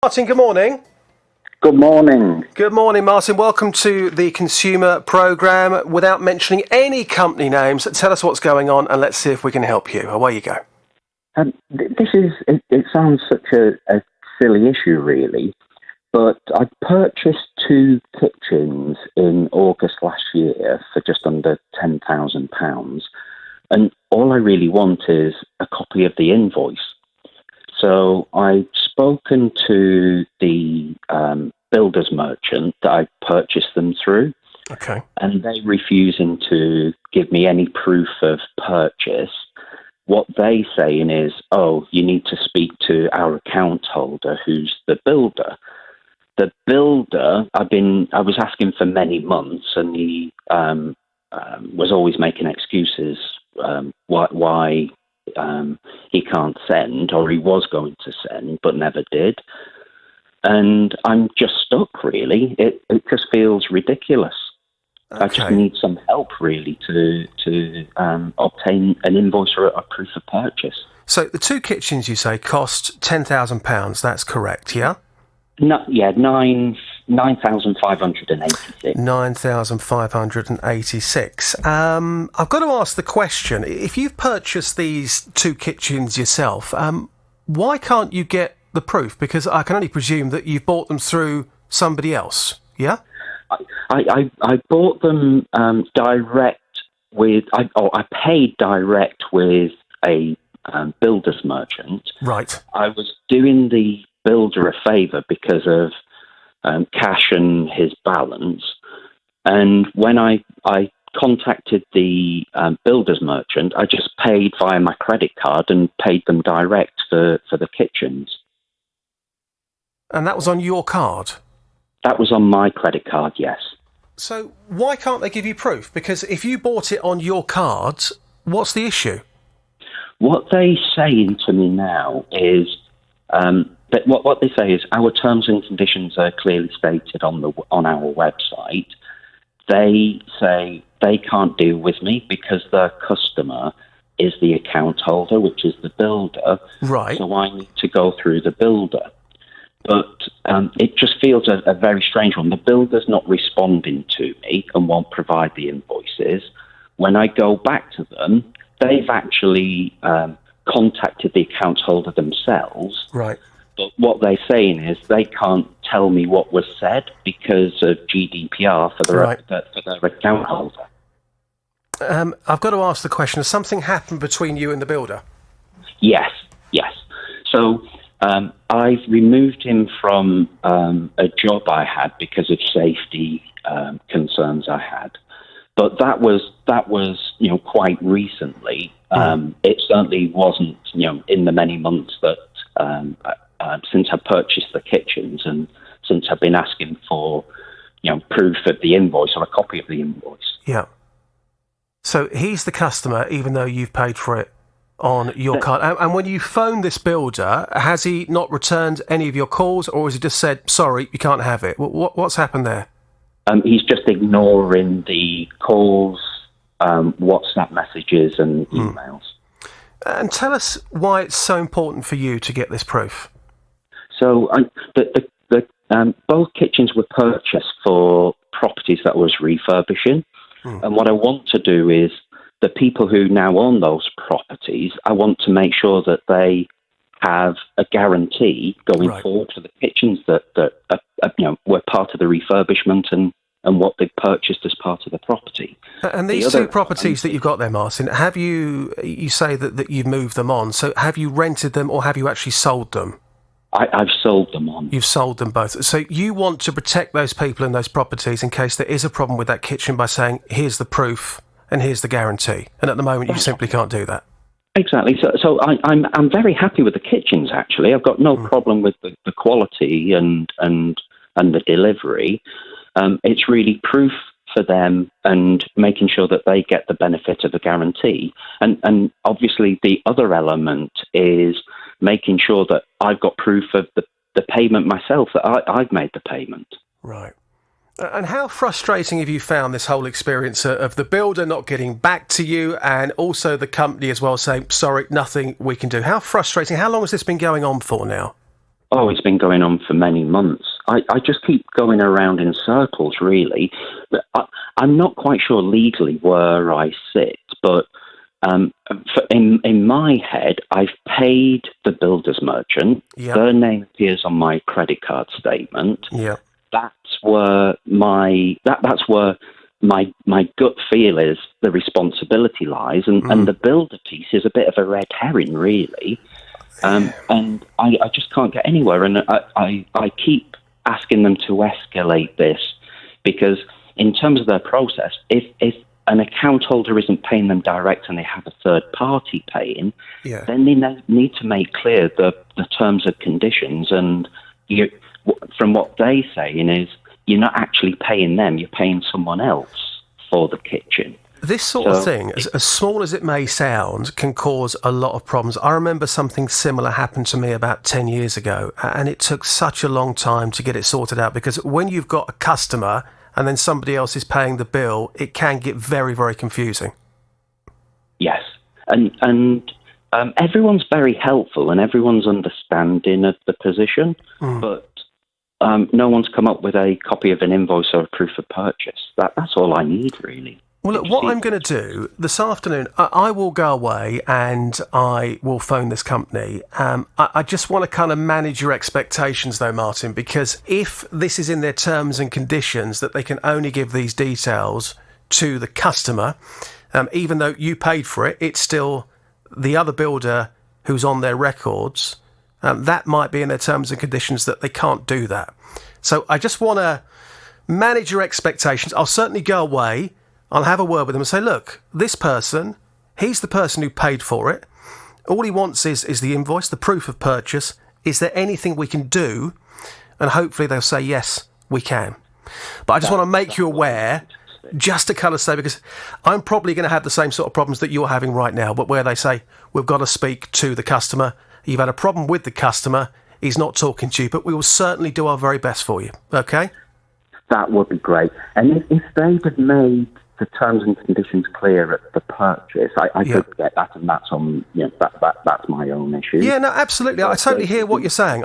Martin, good morning. Good morning. Good morning, Martin. Welcome to the Consumer Programme. Without mentioning any company names, tell us what's going on and let's see if we can help you. Away you go. It sounds such a silly issue, really, but I purchased two kitchens in August last year for just under £10,000, and all I really want is a copy of the invoice. So I've spoken to the builder's merchant that I purchased them through. Okay. And they refusing to give me any proof of purchase. What they saying is, oh, you need to speak to our account holder, who's the builder. The builder, I was asking for many months, and he was always making excuses why he can't send, or he was going to send, but never did. And I'm just stuck, really. It just feels ridiculous. Okay. I just need some help, really, to obtain an invoice or a proof of purchase. So the two kitchens, you say, cost £10,000. That's correct, yeah? No, yeah, 9,586. 9,586. I've got to ask the question, if you've purchased these two kitchens yourself, why can't you get the proof? Because I can only presume that you've bought them through somebody else, yeah? I bought them direct with... I paid direct with a builder's merchant. Right. I was doing the builder a favour because of cash and his balance. And when I contacted the builder's merchant, I just paid via my credit card and paid them direct for the kitchens. And that was on your card? That was on my credit card, yes. So why can't they give you proof? Because if you bought it on your card, what's the issue? What they're saying to me now is... But what they say is our terms and conditions are clearly stated on our website. They say they can't deal with me because their customer is the account holder, which is the builder. Right. So I need to go through the builder. But it just feels a very strange one. The builder's not responding to me and won't provide the invoices. When I go back to them, they've actually contacted the account holder themselves. Right. But what they're saying is they can't tell me what was said because of GDPR for their account holder. I've got to ask the question, has something happened between you and the builder? Yes. So I've removed him from a job I had because of safety concerns I had. But that was quite recently. It certainly wasn't in the many months that since I purchased the kitchens and since I've been asking for proof of the invoice or a copy of the invoice. Yeah. So he's the customer, even though you've paid for it on your card. And when you phoned this builder, has he not returned any of your calls, or has he just said, sorry, you can't have it? What's happened there? He's just ignoring the calls, WhatsApp messages and emails. And tell us why it's so important for you to get this proof. So both kitchens were purchased for properties that was refurbishing. And what I want to do is the people who now own those properties, I want to make sure that they have a guarantee going forward for the kitchens that were part of the refurbishment and what they purchased as part of the property. And these two properties that you've got there, Martin, have you say that you've moved them on, so have you rented them or have you actually sold them? I've sold them on. You've sold them both. So you want to protect those people in those properties in case there is a problem with that kitchen by saying, here's the proof and here's the guarantee. And at the moment, you simply can't do that. Exactly. So I'm very happy with the kitchens, actually. I've got no problem with the quality and the delivery. It's really proof for them and making sure that they get the benefit of the guarantee. And obviously the other element is making sure that I've got proof of the payment myself, that I've made the payment. Right. And how frustrating have you found this whole experience of the builder not getting back to you and also the company as well saying, sorry, nothing we can do? How frustrating. How long has this been going on for now? oh, it's been going on for many months. I just keep going around in circles, really. But I'm not quite sure legally where I sit, but in my head, I've paid the builder's merchant. Yep. Their name appears on my credit card statement. Yeah. That's where my gut feel is the responsibility lies, and the builder piece is a bit of a red herring, really. And I just can't get anywhere, and I keep asking them to escalate this, because in terms of their process, if an account holder isn't paying them direct and they have a third party paying, then they need to make clear the terms and conditions. And from what they're saying is, you're not actually paying them, you're paying someone else for the kitchen. This sort of thing, as small as it may sound, can cause a lot of problems. I remember something similar happened to me about 10 years ago, and it took such a long time to get it sorted out, because when you've got a customer and then somebody else is paying the bill, it can get very, very confusing. Yes, and everyone's very helpful and everyone's understanding of the position, but no one's come up with a copy of an invoice or a proof of purchase. That's all I need, really. Well, look, what I'm going to do this afternoon, I will go away and I will phone this company. I just want to kind of manage your expectations, though, Martin, because if this is in their terms and conditions that they can only give these details to the customer, even though you paid for it, it's still the other builder who's on their records. That might be in their terms and conditions that they can't do that. So I just want to manage your expectations. I'll certainly go away. I'll have a word with them and say, look, this person, he's the person who paid for it. All he wants is the invoice, the proof of purchase. Is there anything we can do? And hopefully they'll say, yes, we can. But I just want to make you aware, just to kind of say, because I'm probably going to have the same sort of problems that you're having right now, but where they say, we've got to speak to the customer. You've had a problem with the customer. He's not talking to you, but we will certainly do our very best for you. Okay? That would be great. And if they'd have made the terms and conditions clear at the purchase, I could get that, and that's on. That's my own issue. Yeah, no, absolutely. I totally hear what you're saying.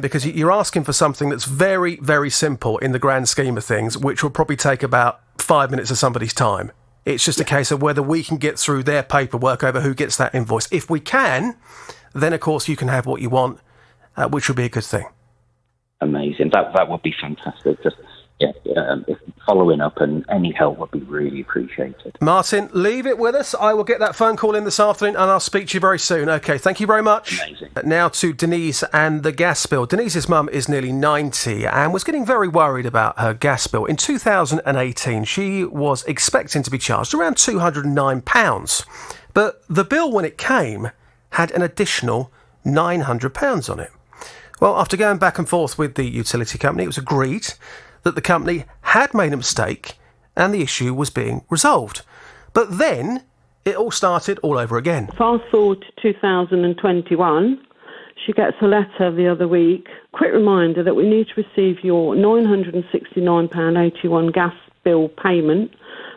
Because you're asking for something that's very, very simple in the grand scheme of things, which will probably take about 5 minutes of somebody's time. It's just a case of whether we can get through their paperwork over who gets that invoice. If we can, then of course you can have what you want, which would be a good thing. Amazing. That would be fantastic. Just following up, and any help would be really appreciated. Martin, leave it with us. I will get that phone call in this afternoon and I'll speak to you very soon. Okay, thank you very much. Amazing. Now to Denise and the gas bill. Denise's mum is nearly 90 and was getting very worried about her gas bill. In 2018, she was expecting to be charged around £209. But the bill, when it came, had an additional £900 on it. Well, after going back and forth with the utility company, it was agreed that the company had made a mistake and the issue was being resolved. But then it all started all over again. Fast forward to 2021, she gets a letter the other week. Quick reminder that we need to receive your £969.81 gas bill payment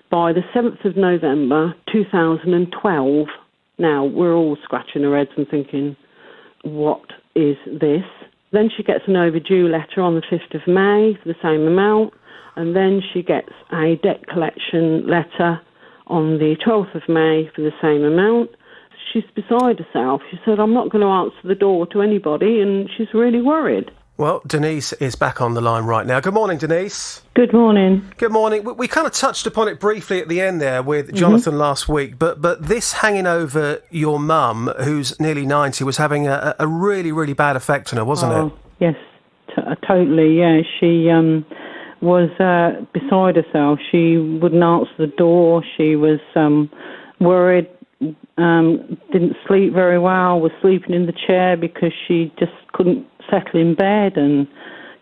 by the 7th of November 2012. Now, we're all scratching our heads and thinking, what is this? Then she gets an overdue letter on the 5th of May for the same amount, and then she gets a debt collection letter on the 12th of May for the same amount. She's beside herself. She said, I'm not going to answer the door to anybody, and she's really worried. Well, Denise is back on the line right now. Good morning, Denise. Good morning. Good morning. We kind of touched upon it briefly at the end there with Jonathan last week, but this hanging over your mum, who's nearly 90, was having a really, really bad effect on her, wasn't it? Yes, totally, yeah. She was beside herself. She wouldn't answer the door. She was worried, didn't sleep very well, was sleeping in the chair because she just couldn't settle in bed, and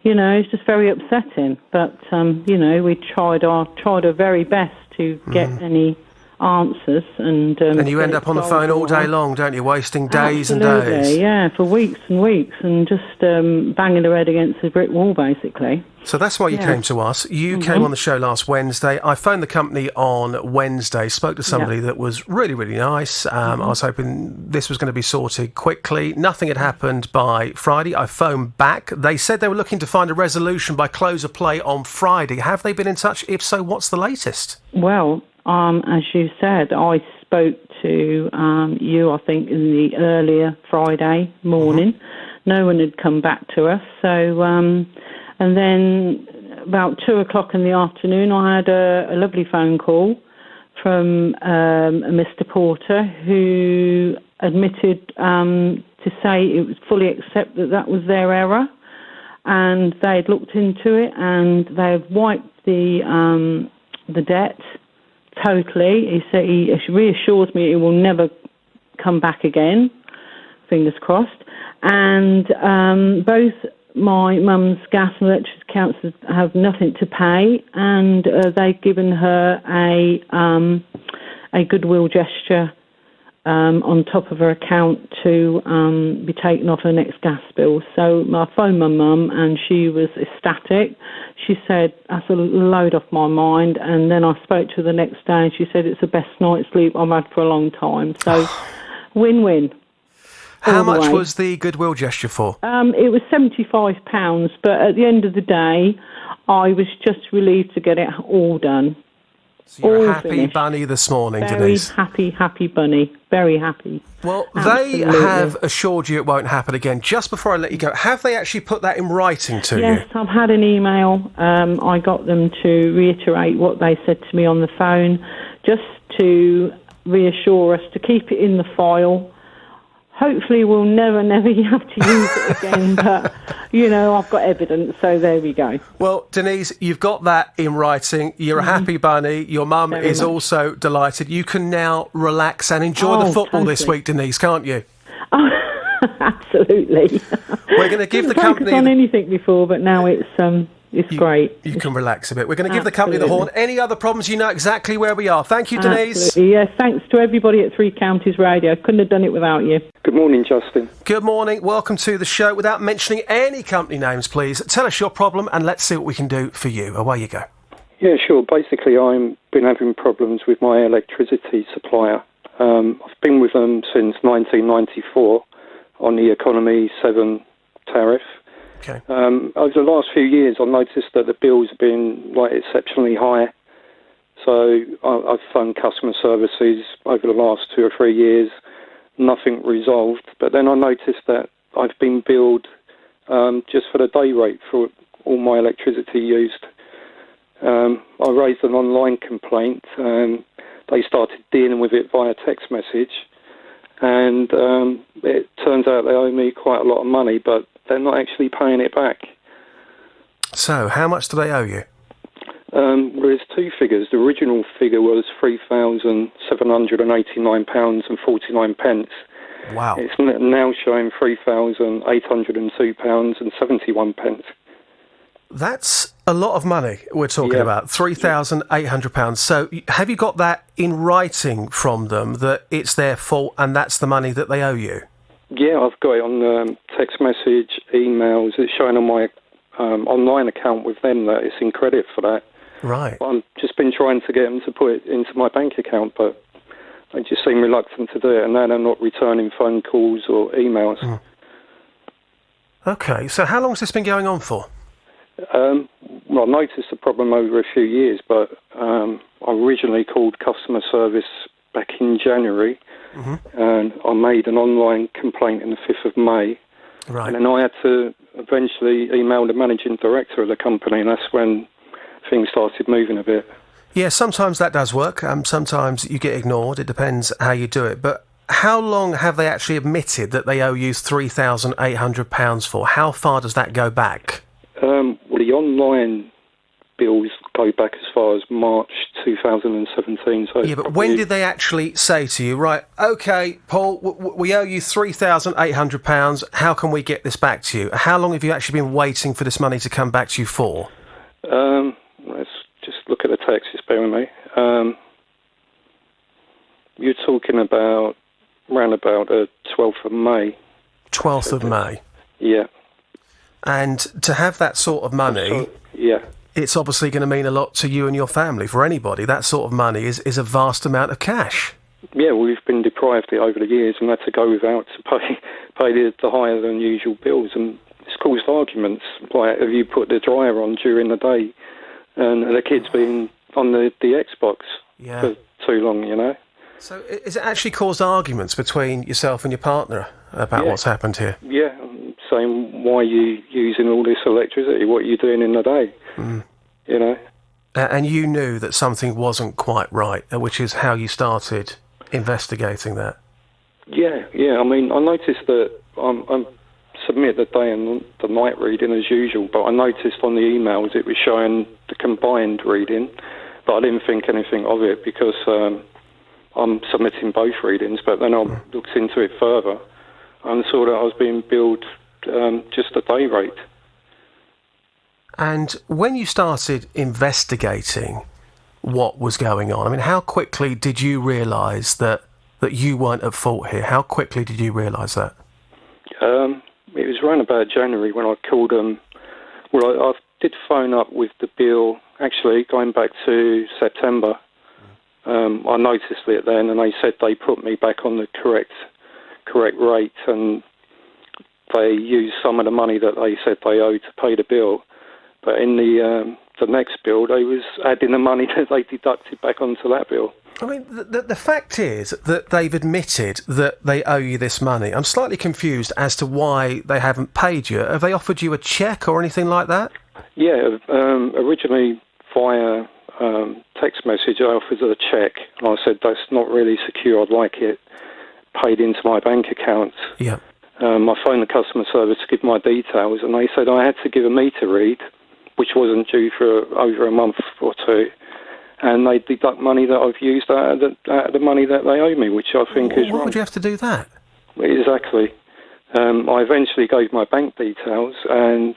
it's just very upsetting. But we tried our very best to get any answers. And you end up on the phone all day long, don't you? Wasting days and Absolutely, days. yeah, for weeks and weeks, and just banging their head against the brick wall, basically. So that's why you came to us. You came on the show last Wednesday. I phoned the company on Wednesday, spoke to somebody that was really, really nice. I was hoping this was going to be sorted quickly. Nothing had happened by Friday. I phoned back. They said they were looking to find a resolution by close of play on Friday. Have they been in touch? If so, what's the latest? Well, as you said, I spoke to you, I think, in the earlier Friday morning. No one had come back to us. So, and then about 2:00 in the afternoon, I had a lovely phone call from a Mr. Porter who admitted to say it was fully accept that was their error, and they had looked into it and they had wiped the debt totally. He said he reassures me it will never come back again. Fingers crossed. And both my mum's gas and electricity accounts have nothing to pay, and they've given her a goodwill gesture on top of her account to be taken off her next gas bill. So I phoned my mum and she was ecstatic. She said, that's a load off my mind. And then I spoke to her the next day and she said, it's the best night's sleep I've had for a long time. So win-win. How much was the goodwill gesture for? It was £75, but at the end of the day, I was just relieved to get it all done. So you're a happy bunny this morning, Denise. Very happy bunny. Very happy. Well, Absolutely. They have assured you it won't happen again. Just before I let you go, have they actually put that in writing to you? Yes, I've had an email. I got them to reiterate what they said to me on the phone, just to reassure us to keep it in the file. Hopefully we'll never have to use it again, but, I've got evidence, so there we go. Well, Denise, you've got that in writing. You're a happy bunny. Your mum is also delighted. You can now relax and enjoy the football this week, Denise, can't you? Oh, absolutely. We're going to give the company... I've done anything before, but now it's great. You can relax a bit. We're going to give the company the horn. Any other problems, you know exactly where we are. Thank you, Denise. Absolutely. Yes, thanks to everybody at Three Counties Radio. Couldn't have done it without you. Good morning, Justin. Good morning. Welcome to the show. Without mentioning any company names, please, tell us your problem and let's see what we can do for you. Away you go. Yeah, sure. Basically, I've been having problems with my electricity supplier. I've been with them since 1994 on the Economy 7 tariff. Okay. Over the last few years, I've noticed that the bills have been exceptionally high. So I've phoned customer services over the last 2 or 3 years, nothing resolved. But then I noticed that I've been billed just for the day rate for all my electricity used. I raised an online complaint and they started dealing with it via text message. And it turns out they owe me quite a lot of money, but they're not actually paying it back. So, how much do they owe you? Well, there's two figures. The original figure was £3,789.49. Wow. It's now showing £3,802.71. That's a lot of money we're talking about, £3,800. So have you got that in writing from them, that it's their fault and that's the money that they owe you? Yeah, I've got it on text message, emails. It's showing on my online account with them that it's in credit for that. Right. I've just been trying to get them to put it into my bank account, but they just seem reluctant to do it, and now they're not returning phone calls or emails. Mm. Okay, so how long has this been going on for? Well, I noticed the problem over a few years, but I originally called customer service back in January, and I made an online complaint on the 5th of May. Right. And then I had to eventually email the managing director of the company, and that's when things started moving a bit. Yeah, sometimes that does work. Sometimes you get ignored. It depends how you do it. But how long have they actually admitted that they owe you £3,800 for? How far does that go back? Well, the online bills go back as far as March 2017. So yeah, but when did they actually say to you, right, OK, Paul, we owe you £3,800. How can we get this back to you? How long have you actually been waiting for this money to come back to you for? Let's just look at the text, just bear with me. you're talking about around about the 12th of May. 12th of May. Yeah. And to have that sort of money, yeah, it's obviously going to mean a lot to you and your family. For anybody, that sort of money is a vast amount of cash. Yeah, we've been deprived it over the years and had to go without to pay the higher than usual bills, and it's caused arguments. Like, have you put the dryer on during the day, and the kids been on the Xbox for too long, you know? So has it actually caused arguments between yourself and your partner about what's happened here? Yeah, saying, why are you using all this electricity? What are you doing in the day? You know? And you knew that something wasn't quite right, which is how you started investigating that. Yeah. I mean, I noticed that I submit the day and the night reading as usual, but I noticed on the emails it was showing the combined reading, but I didn't think anything of it because I'm submitting both readings. But then I looked into it further and saw that I was being billed just a day rate. And when you started investigating what was going on, I mean, how quickly did you realise that you weren't at fault here? How quickly did you realise that? It was around about January when I called them. Well, I did phone up with the bill, actually, going back to September. I noticed it then, and they said they put me back on the correct rate, and they used some of the money that they said they owed to pay the bill. But in the next bill, they was adding the money that they deducted back onto that bill. I mean, the fact is that they've admitted that they owe you this money. I'm slightly confused as to why they haven't paid you. Have they offered you a cheque or anything like that? Yeah, originally via text message, I offered a cheque, and I said, that's not really secure, I'd like it paid into my bank account. Yeah. I phoned the customer service to give my details, and they said I had to give a meter read, which wasn't due for over a month or two, and they deduct money that I've used out of the money that they owe me, which I think is wrong. Why would you have to do that? Exactly. I eventually gave my bank details, and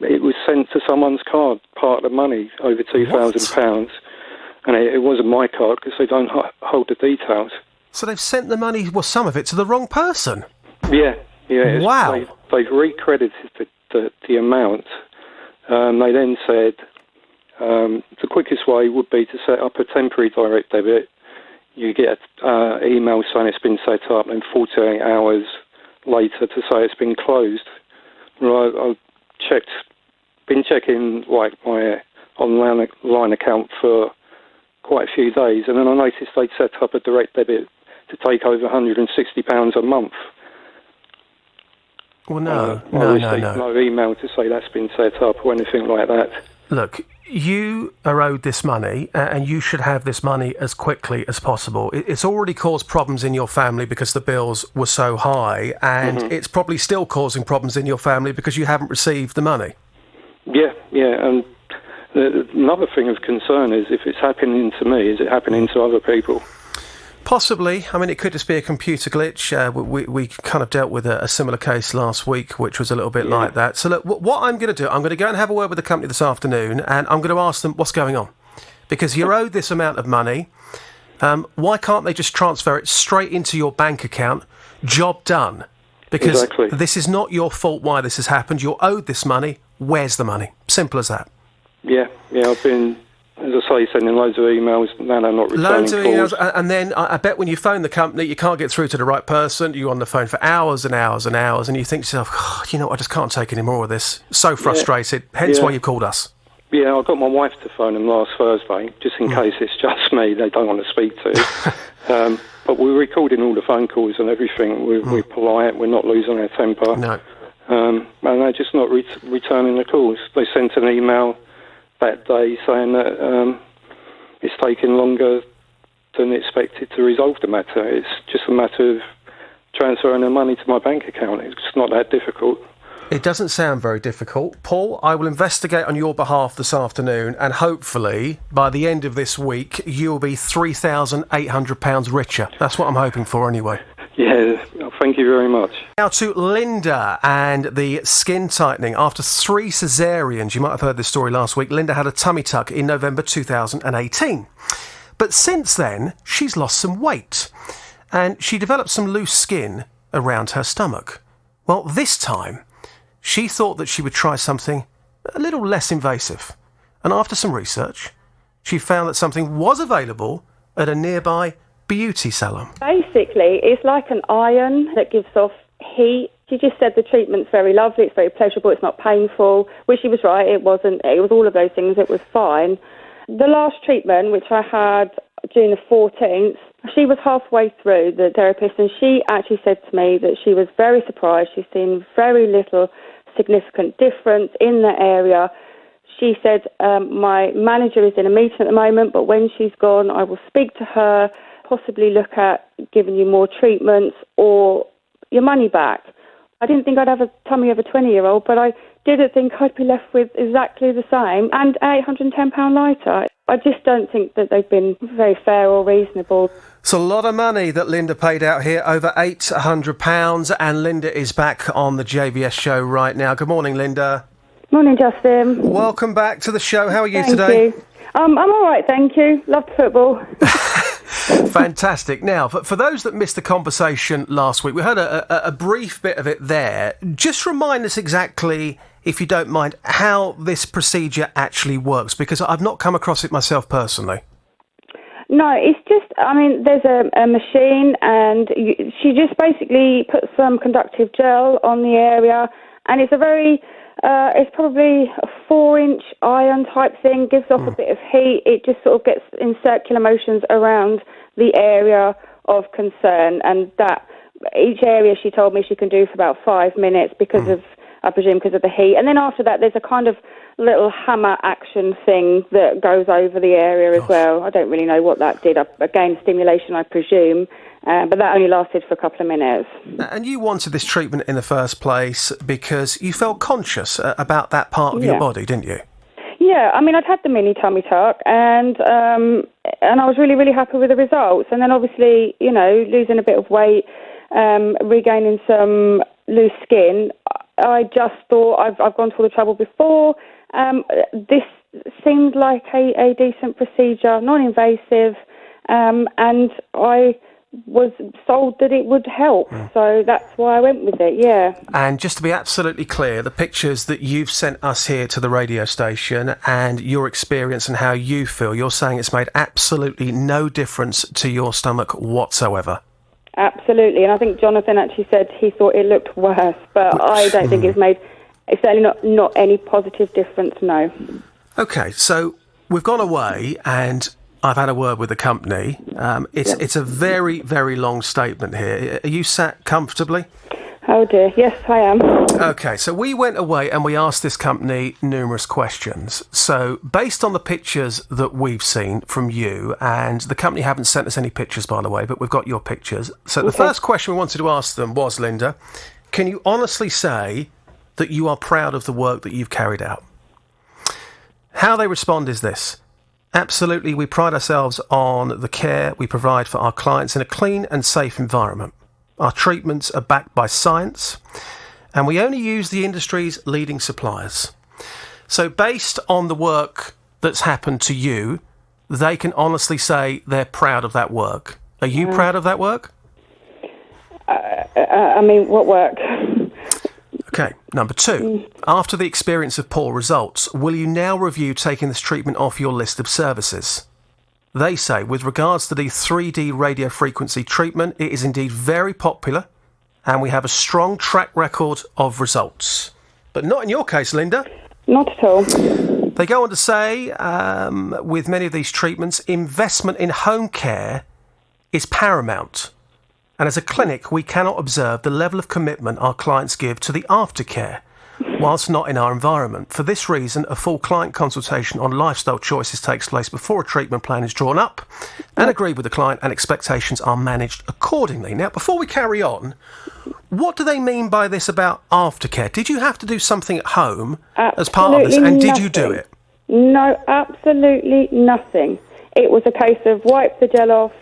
it was sent to someone's card, part of the money, over £2,000, and it wasn't my card because they don't hold the details. So they've sent the money, well, some of it, to the wrong person? Yeah. Wow. They've recredited the amount. They then said the quickest way would be to set up a temporary direct debit. You get an email saying it's been set up, and 48 hours later to say it's been closed. Well, I've been checking like my online account for quite a few days, and then I noticed they'd set up a direct debit to take over £160 a month. Well, no. No email to say that's been set up or anything like that. Look, you are owed this money, and you should have this money as quickly as possible. It's already caused problems in your family because the bills were so high, and it's probably still causing problems in your family because you haven't received the money. Yeah, and another thing of concern is if it's happening to me, is it happening to other people? Possibly. I mean, it could just be a computer glitch. We kind of dealt with a similar case last week, which was a little bit like that. So look, what I'm going to do, I'm going to go and have a word with the company this afternoon, and I'm going to ask them what's going on. Because you're owed this amount of money. Why can't they just transfer it straight into your bank account? Job done. Because this is not your fault why this has happened. You're owed this money. Where's the money? Simple as that. Yeah, I've been, as I say, sending loads of emails. Now they're not returning loads of calls. emails, and then I bet when you phone the company, you can't get through to the right person. You're on the phone for hours and hours and hours, and you think to yourself, oh, you know, I just can't take any more of this. So frustrated. Hence why you called us. Yeah, I got my wife to phone them last Thursday, just in case it's just me they don't want to speak to. But we're recording all the phone calls and everything. We're polite. We're not losing our temper. No. And they're just not returning the calls. They sent an email that day saying that it's taking longer than expected to resolve the matter. It's just a matter of transferring the money to my bank account. It's not that difficult. It doesn't sound very difficult. Paul, I will investigate on your behalf this afternoon, and hopefully by the end of this week you'll be £3,800 richer. That's what I'm hoping for anyway. Yeah, thank you very much. Now to Linda and the skin tightening. After 3 caesareans, you might have heard this story last week, Linda had a tummy tuck in November 2018. But since then, she's lost some weight and she developed some loose skin around her stomach. Well, this time, she thought that she would try something a little less invasive. And after some research, she found that something was available at a nearby beauty salon. Basically, it's like an iron that gives off heat. She just said the treatment's very lovely, it's very pleasurable, it's not painful, which she was right, it wasn't. It was all of those things, it was fine. The last treatment, which I had June the 14th, she was halfway through, the therapist, and she actually said to me that she was very surprised. She's seen very little significant difference in the area. She said, my manager is in a meeting at the moment, but when she's gone, I will speak to her, possibly look at giving you more treatments or your money back. I didn't think I'd have a tummy of a 20-year-old, but I didn't think I'd be left with exactly the same and £810 lighter. I just don't think that they've been very fair or reasonable. It's a lot of money that Linda paid out here, over £800, and Linda is back on the JVS show right now. Good morning, Linda. Morning, Justin. Welcome back to the show. How are you Thank today? You. I'm all right, thank you. Loved football. Fantastic. Now, for those that missed the conversation last week, we heard a brief bit of it there. Just remind us exactly, if you don't mind, how this procedure actually works, because I've not come across it myself personally. No, it's just, there's a machine and she just basically puts some conductive gel on the area, and it's it's probably a 4-inch iron type thing, gives off a bit of heat. It just sort of gets in circular motions around the area of concern, and that each area she told me she can do for about 5 minutes because of, I presume, because of the heat. And then after that, there's a kind of little hammer action thing that goes over the area as well. I don't really know what that did. Again, stimulation, I presume. But that only lasted for a couple of minutes. And you wanted this treatment in the first place because you felt conscious about that part of your body, didn't you? Yeah, I'd had the mini tummy tuck, and I was really, really happy with the results. And then obviously, losing a bit of weight, regaining some loose skin, I just thought I've gone to all the trouble before. This seemed like a decent procedure, non-invasive, and I was sold that it would help, so that's why I went with it, yeah. And just to be absolutely clear, the pictures that you've sent us here to the radio station and your experience and how you feel, you're saying it's made absolutely no difference to your stomach whatsoever? Absolutely, and I think Jonathan actually said he thought it looked worse, but I don't think it's certainly not any positive difference, no. OK, so we've gone away and I've had a word with the company. It's a very, very long statement here. Are you sat comfortably? Oh dear, yes I am. OK, so we went away and we asked this company numerous questions. So based on the pictures that we've seen from you, and the company haven't sent us any pictures, by the way, but we've got your pictures. So the first question we wanted to ask them was, Linda, can you honestly say that you are proud of the work that you've carried out? How they respond is this. Absolutely, we pride ourselves on the care we provide for our clients in a clean and safe environment. Our treatments are backed by science, and we only use the industry's leading suppliers. So based on the work that's happened to you, they can honestly say they're proud of that work. Are you proud of that work? What work? Okay, number 2. After the experience of poor results, will you now review taking this treatment off your list of services? They say, with regards to the 3D radiofrequency treatment, it is indeed very popular, and we have a strong track record of results. But not in your case, Linda. Not at all. They go on to say, with many of these treatments, investment in home care is paramount. And as a clinic, we cannot observe the level of commitment our clients give to the aftercare, whilst not in our environment. For this reason, a full client consultation on lifestyle choices takes place before a treatment plan is drawn up and agreed with the client, and expectations are managed accordingly. Now, before we carry on, what do they mean by this about aftercare? Did you have to do something at home as part of this, and did you do it? No, absolutely nothing. It was a case of wipe the gel off,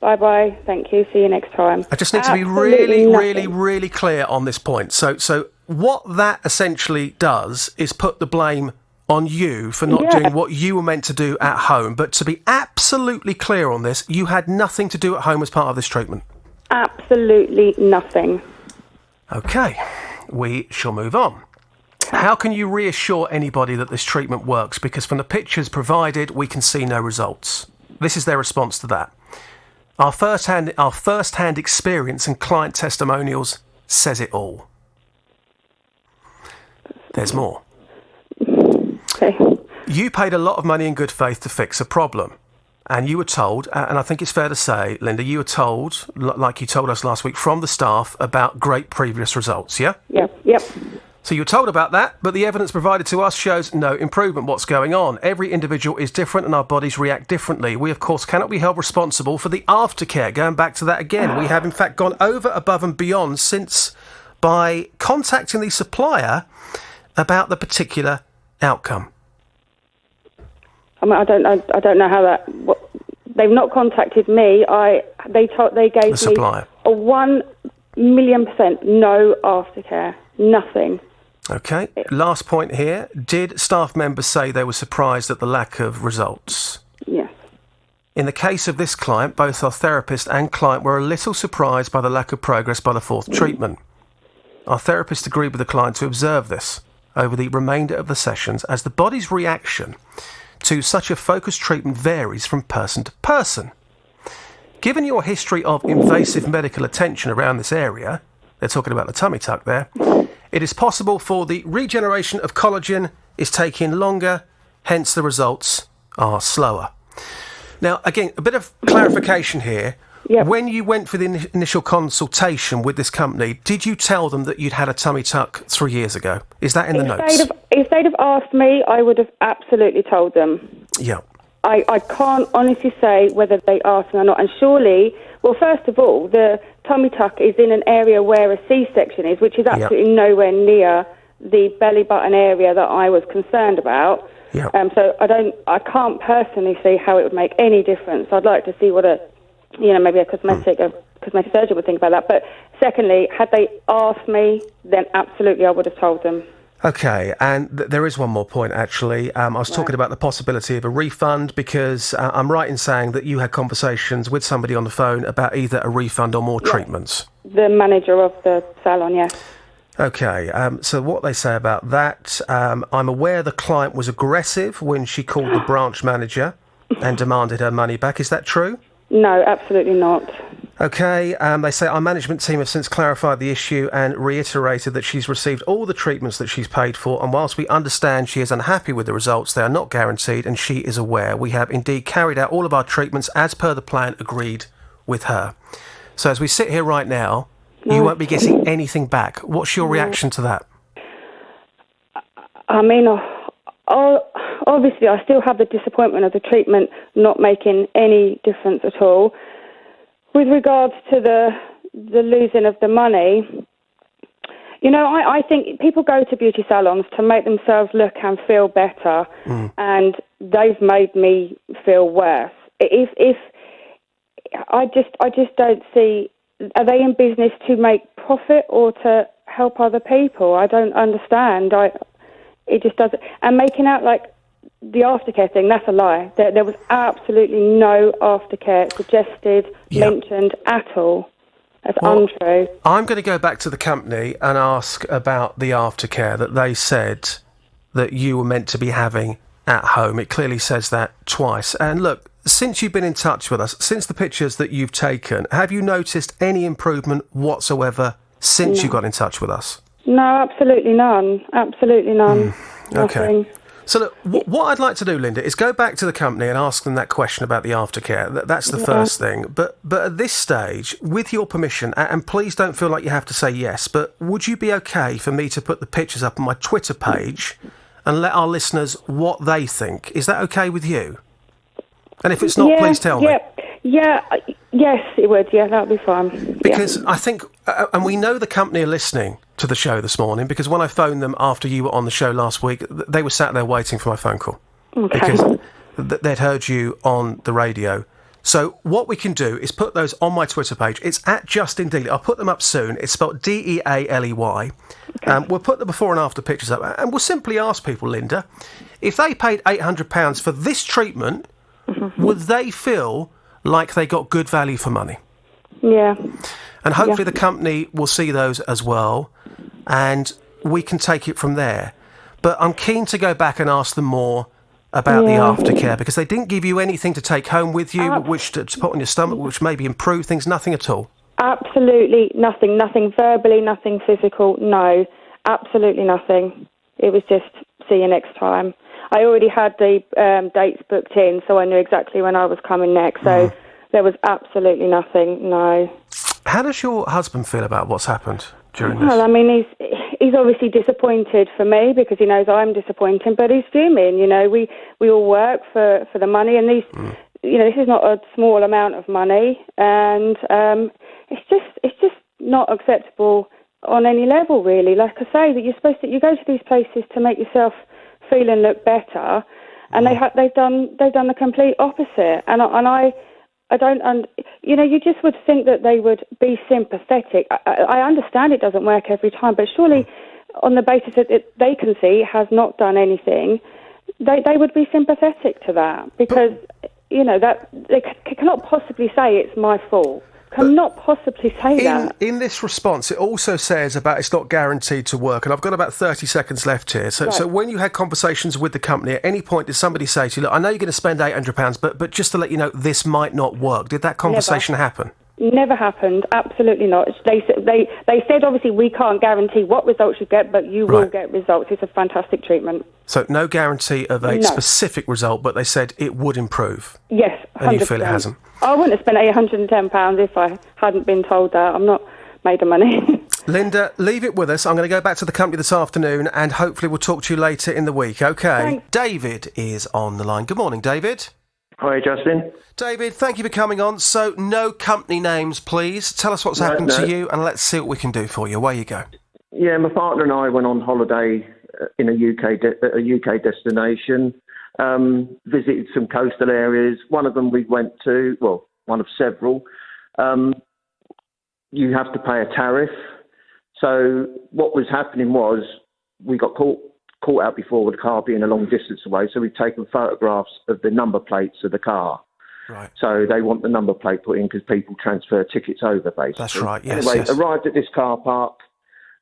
bye-bye, thank you, see you next time. I just need to be really clear on this point. So what that essentially does is put the blame on you for not doing what you were meant to do at home. But to be absolutely clear on this, you had nothing to do at home as part of this treatment. Absolutely nothing. OK, we shall move on. How can you reassure anybody that this treatment works? Because from the pictures provided, we can see no results. This is their response to that. Our first-hand experience and client testimonials says it all. There's more. Okay. You paid a lot of money in good faith to fix a problem. And you were told, and I think it's fair to say, Linda, you were told, like you told us last week, from the staff about great previous results, yeah? Yep. So you were told about that, but the evidence provided to us shows no improvement. What's going on? Every individual is different and our bodies react differently. We, of course, cannot be held responsible for the aftercare. Going back to that again, we have, in fact, gone over, above and beyond since by contacting the supplier about the particular outcome. I mean, I don't know how that. They've not contacted me. They gave The supplier. me a 1,000,000% no aftercare, nothing. OK. Last point here. Did staff members say they were surprised at the lack of results? Yes. In the case of this client, both our therapist and client were a little surprised by the lack of progress by the fourth treatment. Our therapist agreed with the client to observe this over the remainder of the sessions, as the body's reaction to such a focused treatment varies from person to person. Given your history of invasive medical attention around this area, they're talking about the tummy tuck there, it is possible for the regeneration of collagen is taking longer, hence the results are slower. Now, again, a bit of clarification here. Yep. When you went for the initial consultation with this company, did you tell them that you'd had a tummy tuck 3 years ago? Is that in the notes? If they'd have asked me, I would have absolutely told them. Yeah. I can't honestly say whether they asked me or not. And surely, well, first of all, the tummy tuck is in an area where a C-section is, which is absolutely nowhere near the belly button area that I was concerned about. Yeah. So I can't personally see how it would make any difference. I'd like to see what maybe a cosmetic surgeon would think about that. But secondly, had they asked me, then absolutely I would have told them. OK, and there is one more point, actually. I was talking about the possibility of a refund because I'm right in saying that you had conversations with somebody on the phone about either a refund or more treatments. The manager of the salon, yes. OK, so what they say about that, I'm aware the client was aggressive when she called the branch manager and demanded her money back. Is that true? No, absolutely not. OK, they say our management team have since clarified the issue and reiterated that she's received all the treatments that she's paid for, and whilst we understand she is unhappy with the results, they are not guaranteed and she is aware. We have indeed carried out all of our treatments as per the plan agreed with her. So as we sit here right now, you won't be getting anything back. What's your reaction to that? I mean, obviously I still have the disappointment of the treatment not making any difference at all. With regards to the losing of the money, I think people go to beauty salons to make themselves look and feel better, and they've made me feel worse. If I just don't see, are they in business to make profit or to help other people? I don't understand. It just doesn't. And making out like the aftercare thing, that's a lie. There was absolutely no aftercare suggested, mentioned at all. That's untrue. I'm going to go back to the company and ask about the aftercare that they said that you were meant to be having at home. It clearly says that twice. And look, since you've been in touch with us, since the pictures that you've taken, have you noticed any improvement whatsoever since you got in touch with us? No, absolutely none. Absolutely none. Okay. So look, what I'd like to do, Linda, is go back to the company and ask them that question about the aftercare. That's the first thing. But at this stage, with your permission, and please don't feel like you have to say yes, but would you be okay for me to put the pictures up on my Twitter page and let our listeners what they think? Is that okay with you? And if it's not, please tell me. Yes, it would. Yeah, that would be fine. Because I think, and we know the company are listening to the show this morning, because when I phoned them after you were on the show last week, they were sat there waiting for my phone call. Okay. Because they'd heard you on the radio So what we can do is put those on my Twitter page. It's at Justin Dealey. I'll put them up soon. It's spelled Dealey. Okay. We'll put the before and after pictures up, and we'll simply ask people, Linda, if they paid £800 for this treatment, would they feel like they got good value for money? Yeah. And hopefully the company will see those as well, and we can take it from there. But I'm keen to go back and ask them more about the aftercare, because they didn't give you anything to take home with you, which to put on your stomach, which maybe improve things, nothing at all. Absolutely nothing. Nothing verbally, nothing physical. No, absolutely nothing. It was just see you next time. I already had the dates booked in, so I knew exactly when I was coming next. So there was absolutely nothing. No. How does your husband feel about what's happened during this? Well, I mean, he's obviously disappointed for me because he knows I'm disappointed, but he's fuming. You know, we all work for the money, and these, you know, this is not a small amount of money, and it's just not acceptable on any level, really. Like I say, that you go to these places to make yourself feel and look better, and they've done the complete opposite, and I don't, you know, you just would think that they would be sympathetic. I understand it doesn't work every time, but surely on the basis that they can see has not done anything, they would be sympathetic to that, because, you know, that they cannot possibly say it's my fault. Cannot possibly say that. In this response, it also says about it's not guaranteed to work, and I've got about 30 seconds left here. So when you had conversations with the company, at any point did somebody say to you, look, I know you're going to spend £800, but just to let you know, this might not work. Did that conversation happen? Never happened. Absolutely not. They said, obviously, we can't guarantee what results you get, but you will get results. It's a fantastic treatment. So no guarantee of a specific result, but they said it would improve. Yes, 100%. And you feel it hasn't? I wouldn't have spent £810 if I hadn't been told that. I'm not made of money. Linda, leave it with us. I'm going to go back to the company this afternoon, and hopefully we'll talk to you later in the week, OK? Thanks. David is on the line. Good morning, David. Hi, Justin. David, thank you for coming on. So, no company names, please. Tell us what's happened to you, and let's see what we can do for you. Away you go. Yeah, my partner and I went on holiday in a UK destination, visited some coastal areas. One of them we went to, well, one of several. You have to pay a tariff. So what was happening was we got caught out before with the car being a long distance away, so we've taken photographs of the number plates of the car. Right. So they want the number plate put in because people transfer tickets over, basically. That's right, yes. Anyway, arrived at this car park.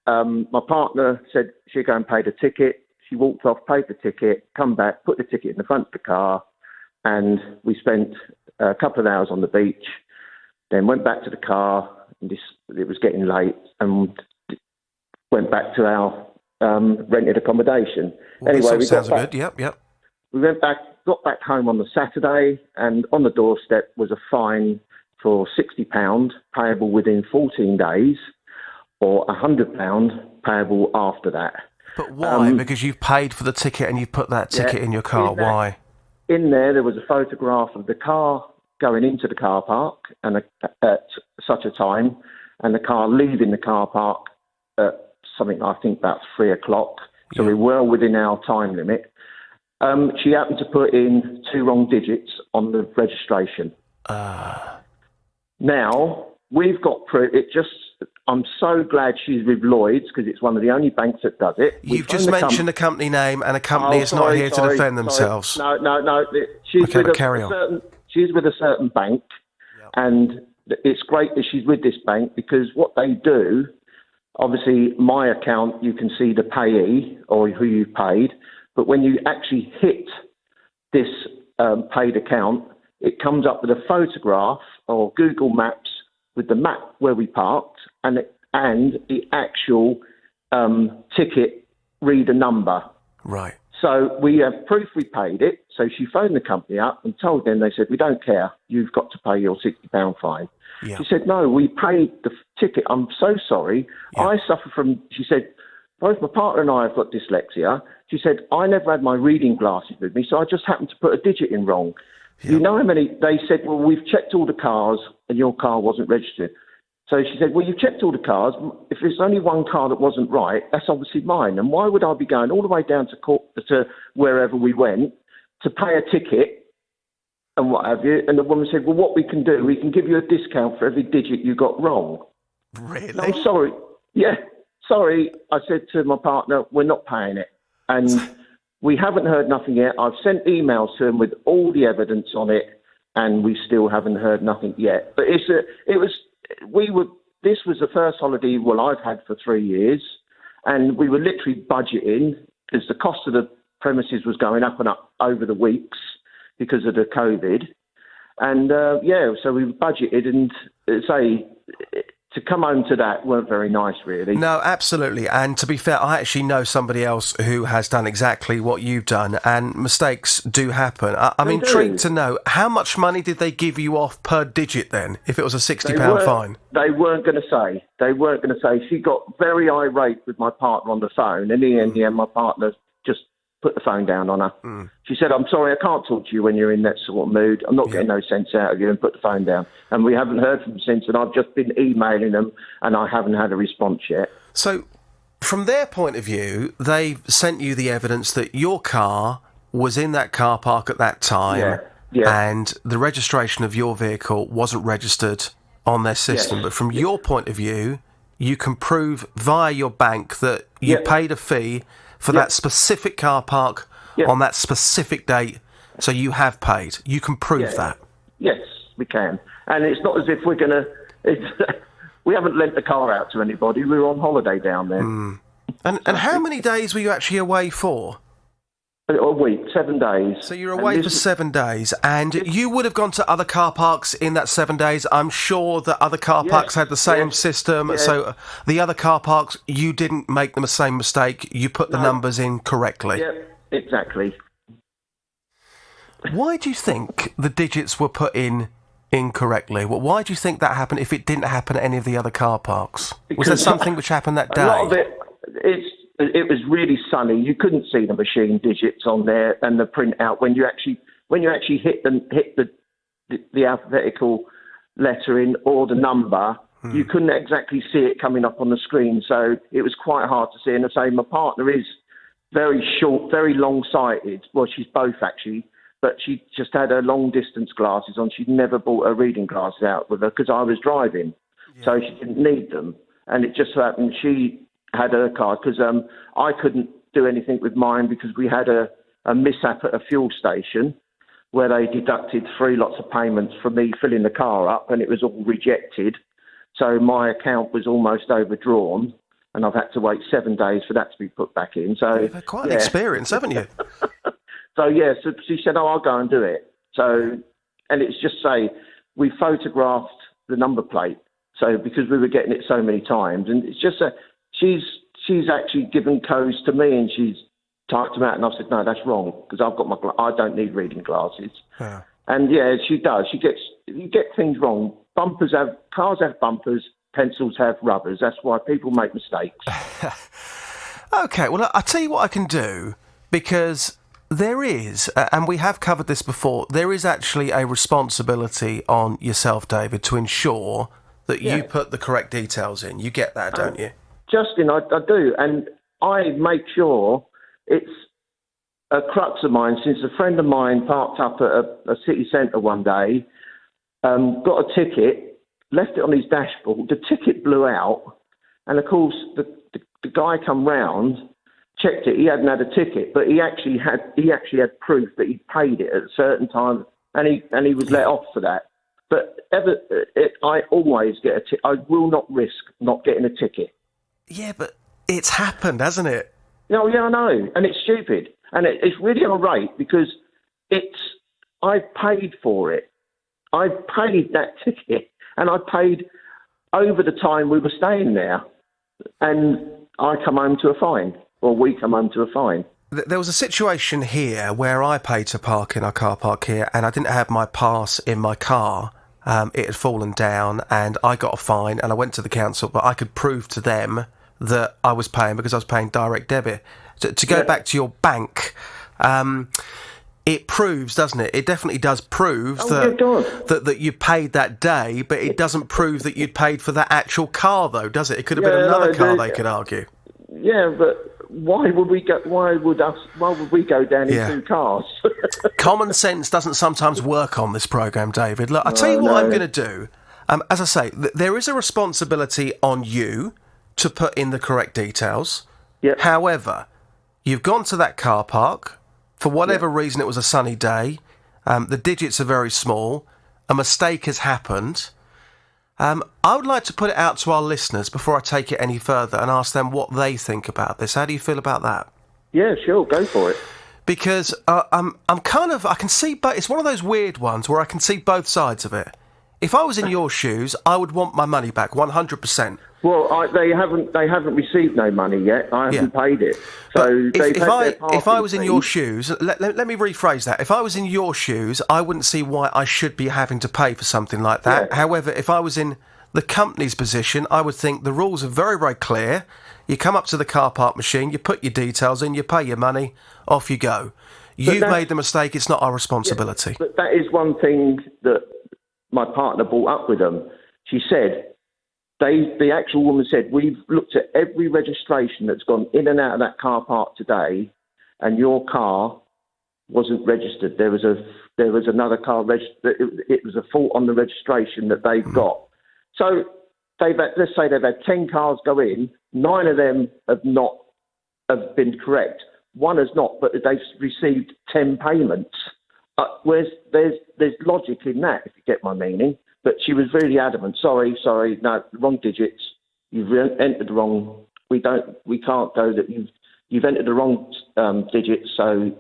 My partner said she'd go and pay the ticket. She walked off, paid the ticket, come back, put the ticket in the front of the car, and we spent a couple of hours on the beach, then went back to the got it was getting late, and went back to our rented accommodation. Well, anyway, we sounds got back, good. Yep. We got back home on the Saturday, and on the doorstep was a fine for £60 payable within 14 days, or £100 payable after that. But why? Because you've paid for the ticket and you've put that ticket in your car. Why? In there was a photograph of the car going into the car park and at such a time, and the car leaving the car park at something, I think, about 3 o'clock. So we're well within our time limit. She happened to put in 2 wrong digits on the registration. Now, we've got proof. I'm so glad she's with Lloyds, because it's one of the only banks that does it. You've just mentioned a company name, and a company is not here to defend themselves. No. She's with a certain bank, and it's great that she's with this bank, because what they do, obviously, my account, you can see the payee or who you paid, but when you actually hit this paid account, it comes up with a photograph or Google Maps with the map where we parked and the actual ticket reader number. Right. So we have proof we paid it. So she phoned the company up and told them, they said, we don't care. You've got to pay your £60 fine. Yeah. She said, no, we paid the ticket. I'm so sorry. Yeah. I suffer from, she said, both my partner and I have got dyslexia. She said, I never had my reading glasses with me, so I just happened to put a digit in wrong. Yeah. You know how many? They said, well, we've checked all the cars and your car wasn't registered. So she said, well, you've checked all the cars. If there's only one car that wasn't right, that's obviously mine. And why would I be going all the way down to wherever we went to pay a ticket and what have you. And the woman said, well, what we can do, we can give you a discount for every digit you got wrong. Really? And I'm sorry. Yeah, sorry. I said to my partner, we're not paying it. And we haven't heard nothing yet. I've sent emails to them with all the evidence on it, and we still haven't heard nothing yet. But this was the first holiday, I've had for 3 years, and we were literally budgeting because the cost of the premises was going up and up over the weeks because of the COVID. And, so we budgeted, and to come home to that weren't very nice, really. No, absolutely. And to be fair, I actually know somebody else who has done exactly what you've done, and mistakes do happen. I'm intrigued to know, how much money did they give you off per digit then, if it was a £60 fine? They weren't going to say. She got very irate with my partner on the phone, and in the end, my partner just put the phone down on her. She said, I'm sorry, I can't talk to you when you're in that sort of mood. I'm not getting no sense out of you, and put the phone down. And we haven't heard from them since, and I've just been emailing them, and I haven't had a response yet. So, from their point of view, they've sent you the evidence that your car was in that car park at that time, and the registration of your vehicle wasn't registered on their system. But from your point of view, you can prove via your bank that you paid a fee for that specific car park on that specific date, so you have paid. You can prove that. Yes, we can. And it's not as if we're going to... we haven't lent the car out to anybody. We were on holiday down there. And how many days were you actually away for? A week, 7 days. So you're away for 7 days, and you would have gone to other car parks in that 7 days. I'm sure that other car parks had the same system. So the other car parks, you didn't make the same mistake. You put the numbers in correctly. Yeah, exactly. Why do you think the digits were put in incorrectly? Well, why do you think that happened if it didn't happen at any of the other car parks? Was there something which happened that day? A lot of it was really sunny. You couldn't see the machine digits on there and the printout when you actually hit the alphabetical lettering or the number. You couldn't exactly see it coming up on the screen, so it was quite hard to see. And I say my partner is very short, very long-sighted. Well, she's both actually, but she just had her long-distance glasses on. She'd never brought her reading glasses out with her because I was driving, so she didn't need them. And it just happened she had her card because I couldn't do anything with mine because we had a mishap at a fuel station where they deducted 3 lots of payments from me filling the car up, and it was all rejected. So my account was almost overdrawn, and I've had to wait 7 days for that to be put back in. So you've had quite an experience, haven't you? So she said, I'll go and do it. So, and it's just we photographed the number plate. So because we were getting it so many times, and it's just she's actually given codes to me, and she's typed them out, and I said, no, that's wrong because I've got I don't need reading glasses. Yeah. And she does. You get things wrong. Cars have bumpers, pencils have rubbers. That's why people make mistakes. Okay, well, I'll tell you what I can do, because there is, and we have covered this before, there is actually a responsibility on yourself, David, to ensure that you put the correct details in. You get that, don't you? Justin, I do. And I make sure it's a crux of mine, since a friend of mine parked up at a city centre one day, got a ticket, left it on his dashboard, the ticket blew out, and of course the guy come round, checked it, he hadn't had a ticket, but he actually had proof that he paid it at a certain time, and he was let off for that. But I always get a ticket. I will not risk not getting a ticket. Yeah, but it's happened, hasn't it? No, yeah, I know, and it's stupid, and it's really irate because I paid for it. I paid that ticket, and I paid over the time we were staying there, and I come home to a fine, or we come home to a fine. There was a situation here where I paid to park in our car park here, and I didn't have my pass in my car. It had fallen down, and I got a fine, and I went to the council, but I could prove to them that I was paying because I was paying direct debit. To go back to your bank, it proves, doesn't it? It definitely does prove that you paid that day, but it doesn't prove that you'd paid for that actual car, though, does it? It could have been another car, they could argue. Yeah, but why would we go? Why would we go down in two cars? Common sense doesn't sometimes work on this programme, David. Look, I'll tell you what I'm going to do. As I say, there is a responsibility on you to put in the correct details. Yep. However, you've gone to that car park. For whatever reason, it was a sunny day. The digits are very small. A mistake has happened. I would like to put it out to our listeners before I take it any further and ask them what they think about this. How do you feel about that? Yeah, sure, go for it. Because I can see, but it's one of those weird ones where I can see both sides of it. If I was in your shoes, I would want my money back, 100%. Well, they haven't received no money yet. I haven't paid it. So if I was in your shoes, let me rephrase that. If I was in your shoes, I wouldn't see why I should be having to pay for something like that. Yeah. However, if I was in the company's position, I would think the rules are very, very clear. You come up to the car park machine, you put your details in, you pay your money, off you go. You've made the mistake. It's not our responsibility. But that is one thing that my partner brought up with them. She said, the actual woman said, we've looked at every registration that's gone in and out of that car park today, and your car wasn't registered. There was another car registered. It was a fault on the registration that they've got. So let's say they've had 10 cars go in, 9 of them have been correct. One has not, but they've received 10 payments. Whereas there's logic in that, if you get my meaning. But she was really adamant. Sorry, no, wrong digits. You've entered the wrong. We can't go that you've entered the wrong digits. So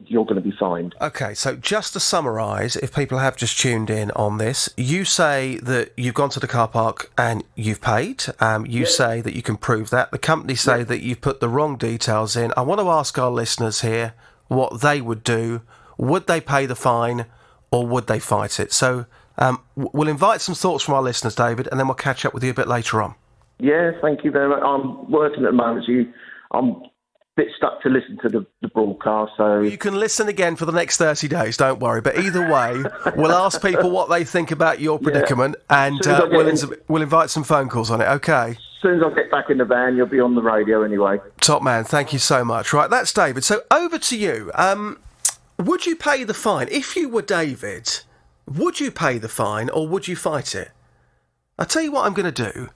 you're going to be fined. Okay, so just to summarise, if people have just tuned in on this, you say that you've gone to the car park and you've paid. You say that you can prove that. The company say that you've put the wrong details in. I want to ask our listeners here what they would do. Would they pay the fine or would they fight it? So we'll invite some thoughts from our listeners, David, and then we'll catch up with you a bit later on. Yeah, thank you very much. I'm working at the moment, so I'm a bit stuck to listen to the broadcast. So you can listen again for the next 30 days, don't worry. But either way, we'll ask people what they think about your predicament, and we'll invite some phone calls on it, okay? As soon as I get back in the van, you'll be on the radio anyway. Top man, thank you so much. Right, that's David. So over to you. Would you pay the fine? If you were David, would you pay the fine or would you fight it? I'll tell you what I'm going to do.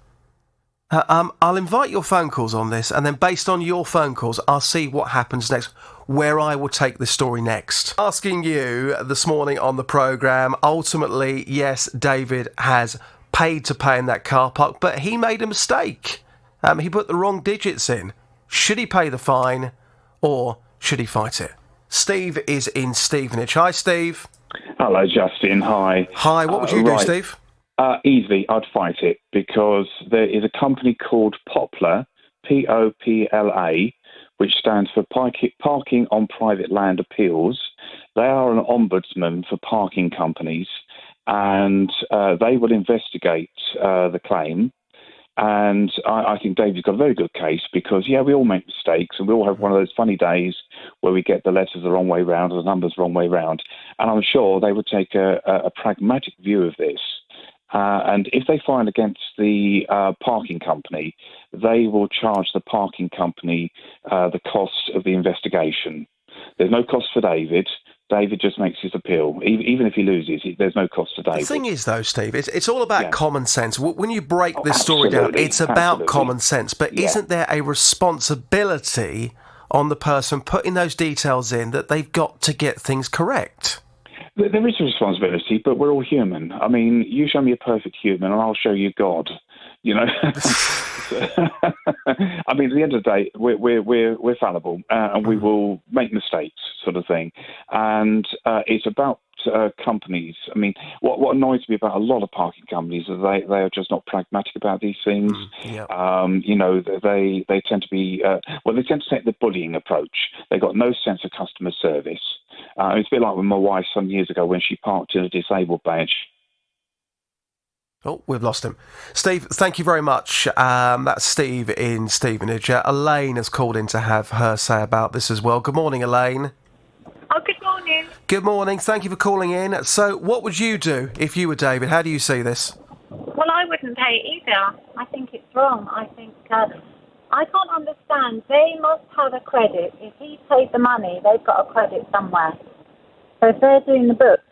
I'll invite your phone calls on this, and then based on your phone calls, I'll see what happens next, where I will take this story next. Asking you this morning on the programme, ultimately, yes, David has paid to pay in that car park, but he made a mistake. He put the wrong digits in. Should he pay the fine or should he fight it? Steve is in Stevenage. Hi, Steve. Hello, Justin. Hi. Hi, what would you do, Steve? Easily, I'd fight it because there is a company called Poplar, Popla, which stands for Parking on Private Land Appeals. They are an ombudsman for parking companies, and they will investigate the claim. And I think David's got a very good case because, we all make mistakes and we all have one of those funny days where we get the letters the wrong way round or the numbers the wrong way round. And I'm sure they would take a pragmatic view of this. And if they find against the parking company, they will charge the parking company the cost of the investigation. There's no cost for David. David just makes his appeal. Even if he loses, there's no cost to David. The thing is, though, Steve, it's all about common sense. When you break this story down, it's about common sense. But isn't there a responsibility on the person putting those details in that they've got to get things correct? There is a responsibility, but we're all human. I mean, you show me a perfect human and I'll show you God. I mean, at the end of the day, we're fallible and we will make mistakes, sort of thing. And it's about companies. I mean, what annoys me about a lot of parking companies is they are just not pragmatic about these things. They tend to be they tend to take the bullying approach. They've got no sense of customer service. It's a bit like with my wife some years ago when she parked in a disabled badge. Oh, we've lost him. Steve, thank you very much. That's Steve in Stevenage. Elaine has called in to have her say about this as well. Good morning, Elaine. Oh, good morning. Good morning. Thank you for calling in. So what would you do if you were David? How do you see this? Well, I wouldn't pay it either. I think it's wrong. I think I can't understand. They must have a credit. If he paid the money, they've got a credit somewhere. So if they're doing the books,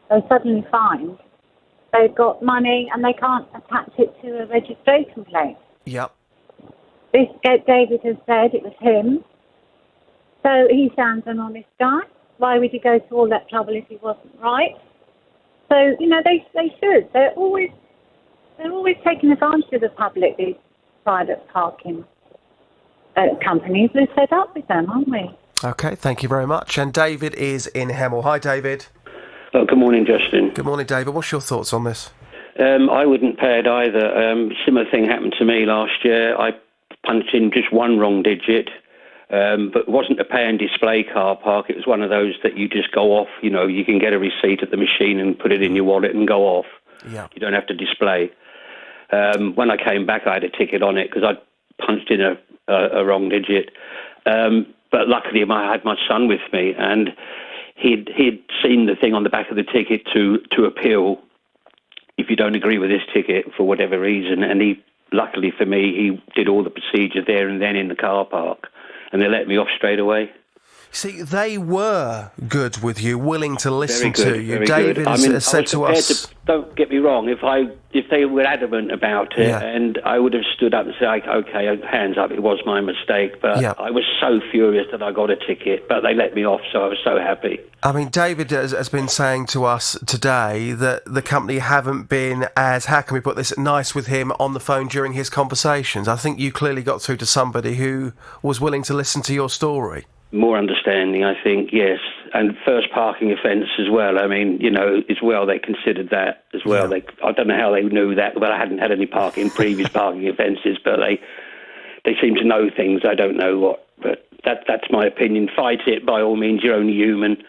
they suddenly find they've got money and they can't attach it to a registration plate. Yep. This David has said it was him. So he sounds an honest guy. Why would he go to all that trouble if he wasn't right? So, they should. They're always taking advantage of the public, these private parking companies. We're fed up with them, aren't we? OK, thank you very much. And David is in Hemel. Hi, David. Oh, good morning, Justin. Good morning, David. What's your thoughts on this? I wouldn't pay it either. Similar thing happened to me last year. I punched in just one wrong digit, but it wasn't a pay and display car park. It was one of those that you just go off. You can get a receipt at the machine and put it in your wallet and go off. Yeah. You don't have to display. When I came back, I had a ticket on it because I punched in a wrong digit. But luckily, I had my son with me, and he'd seen the thing on the back of the ticket to appeal if you don't agree with this ticket for whatever reason. And luckily for me, he did all the procedure there and then in the car park, and they let me off straight away. See, they were good with you, willing to listen to you. David has said to us... Don't get me wrong, if they were adamant about it, and I would have stood up and said, OK, hands up, it was my mistake. But I was so furious that I got a ticket, but they let me off, so I was so happy. I mean, David has been saying to us today that the company haven't been as, how can we put this, nice with him on the phone during his conversations. I think you clearly got through to somebody who was willing to listen to your story. More understanding, I think, yes. And first parking offence as well. I mean, as well, they considered that as well. Yeah. I don't know how they knew that. Well, I hadn't had any previous parking offences, but they seem to know things. I don't know what. But that's my opinion. Fight it, by all means. You're only human.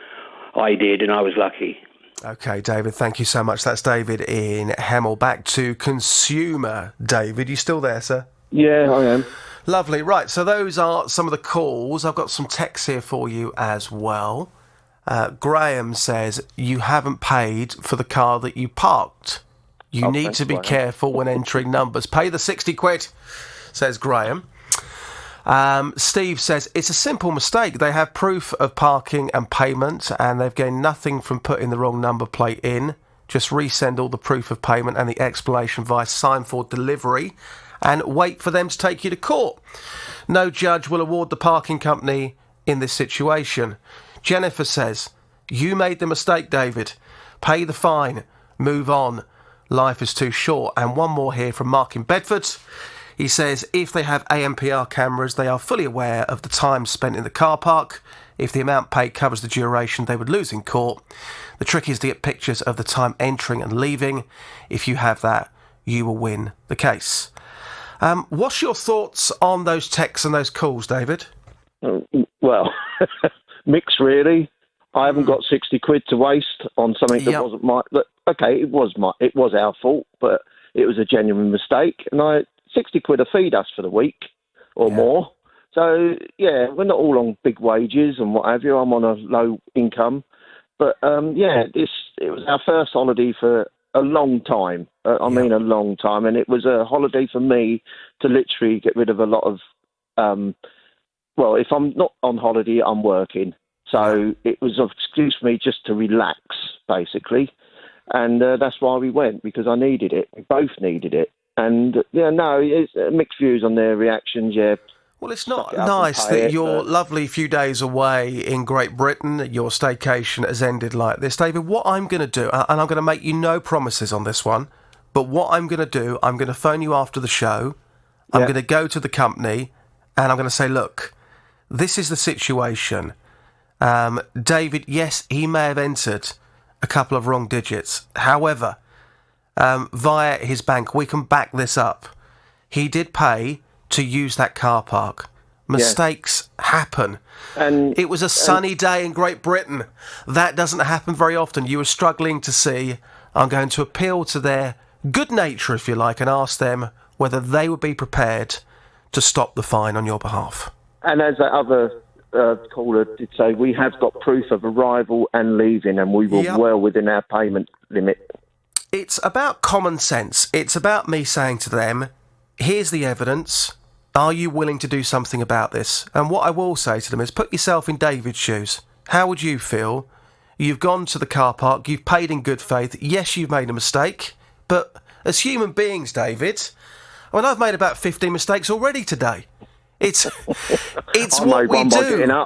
I did, and I was lucky. OK, David, thank you so much. That's David in Hemel. Back to consumer. David, you still there, sir? Yeah, I am. Lovely. Right, so those are some of the calls. I've got some texts here for you as well. Graham says, you haven't paid for the car that you parked. You need to be careful when entering numbers. Pay the 60 quid, says Graham. Steve says, it's a simple mistake. They have proof of parking and payment, and they've gained nothing from putting the wrong number plate in. Just resend all the proof of payment and the explanation via sign for delivery, and wait for them to take you to court. No judge will award the parking company in this situation. Jennifer says, you made the mistake, David. Pay the fine. Move on. Life is too short. And one more here from Mark in Bedford. He says, if they have ANPR cameras, they are fully aware of the time spent in the car park. If the amount paid covers the duration, they would lose in court. The trick is to get pictures of the time entering and leaving. If you have that, you will win the case. What's your thoughts on those texts and those calls, David? Well, mixed really. I haven't got 60 quid to waste on something that wasn't my... OK, it was our fault, but it was a genuine mistake. And 60 quid a feed us for the week or more. So, we're not all on big wages and what have you. I'm on a low income. But, it was our first holiday for a long time. I mean, a long time. And it was a holiday for me to literally get rid of a lot of... if I'm not on holiday, I'm working. So it was an excuse for me just to relax, basically. And that's why we went, because I needed it. We both needed it. And, it's mixed views on their reactions, Well, it's not nice that your lovely few days away in Great Britain, your staycation has ended like this. David, what I'm going to do, and I'm going to make you no promises on this one, but what I'm going to do, I'm going to phone you after the show. I'm going to go to the company and I'm going to say, look, this is the situation. David, yes, he may have entered a couple of wrong digits. However, via his bank, we can back this up. He did pay to use that car park. Mistakes happen. And it was a sunny day in Great Britain. That doesn't happen very often. You were struggling to see. I'm going to appeal to their good nature, if you like, and ask them whether they would be prepared to stop the fine on your behalf. And as that other caller did say, we have got proof of arrival and leaving, and we were well within our payment limit. It's about common sense. It's about me saying to them, here's the evidence. Are you willing to do something about this? And what I will say to them is put yourself in David's shoes. How would you feel? You've gone to the car park, you've paid in good faith. Yes, you've made a mistake, but as human beings, David, I mean, I've made about 15 mistakes already today. It's what we do.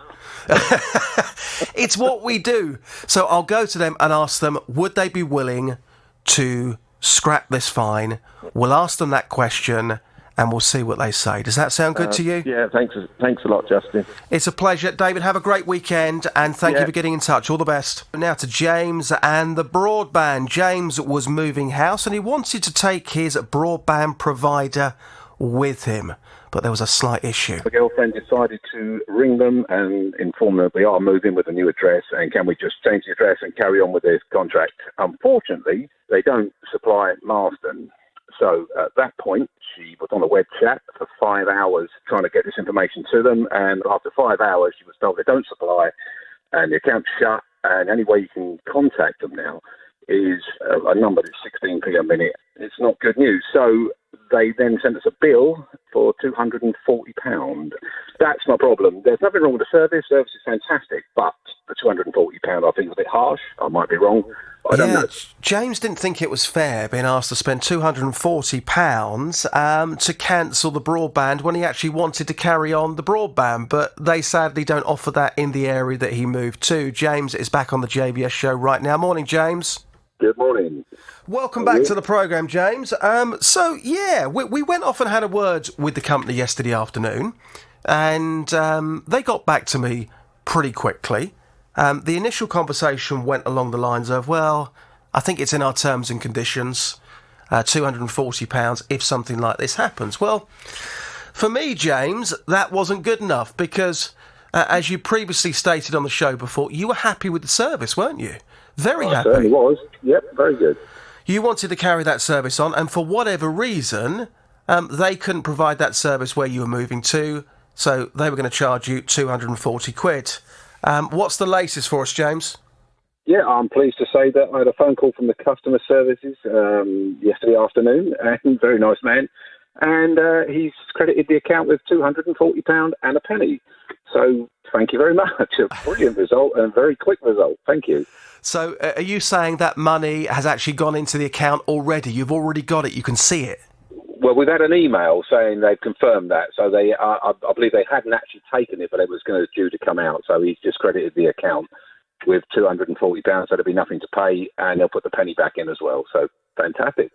It's what we do. So I'll go to them and ask them, would they be willing to scrap this fine? We'll ask them that question and we'll see what they say. Does that sound good to you? Yeah, thanks a lot, Justin. It's a pleasure. David, have a great weekend and thank you for getting in touch. All the best. Now to James and the broadband. James was moving house and he wanted to take his broadband provider with him, but there was a slight issue. My girlfriend decided to ring them and inform them we are moving with a new address and can we just change the address and carry on with this contract. Unfortunately, they don't supply Marsden. So at that point, she was on a web chat for 5 hours trying to get this information to them. And after 5 hours, she was told they don't supply and the account's shut. And the only way you can contact them now is a number that's 16p a minute. It's not good news. So they then sent us a bill for £240. That's my problem. There's nothing wrong with the service. The service is fantastic, but the £240 I think is a bit harsh. I might be wrong. I don't know. James didn't think it was fair being asked to spend £240 to cancel the broadband when he actually wanted to carry on the broadband, but they sadly don't offer that in the area that he moved to. James is back on the JVS show right now. Morning, James. Good morning. Welcome back to the programme, James. We went off and had a word with the company yesterday afternoon, and they got back to me pretty quickly. The initial conversation went along the lines of, well, I think it's in our terms and conditions, £240 if something like this happens. Well, for me, James, that wasn't good enough because, as you previously stated on the show before, you were happy with the service, weren't you? Very happy. Certainly was. Yep, very good. You wanted to carry that service on, and for whatever reason, they couldn't provide that service where you were moving to, so they were going to charge you £240. What's the latest for us, James? Yeah, I'm pleased to say that I had a phone call from the customer services yesterday afternoon, and very nice man, and he's credited the account with £240 and a penny. So thank you very much. A brilliant result and a very quick result. Thank you. So are you saying that money has actually gone into the account already? You've already got it. You can see it. Well, we've had an email saying they've confirmed that. So they, I believe they hadn't actually taken it, but it was due to come out. So he's just credited the account with £240. So there'll be nothing to pay, and they'll put the penny back in as well. So fantastic.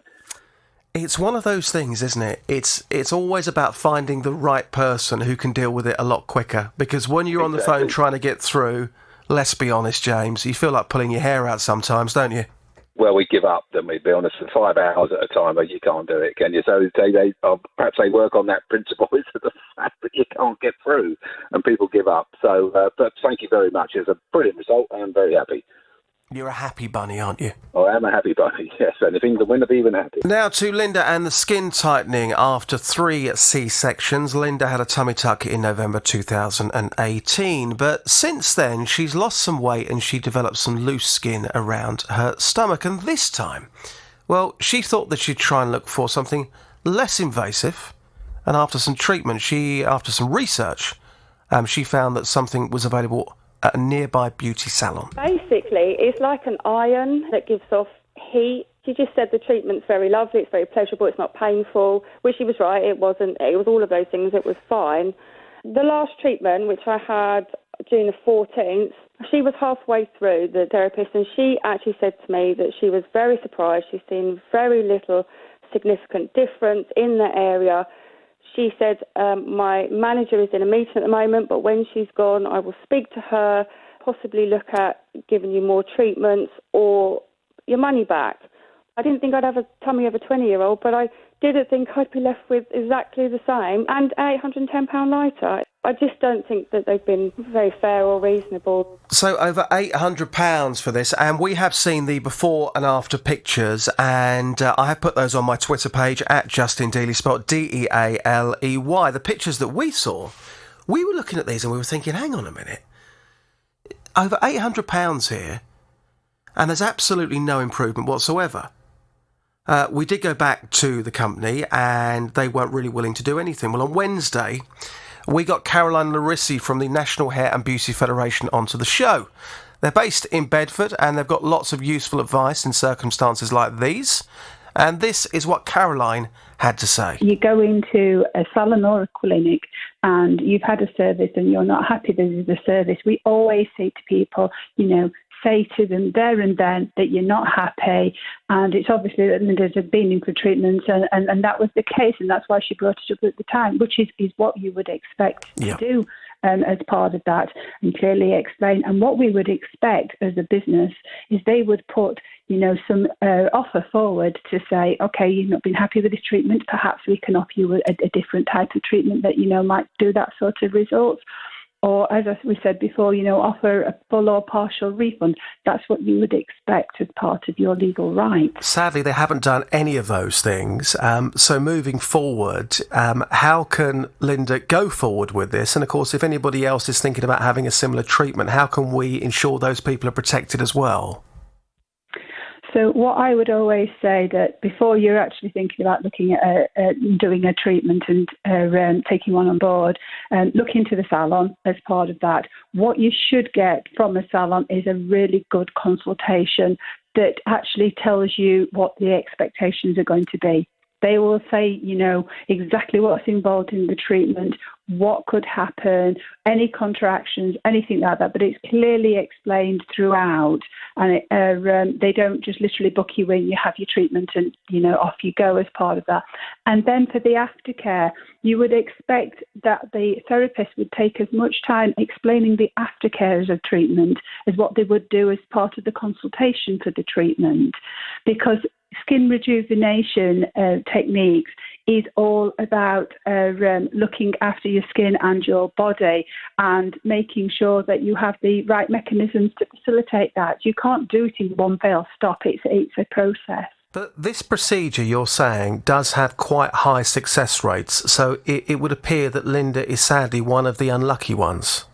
It's one of those things, isn't it? It's always about finding the right person who can deal with it a lot quicker. Because when you're on the phone trying to get through, let's be honest, James, you feel like pulling your hair out sometimes, don't you? Well, we give up, don't we? Be honest, for 5 hours at a time, but you can't do it, can you? So they perhaps they work on that principle is the fact that you can't get through, and people give up. So, but thank you very much. It's a brilliant result, and I'm very happy. You're a happy bunny, aren't you? I am a happy bunny, yes. Anything to win, I'd be even happy. Now to Linda and the skin tightening. After 3 C-sections, Linda had a tummy tuck in November 2018. But since then, she's lost some weight and she developed some loose skin around her stomach. And this time, well, she thought that she'd try and look for something less invasive. And after some treatment, after some research, she found that something was available at a nearby beauty salon. Basically, it's like an iron that gives off heat. She just said the treatment's very lovely, it's very pleasurable, it's not painful, which she was right, it wasn't. It was all of those things, it was fine. The last treatment, which I had June the 14th, she was halfway through, the therapist, and she actually said to me that she was very surprised. She's seen very little significant difference in the area. She said, my manager is in a meeting at the moment, but when she's gone, I will speak to her, possibly look at giving you more treatments or your money back. I didn't think I'd have a tummy of a 20-year-old, but I didn't think I'd be left with exactly the same and £810 lighter. I just don't think that they've been very fair or reasonable. So over £800 for this, and we have seen the before and after pictures, and I have put those on my Twitter page at Justin Dealey, spelled D-E-A-L-E-Y. The pictures that we saw, we were looking at these and we were thinking, hang on a minute, over £800 here, and there's absolutely no improvement whatsoever. We did go back to the company and they weren't really willing to do anything. Well, on Wednesday, we got Caroline Larissi from the National Hair and Beauty Federation onto the show. They're based in Bedford and they've got lots of useful advice in circumstances like these. And this is what Caroline had to say. You go into a salon or a clinic and you've had a service and you're not happy with the service. We always say to people, say to them there and then that you're not happy, and it's obviously that Linda's been in for treatments, and that was the case, and that's why she brought it up at the time, which is what you would expect to do as part of that, and clearly explain. And what we would expect as a business is they would put some offer forward to say, okay, you've not been happy with this treatment, perhaps we can offer you a different type of treatment that might do that sort of results. Or, as we said before, offer a full or partial refund. That's what you would expect as part of your legal rights. Sadly, they haven't done any of those things. So moving forward, how can Linda go forward with this? And, of course, if anybody else is thinking about having a similar treatment, how can we ensure those people are protected as well? So what I would always say that before you're actually thinking about looking at doing a treatment and taking one on board, look into the salon as part of that. What you should get from a salon is a really good consultation that actually tells you what the expectations are going to be. They will say, exactly what's involved in the treatment, what could happen, any contractions, anything like that. But it's clearly explained throughout, and they don't just literally book you in, you have your treatment and, off you go as part of that. And then for the aftercare, you would expect that the therapist would take as much time explaining the aftercares of treatment as what they would do as part of the consultation for the treatment, because skin rejuvenation techniques is all about looking after your skin and your body and making sure that you have the right mechanisms to facilitate that. You can't do it in one fell stop. It's a process. But this procedure, you're saying, does have quite high success rates. So it would appear that Linda is sadly one of the unlucky ones.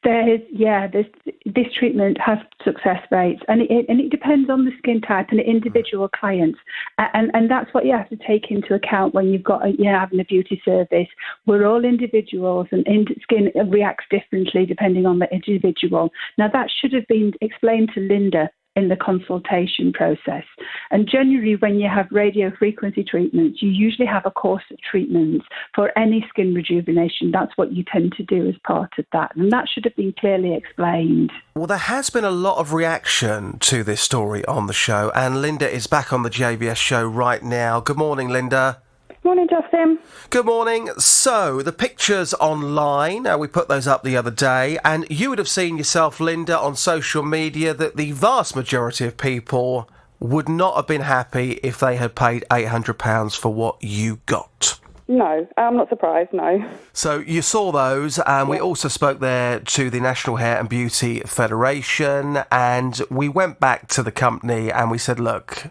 This treatment has success rates, and it depends on the skin type and the individual clients, and that's what you have to take into account when you've got having a beauty service. We're all individuals, and skin reacts differently depending on the individual. Now that should have been explained to Linda in the consultation process. And generally, when you have radio frequency treatments, you usually have a course of treatments for any skin rejuvenation. That's what you tend to do as part of that. And that should have been clearly explained. Well, there has been a lot of reaction to this story on the show, and Linda is back on the JVS show right now. Good morning, Linda. Morning, Justin. Good morning. So, the pictures online, we put those up the other day, and you would have seen yourself, Linda, on social media that the vast majority of people would not have been happy if they had paid £800 for what you got. No, I'm not surprised, no. So you saw those, and we also spoke there to the National Hair and Beauty Federation, and we went back to the company and we said, look,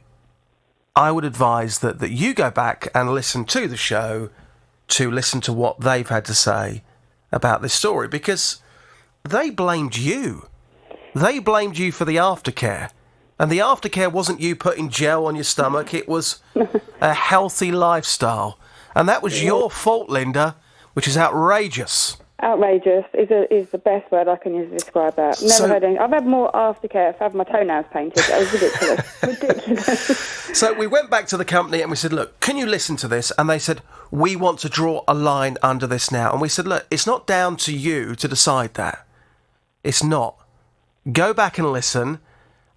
I would advise that you go back and listen to the show to listen to what they've had to say about this story, because they blamed you. They blamed you for the aftercare. And the aftercare wasn't you putting gel on your stomach, it was a healthy lifestyle. And that was your fault, Linda, which is outrageous. Outrageous is the best word I can use to describe that. Never heard anything. I've had more aftercare if I have my toenails painted. That was ridiculous. Ridiculous. So we went back to the company and we said, look, can you listen to this? And they said, we want to draw a line under this now. And we said, look, it's not down to you to decide that. It's not. Go back and listen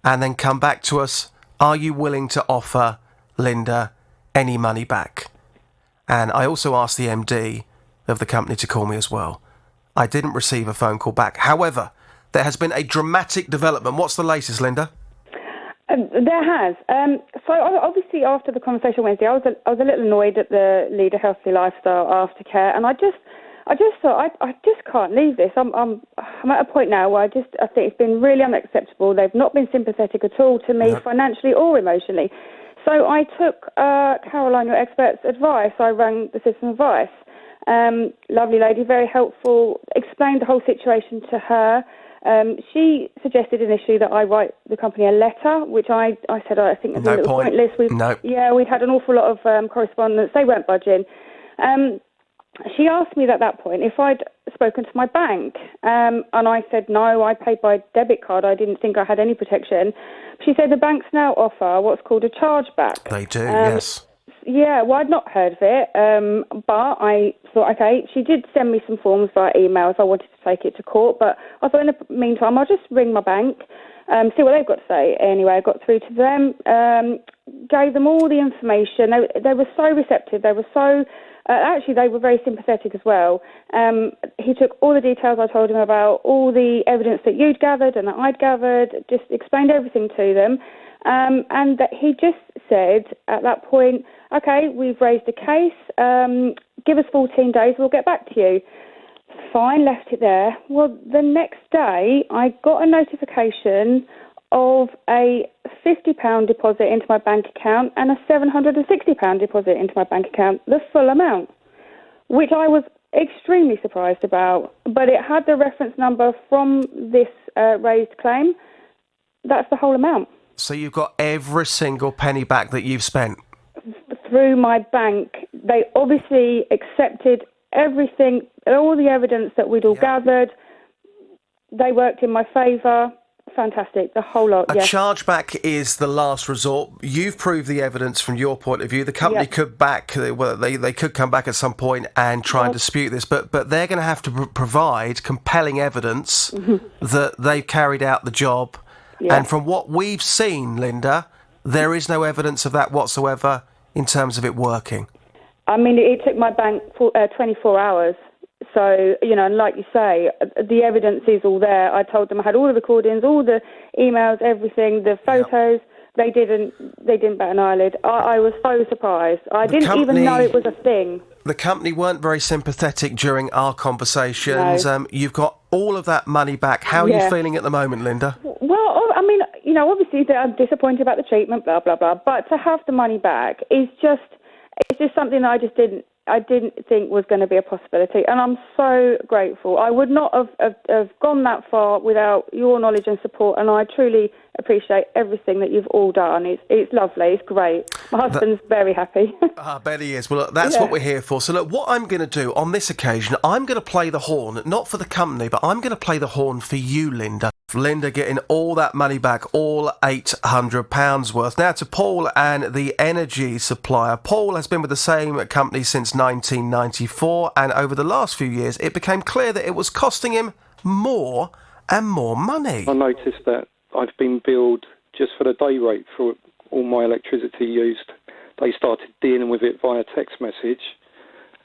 and then come back to us. Are you willing to offer Linda any money back? And I also asked the MD of the company to call me as well. I didn't receive a phone call back. However, there has been a dramatic development. What's the latest, Linda? There has. So obviously after the conversation Wednesday, I was a little annoyed at the Lead a Healthy Lifestyle aftercare, and I just thought I just can't leave this. I'm at a point now where I think it's been really unacceptable. They've not been sympathetic at all to me, financially or emotionally. So I took Caroline, your expert's advice. I rang the Citizen Advice. Lovely lady, very helpful, explained the whole situation to her. She suggested initially that I write the company a letter, which I said I think it's a little pointless. We'd had an awful lot of correspondence. They weren't budging. She asked me at that point if I'd spoken to my bank, and I said no, I paid by debit card. I didn't think I had any protection. She said the banks now offer what's called a chargeback. They do, yes. Yeah, well, I'd not heard of it, but I thought, okay, she did send me some forms via email if I wanted to take it to court, but I thought in the meantime I'll just ring my bank, see what they've got to say. Anyway, I got through to them, gave them all the information. They were so receptive. They were so... actually, they were very sympathetic as well. He took all the details I told him about, all the evidence that you'd gathered and that I'd gathered, just explained everything to them. And that he just said at that point, okay, we've raised a case, give us 14 days, we'll get back to you. Fine, left it there. Well, the next day, I got a notification of a £50 deposit into my bank account and a £760 deposit into my bank account, the full amount, which I was extremely surprised about. But it had the reference number from this raised claim. That's the whole amount. So you've got every single penny back that you've spent? Through my bank. They obviously accepted everything, all the evidence that we'd all gathered. They worked in my favour. Fantastic, the whole lot. A chargeback is the last resort. You've proved the evidence from your point of view. The company could they could come back at some point and try and dispute this, but they're going to have to provide compelling evidence that they've carried out the job. And from what we've seen, Linda, there is no evidence of that whatsoever in terms of it working. I mean, it took my bank 24 hours. So, and like you say, the evidence is all there. I told them I had all the recordings, all the emails, everything, the photos. They didn't bat an eyelid. I was so surprised. I didn't even know it was a thing. The company weren't very sympathetic during our conversations. No. You've got all of that money back. How are you feeling at the moment, Linda? Well, I mean, obviously I'm disappointed about the treatment, blah, blah, blah. But to have the money back is just something that I didn't think was going to be a possibility, and I'm so grateful. I would not have gone that far without your knowledge and support, and I truly appreciate everything that you've all done. It's lovely, it's great. My husband's very happy. I bet he is. Well, look, that's what we're here for. So look, what I'm going to do on this occasion, I'm going to play the horn, not for the company, but I'm going to play the horn for you, Linda. Linda getting all that money back, all £800 worth. Now to Paul and the energy supplier. Paul has been with the same company since 1994, and over the last few years it became clear that it was costing him more and more money. I noticed that I've been billed just for the day rate for all my electricity used. They started dealing with it via text message,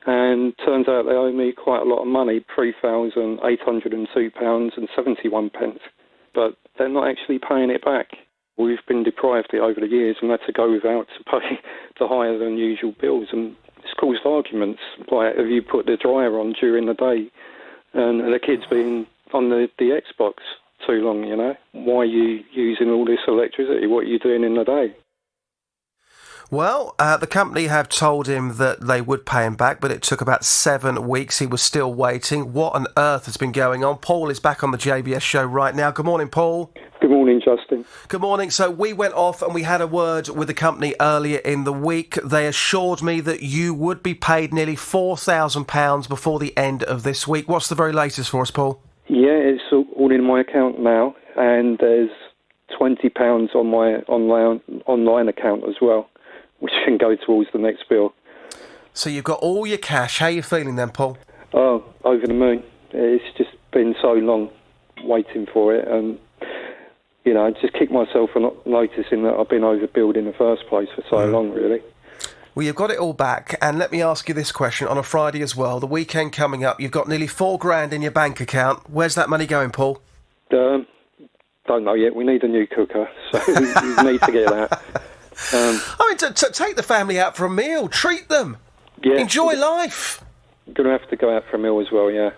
and turns out they owe me quite a lot of money, £3,802.71, but they're not actually paying it back. We've been deprived it over the years and had to go without to pay the higher than usual bills, and it's caused arguments, like have you put the dryer on during the day and the kids being on the Xbox too long, Why are you using all this electricity? What are you doing in the day? Well, the company have told him that they would pay him back, but it took about 7 weeks. He was still waiting. What on earth has been going on? Paul is back on the JBS show right now. Good morning, Paul. Good morning, Justin. Good morning. So we went off and we had a word with the company earlier in the week. They assured me that you would be paid nearly £4,000 before the end of this week. What's the very latest for us, Paul? Yeah, it's all in my account now, and there's £20 on my online account as well, which can go towards the next bill. So you've got all your cash. How are you feeling then, Paul? Oh, over the moon. It's just been so long waiting for it, and I just kicked myself for not noticing that I've been overbilled in the first place for so long, really. Well, you've got it all back, and let me ask you this question on a Friday as well. The weekend coming up, you've got nearly $4,000 in your bank account. Where's that money going, Paul? Don't know yet. We need a new cooker, so we need to get that. I mean, to take the family out for a meal, treat them, enjoy life. I'm going to have to go out for a meal as well, yeah.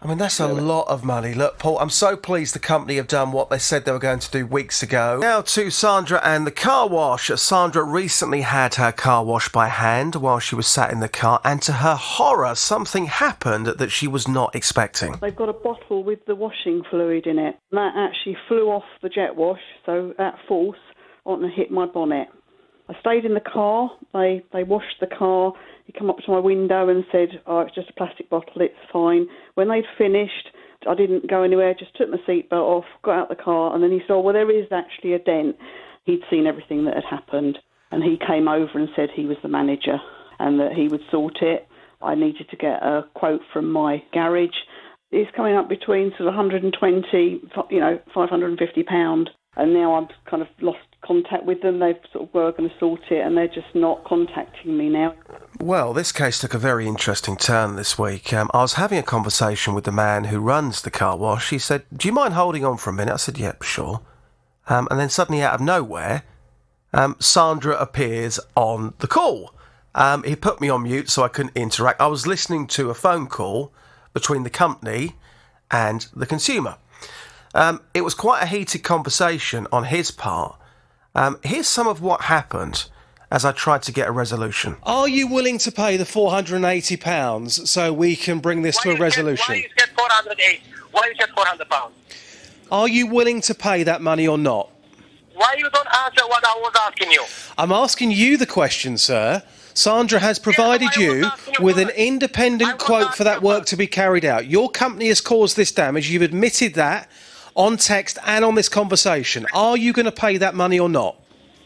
I mean, that's a lot of money. Look, Paul, I'm so pleased the company have done what they said they were going to do weeks ago. Now to Sandra and the car wash. Sandra recently had her car washed by hand while she was sat in the car, and to her horror, something happened that she was not expecting. They've got a bottle with the washing fluid in it. And that actually flew off the jet wash, so at force, and hit my bonnet. I stayed in the car. They washed the car. He came up to my window and said, "Oh, it's just a plastic bottle, it's fine." When they'd finished, I didn't go anywhere, just took my seatbelt off, got out the car, and then he said, "Oh, well, there is actually a dent." He'd seen everything that had happened, and he came over and said he was the manager and that he would sort it. I needed to get a quote from my garage. It's coming up between sort of 120, £550, and now I've kind of lost contact with them. They sort of were going to sort it, and they're just not contacting me now. Well, this case took a very interesting turn this week. I was having a conversation with the man who runs the car wash. He said, "Do you mind holding on for a minute?" I said, "Yep, sure." And then suddenly, out of nowhere, Sandra appears on the call. He put me on mute so I couldn't interact. I was listening to a phone call between the company and the consumer. It was quite a heated conversation on his part. Here's some of what happened as I tried to get a resolution. Are you willing to pay the £480 so we can bring this to a resolution? Why you said 480? Why you said £400? Are you willing to pay that money or not? Why you don't answer what I was asking you? I'm asking you the question, sir. Sandra has provided you with an independent quote for that work to be carried out. Your company has caused this damage. You've admitted that on text and on this conversation. Are you going to pay that money or not?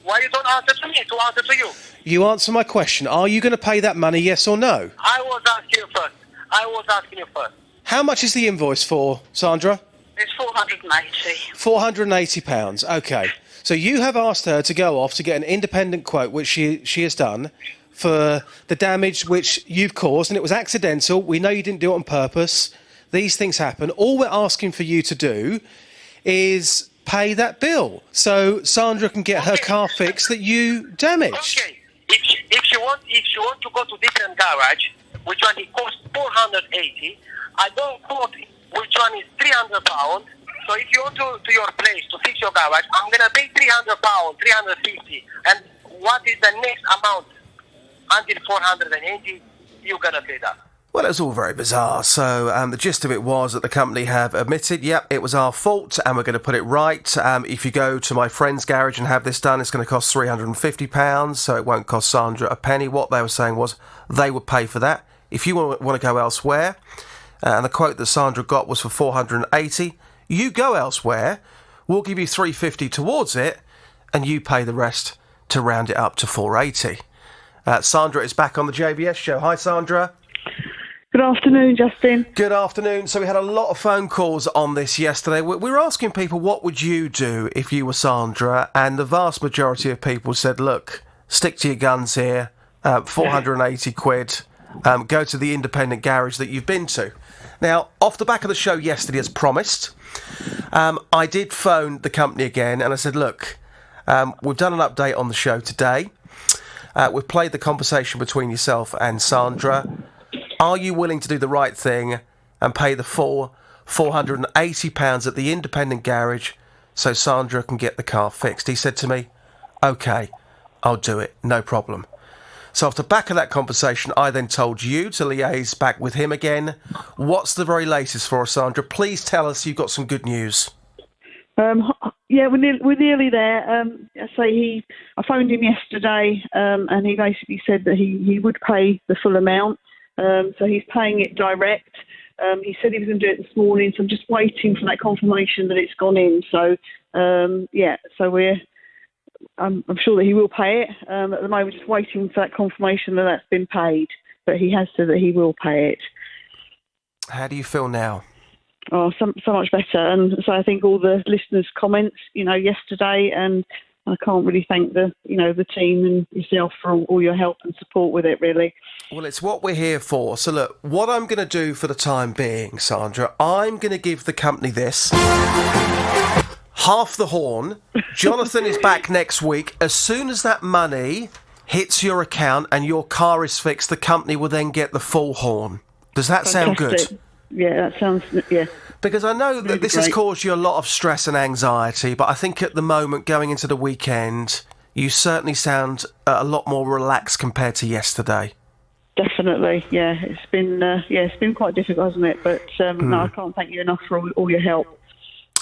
Why you don't answer to me, to answer to you? You answer my question. Are you going to pay that money, yes or no? I was asking you first. How much is the invoice for, Sandra? It's 480. £480. OK. So you have asked her to go off to get an independent quote, which she has done, for the damage which you've caused, and it was accidental. We know you didn't do it on purpose. These things happen. All we're asking for you to do is pay that bill so Sandra can get her car fixed that you damaged. Okay. If you want to go to different garage, which one it costs 480, I don't quote which one is £300. So if you go to your place to fix your garage, I'm gonna pay £300, 350, and what is the next amount until 480? You're gonna pay that. Well, it was all very bizarre. So the gist of it was that the company have admitted, yep, it was our fault and we're going to put it right. If you go to my friend's garage and have this done, it's going to cost £350, so it won't cost Sandra a penny. What they were saying was they would pay for that. If you want to go elsewhere, and the quote that Sandra got was for £480, you go elsewhere, we'll give you £350 towards it, and you pay the rest to round it up to £480. Sandra is back on the JVS show. Hi, Sandra. Good afternoon, Justin. Good afternoon. So we had a lot of phone calls on this yesterday. We were asking people, what would you do if you were Sandra? And the vast majority of people said, look, stick to your guns here, 480 quid, go to the independent garage that you've been to. Now, off the back of the show yesterday, as promised, I did phone the company again and I said, look, we've done an update on the show today. We've played the conversation between yourself and Sandra. Are you willing to do the right thing and pay the full £480 at the independent garage so Sandra can get the car fixed? He said to me, OK, I'll do it, no problem. So off the back of that conversation, I then told you to liaise back with him again. What's the very latest for us, Sandra? Please tell us you've got some good news. Yeah, we're nearly there. I phoned him yesterday, and he basically said that he would pay the full amount. So he's paying it direct. He said he was going to do it this morning, so I'm just waiting for that confirmation that it's gone in. So I'm sure that he will pay it. At the moment, just waiting for that confirmation that that's been paid. But he has said that he will pay it. How do you feel now? Oh, so much better. And so I think all the listeners' comments, yesterday, and I can't really thank the team and yourself for all your help and support with it, really. Well, it's what we're here for. So look, what I'm going to do for the time being, Sandra, I'm going to give the company this. Half the horn. Jonathan is back next week. As soon as that money hits your account and your car is fixed, the company will then get the full horn. Does that sound good? Yeah, that sounds, yeah. Because I know that this has caused you a lot of stress and anxiety, but I think at the moment, going into the weekend, you certainly sound a lot more relaxed compared to yesterday. Definitely, yeah. It's been quite difficult, hasn't it? But no, I can't thank you enough for all your help.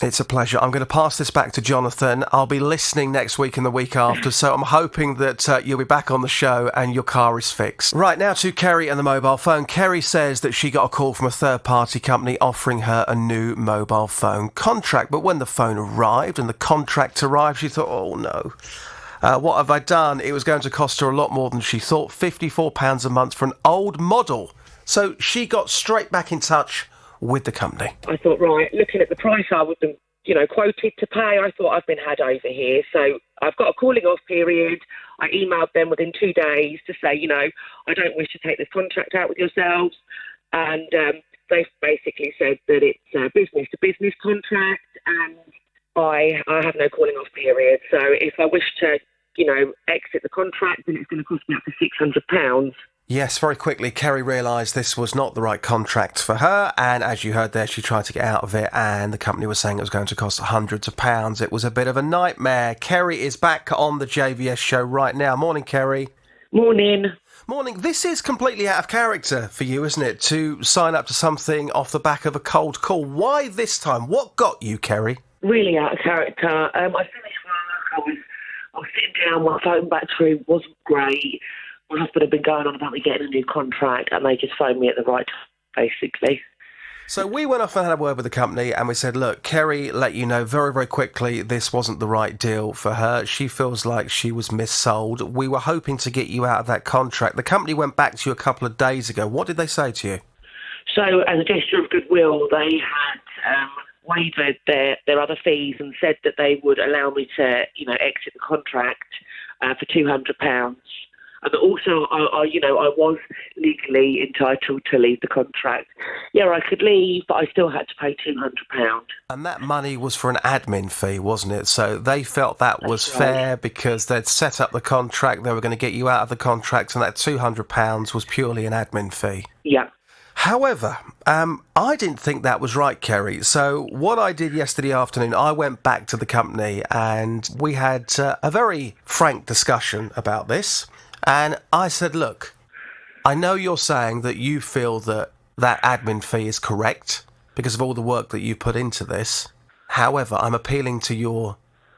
It's a pleasure. I'm going to pass this back to Jonathan. I'll be listening next week and the week after, so I'm hoping that you'll be back on the show and your car is fixed. Right, now to Kerry and the mobile phone. Kerry says that she got a call from a third-party company offering her a new mobile phone contract, but when the phone arrived and the contract arrived, she thought, oh no. What have I done? It was going to cost her a lot more than she thought, £54 a month for an old model. So she got straight back in touch with the company. I thought, right, looking at the price I would have, quoted to pay, I thought I've been had over here. So I've got a calling off period. I emailed them within 2 days to say, I don't wish to take this contract out with yourselves. And they've basically said that it's a business-to-business contract and I have no calling off period. So if I wish to, exit the contract, then it's going to cost me up to £600. Yes, very quickly, Kerry realised this was not the right contract for her, and as you heard there, she tried to get out of it, and the company was saying it was going to cost hundreds of pounds. It was a bit of a nightmare. Kerry is back on the JVS show right now. Morning, Kerry. Morning. Morning. This is completely out of character for you, isn't it, to sign up to something off the back of a cold call? Why this time? What got you, Kerry? Really out of character. I finished work, I was sitting down, my phone battery wasn't great. My husband had been going on about me getting a new contract, and they just phoned me at the right time, basically. So we went off and had a word with the company, and we said, look, Kerry let you know very, very quickly this wasn't the right deal for her. She feels like she was missold. We were hoping to get you out of that contract. The company went back to you a couple of days ago. What did they say to you? So, as a gesture of goodwill, they had waived their other fees and said that they would allow me to, exit the contract for £200. And also, I was legally entitled to leave the contract. Yeah, I could leave, but I still had to pay £200. And that money was for an admin fee, wasn't it? So they felt that was fair because they'd set up the contract, they were going to get you out of the contract, and that £200 was purely an admin fee. Yeah. However, I didn't think that was right, Kerry. So what I did yesterday afternoon, I went back to the company and we had a very frank discussion about this. And I said, look, I know you're saying that you feel that that admin fee is correct because of all the work that you put into this. However, I'm appealing to your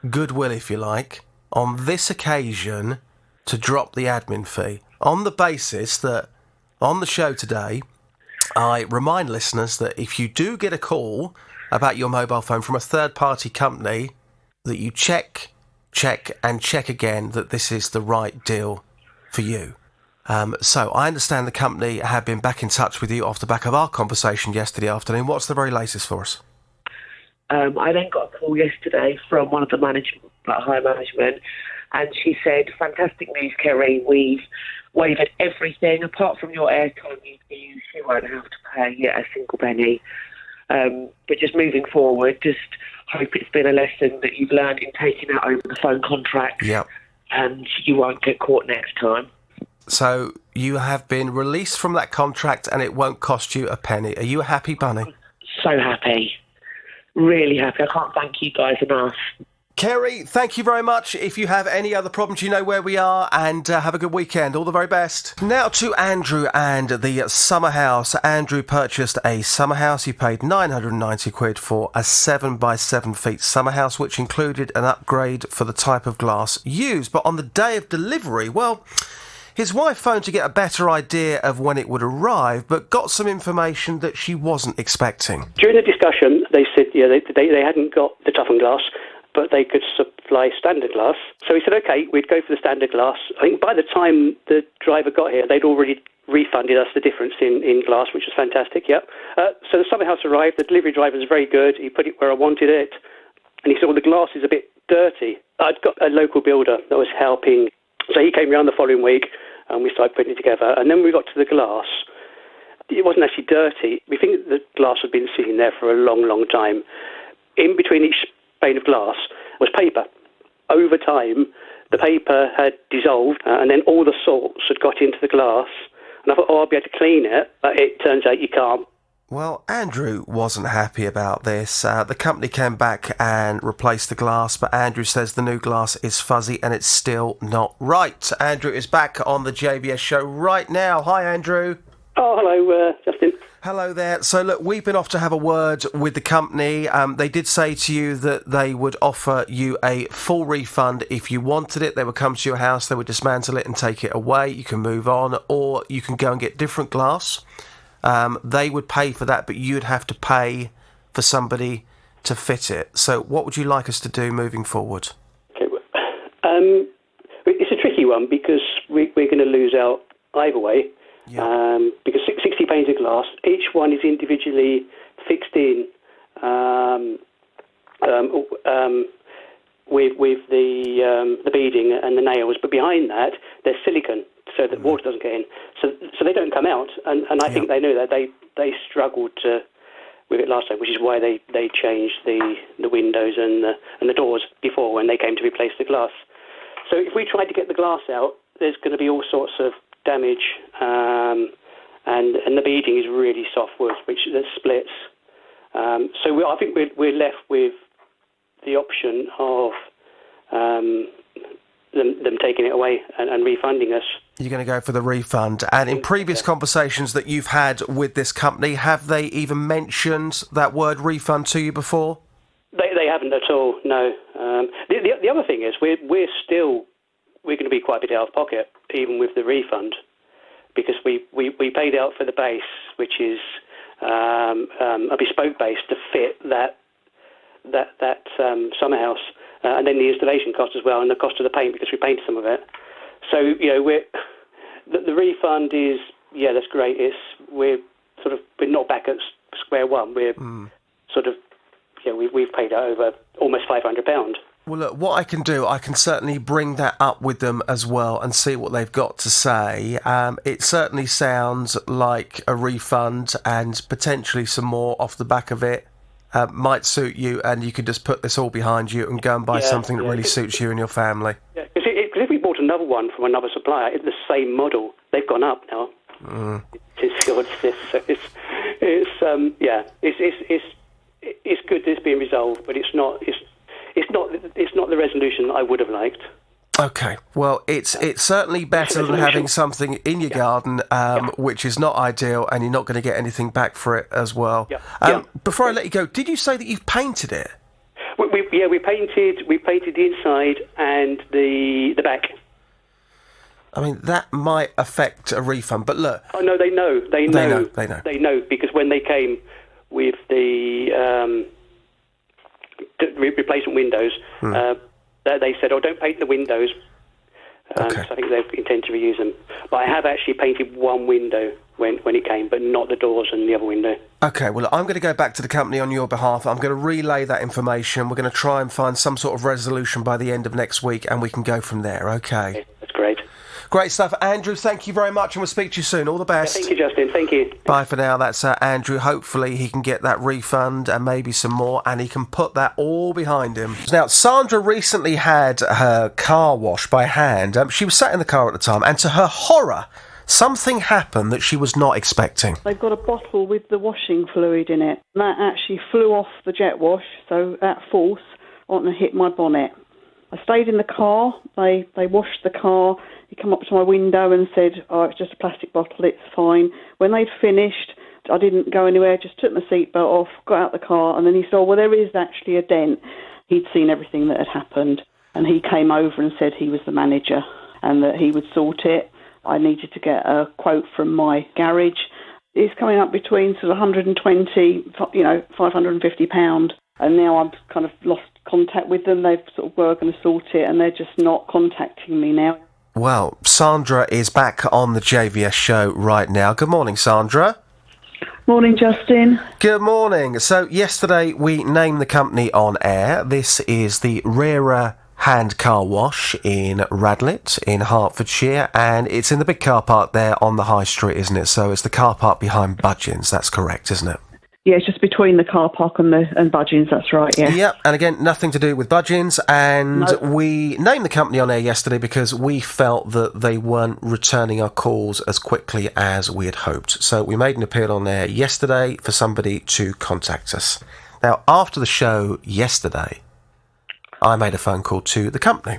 goodwill, if you like, on this occasion to drop the admin fee on the basis that on the show today, I remind listeners that if you do get a call about your mobile phone from a third-party company, that you check again that this is the right deal for you. So I understand the company have been back in touch with you off the back of our conversation yesterday afternoon. What's the very latest for us? I then got a call yesterday from one of the high management, and she said, fantastic news, Kerry, we've waived everything apart from your airtime you use. You won't have to pay a single penny. But just moving forward, just hope it's been a lesson that you've learned in taking out over the phone contract. Yep. And you won't get caught next time. So you have been released from that contract and it won't cost you a penny. Are you a happy bunny? So happy. Really happy. I can't thank you guys enough. Kerry, thank you very much. If you have any other problems, you know where we are, and have a good weekend. All the very best. Now to Andrew and the summer house. Andrew purchased a summer house. He paid £990 for a 7x7 feet summer house, which included an upgrade for the type of glass used. But on the day of delivery, well, his wife phoned to get a better idea of when it would arrive, but got some information that she wasn't expecting. During the discussion, they said they hadn't got the toughened glass, but they could supply standard glass. So he said, OK, we'd go for the standard glass. I think by the time the driver got here, they'd already refunded us the difference in glass, which was fantastic, yep. So the summer house arrived, the delivery driver was very good, he put it where I wanted it, and he said, well, the glass is a bit dirty. I'd got a local builder that was helping, so he came round the following week, and we started putting it together, and then we got to the glass. It wasn't actually dirty. We think the glass had been sitting there for a long, long time. In between each pane of glass was paper. Over time, the paper had dissolved, and then all the salts had got into the glass. And I thought, I'll be able to clean it. But it turns out you can't. Well, Andrew wasn't happy about this. The company came back and replaced the glass, but Andrew says the new glass is fuzzy and it's still not right. Andrew is back on the JVS show right now. Hi, Andrew. Oh, hello, Justin. Hello there. So, look, we've been off to have a word with the company. They did say to you that they would offer you a full refund if you wanted it. They would come to your house, they would dismantle it and take it away. You can move on, or you can go and get different glass. They would pay for that, but you'd have to pay for somebody to fit it. So what would you like us to do moving forward? Okay, it's a tricky one because we're going to lose out either way. Yeah. Because 60 panes of glass, each one is individually fixed in with the beading and the nails, but behind that there's silicone so that water doesn't get in. So they don't come out, and I think they knew that. They struggled with it last time, which is why they changed the windows and the doors before when they came to replace the glass. So if we tried to get the glass out, there's going to be all sorts of damage, and the beading is really soft wood, that splits. So I think we're left with the option of them taking it away and refunding us. You're going to go for the refund. And in previous conversations that you've had with this company, have they even mentioned that word refund to you before? They haven't at all, no. The other thing is we're going to be quite a bit out of pocket, even with the refund, because we paid out for the base, which is a bespoke base to fit that summer house, and then the installation cost as well, and the cost of the paint because we painted some of it. So the refund is that's great. We're not back at square one. We're we've paid out over almost £500. Well, look, what I can do, I can certainly bring that up with them as well and see what they've got to say. It certainly sounds like a refund and potentially some more off the back of it might suit you, and you can just put this all behind you and go and buy something that really suits you and your family. Yeah, because if we bought another one from another supplier, it's the same model. They've gone up now. It's good that it's being resolved, but it's not the resolution that I would have liked. Okay, well, it's certainly better than having something in your garden, which is not ideal, and you're not going to get anything back for it as well. Before I let you go, did you say that you've painted it? We painted the inside and the back. I mean, that might affect a refund, but look. Oh no, they know. They know because when they came with the replacement windows. They said, don't paint the windows. So I think they intend to reuse them. But I have actually painted one window when it came, but not the doors and the other window. Okay, well, I'm going to go back to the company on your behalf. I'm going to relay that information. We're going to try and find some sort of resolution by the end of next week, and we can go from there, okay? That's great. Great stuff. Andrew, thank you very much, and we'll speak to you soon. All the best. Thank you, Justin. Thank you. Bye for now. That's Andrew. Hopefully he can get that refund and maybe some more, and he can put that all behind him. Now, Sandra recently had her car washed by hand. She was sat in the car at the time, and to her horror, something happened that she was not expecting. They've got a bottle with the washing fluid in it. That actually flew off the jet wash, so at force, and hit my bonnet. I stayed in the car. They washed the car. He came up to my window and said, it's just a plastic bottle, it's fine. When they'd finished, I didn't go anywhere, just took my seatbelt off, got out the car, and then he said, well, there is actually a dent. He'd seen everything that had happened, and he came over and said he was the manager and that he would sort it. I needed to get a quote from my garage. It's coming up between sort of 120, £550, and now I've kind of lost contact with them. They've sort of were going to sort it, and they're just not contacting me now. Well, Sandra is back on the JVS show right now. Good morning, Sandra. Morning, Justin. Good morning. So yesterday we named the company on air. This is the Rera Hand Car Wash in Radlett in Hertfordshire, and it's in the big car park there on the High Street, isn't it? So it's the car park behind Budgeons. That's correct, isn't it? Yeah, it's just between the car park and Budgeons, that's right, yeah. Yep, and again, nothing to do with Budgeons, and we named the company on air yesterday because we felt that they weren't returning our calls as quickly as we had hoped. So we made an appeal on air yesterday for somebody to contact us. Now, after the show yesterday, I made a phone call to the company,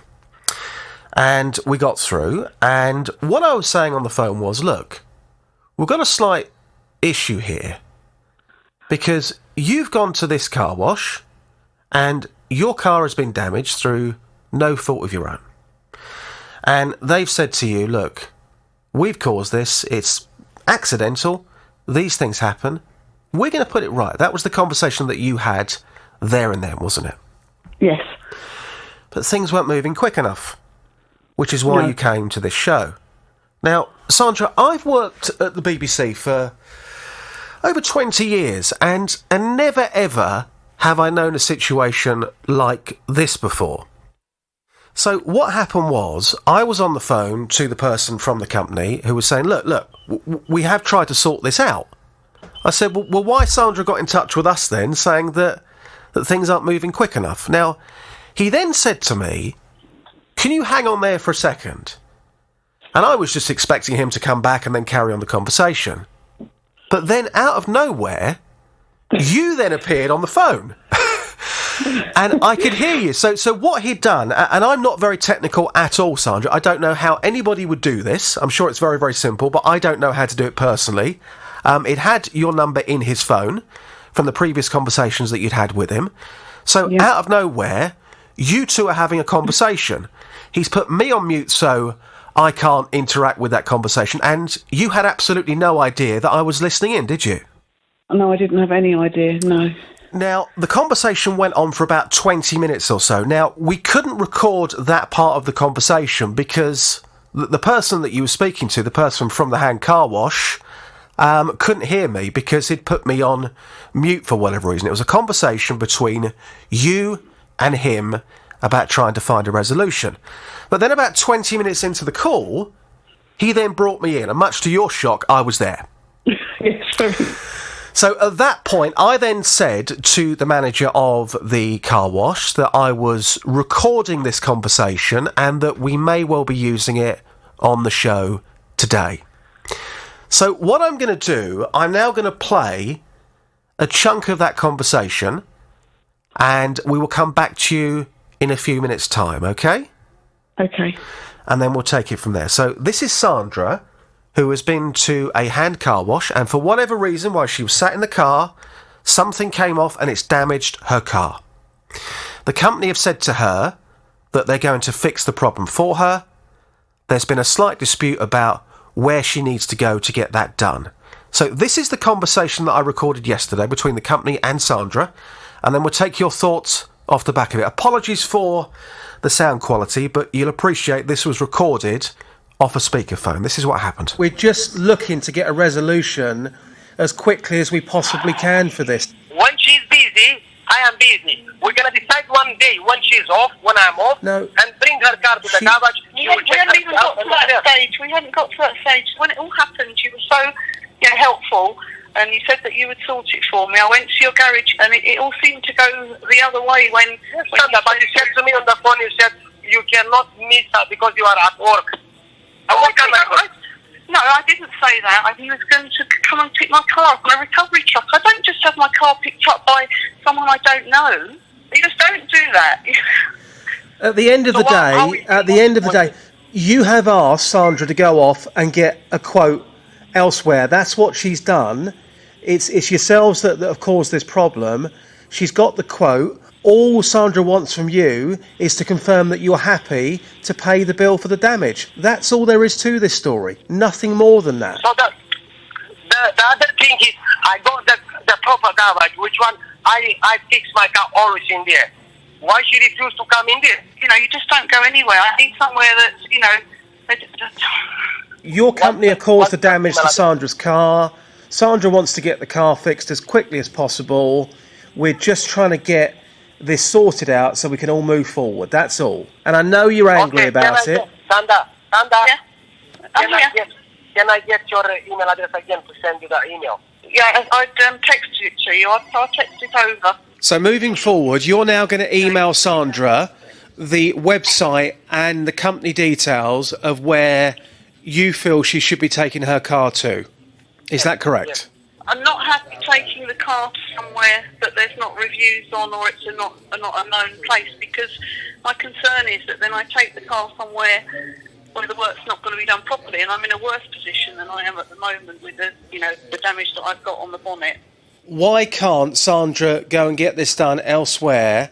and we got through, and what I was saying on the phone was, look, we've got a slight issue here, because you've gone to this car wash and your car has been damaged through no fault of your own. And they've said to you, look, we've caused this, it's accidental, these things happen, we're going to put it right. That was the conversation that you had there and then, wasn't it? Yes. But things weren't moving quick enough, which is why you came to this show. Now, Sandra, I've worked at the BBC for over 20 years, and never ever have I known a situation like this before. So what happened was, I was on the phone to the person from the company who was saying, look, we have tried to sort this out. I said, well, why Sandra got in touch with us then, saying that things aren't moving quick enough? Now, he then said to me, can you hang on there for a second? And I was just expecting him to come back and then carry on the conversation. But then, out of nowhere, you then appeared on the phone. And I could hear you. So what he'd done, and I'm not very technical at all, Sandra. I don't know how anybody would do this. I'm sure it's very, very simple, but I don't know how to do it personally. It had your number in his phone from the previous conversations that you'd had with him. So out of nowhere, you two are having a conversation. He's put me on mute so I can't interact with that conversation, and you had absolutely no idea that I was listening in, did you? No, I didn't have any idea, no. Now, the conversation went on for about 20 minutes or so. Now, we couldn't record that part of the conversation because the person that you were speaking to, the person from the hand car wash, couldn't hear me because he'd put me on mute for whatever reason. It was a conversation between you and him about trying to find a resolution. But then about 20 minutes into the call, he then brought me in, and much to your shock, I was there. So at that point, I then said to the manager of the car wash that I was recording this conversation and that we may well be using it on the show today. So what I'm going to do, I'm now going to play a chunk of that conversation, and we will come back to you in a few minutes' time, okay? Okay. And then we'll take it from there. So this is Sandra, who has been to a hand car wash, and for whatever reason, while she was sat in the car, something came off and it's damaged her car. The company have said to her that they're going to fix the problem for her. There's been a slight dispute about where she needs to go to get that done. So this is the conversation that I recorded yesterday between the company and Sandra, and then we'll take your thoughts off the back of it. Apologies for the sound quality, but you'll appreciate this was recorded off a speakerphone. This is what happened. We're just looking to get a resolution as quickly as we possibly can for this. When she's busy, I am busy. We're going to decide one day when she's off, when I'm off, and bring her car to the garage. We haven't even got to that stage. We hadn't got to that stage. When it all happened, you were so helpful, and you said that you would sort it for me. I went to your garage, and it all seemed to go the other way when but you said to me on the phone, you said you cannot miss her because you are at work. No, I didn't say that. He was going to come and pick my car up on a recovery truck. I don't just have my car picked up by someone I don't know. You just don't do that. At the end of the day, you have asked Sandra to go off and get a quote elsewhere. That's what she's done. It's yourselves that have caused this problem. She's got the quote. All Sandra wants from you is to confirm that you're happy to pay the bill for the damage. That's all there is to this story. Nothing more than that. So the other thing is, I got the proper garage, which one I fix my car always in there. Why she refused to come in there? You just don't go anywhere. I need somewhere that's, Your company have caused the damage to Sandra's car. Sandra wants to get the car fixed as quickly as possible. We're just trying to get this sorted out so we can all move forward. That's all. And I know you're angry about it. Sandra, can I get your email address again to send you the email? Yeah, I'd texted it to you. I'll text it over. So moving forward, you're now going to email Sandra the website and the company details of where you feel she should be taking her car to. Is that correct? I'm not happy taking the car to somewhere that there's not reviews on, or it's not a known place, because my concern is that then I take the car somewhere where the work's not going to be done properly, and I'm in a worse position than I am at the moment with the damage that I've got on the bonnet. Why can't Sandra go and get this done elsewhere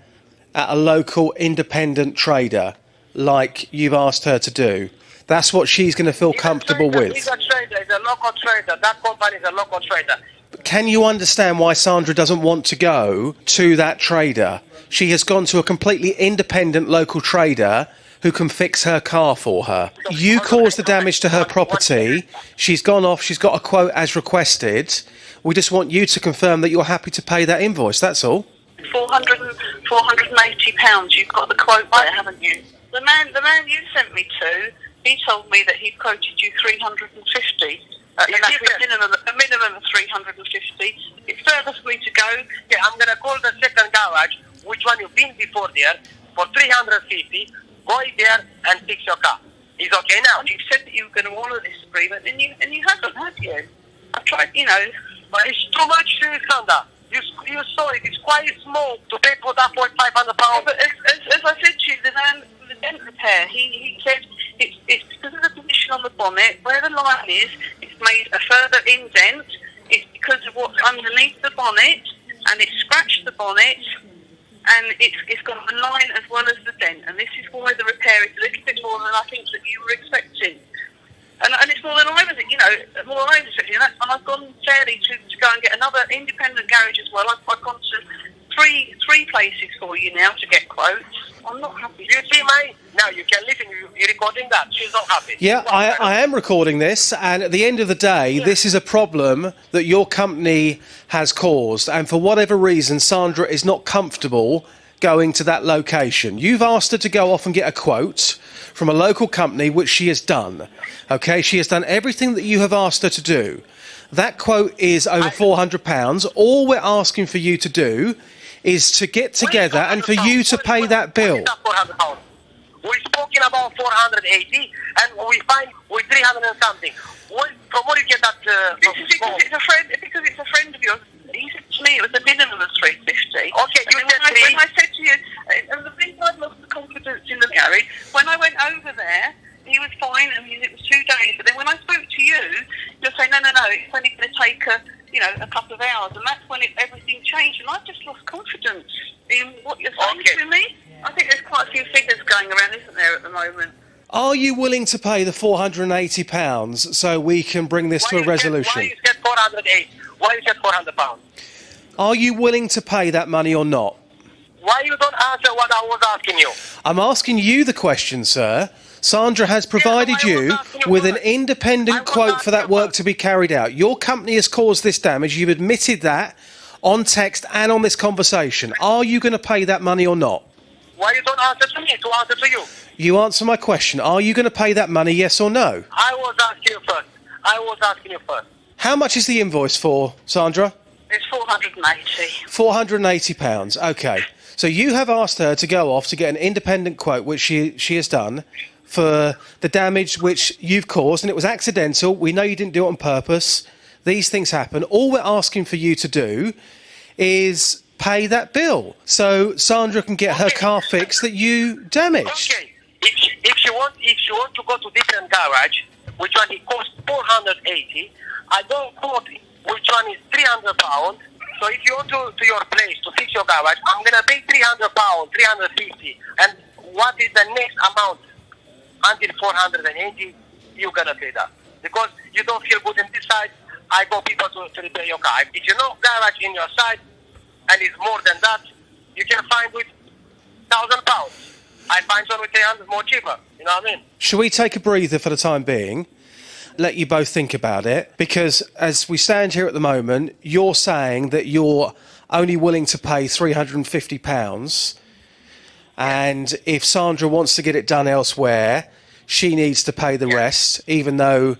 at a local independent trader like you've asked her to do? That's what she's going to feel comfortable with. He's a trader. He's a local trader. That company is a local trader. Can you understand why Sandra doesn't want to go to that trader? She has gone to a completely independent local trader who can fix her car for her. You caused the damage to her property. She's gone off. She's got a quote as requested. We just want you to confirm that you're happy to pay that invoice. That's all. £480. You've got the quote there, haven't you? The man you sent me to, he told me that he'd quoted you 350. A minimum of 350. It's further for me to go. Yeah, I'm going to call the second garage, which one you've been before there, for 350. Go in there and fix your car. Is okay now? You said that you were going to honour this agreement, and you haven't, have you? I've tried, But it's too much, Sandra. You saw it. It's quite small to pay for that for £500. But as I said to you, the man with the dent repair, he said it's because of the position on the bonnet, where the line is, it's made a further indent. It's because of what's underneath the bonnet, and it's scratched the bonnet, and it's got a line as well as the dent. And this is why the repair is a little bit more than I think that you were expecting. And it's more than I was, expecting. And I've gone fairly to go and get another independent garage as well. I've gone to three places for you now to get quotes. I'm not happy. You see mine? Now you can listen. You're recording that. She's not happy. Yeah, I am recording this, and at the end of the day, this is a problem that your company has caused, and for whatever reason, Sandra is not comfortable going to that location. You've asked her to go off and get a quote from a local company, which she has done. Okay, she has done everything that you have asked her to do. That quote is over £400. All we're asking for you to do is to get together and for you to pay that bill. We're talking about 480, and we find with 300 and something. From where you get that? Because it's a friend of yours. He said to me it was a minimum of 350. Okay, you said when I said to you, and the reason I've lost the confidence in the garage, when I went over there, he was fine. I mean, it was 2 days. But then when I spoke to you, you're saying, no, it's only going to take a couple of hours. And that's when everything changed. And I've just lost confidence in what you're saying to me. I think there's quite a few figures going around, isn't there, at the moment? Are you willing to pay the £480 so we can bring this to a resolution? Why you said 480? Why you said £400? Are you willing to pay that money or not? Why you don't answer what I was asking you? I'm asking you the question, sir. Sandra has provided you with an independent quote for that work to be carried out. Your company has caused this damage. You've admitted that on text and on this conversation. Are you going to pay that money or not? Why you don't answer to me, to answer to you? You answer my question. Are you going to pay that money, yes or no? I was asking you first. How much is the invoice for, Sandra? It's £480. £480. Okay. So you have asked her to go off to get an independent quote, which she has done, for the damage which you've caused, and it was accidental. We know you didn't do it on purpose. These things happen. All we're asking for you to do is pay that bill so Sandra can get her car fixed that you damaged. Okay. If you want to go to different garage, which one it costs 480, I don't quote which one is £300. So if you want to your place to fix your garage, I'm gonna pay £300, 350. And what is the next amount until 480? You're gonna pay that because you don't feel good in this side. I got people to repair your car. If you know garage in your side and it's more than that, you can find with £1,000. I find some with 300 more cheaper. You know what I mean? Shall we take a breather for the time being? Let you both think about it, because as we stand here at the moment, you're saying that you're only willing to pay £350, and if Sandra wants to get it done elsewhere, she needs to pay the rest, even though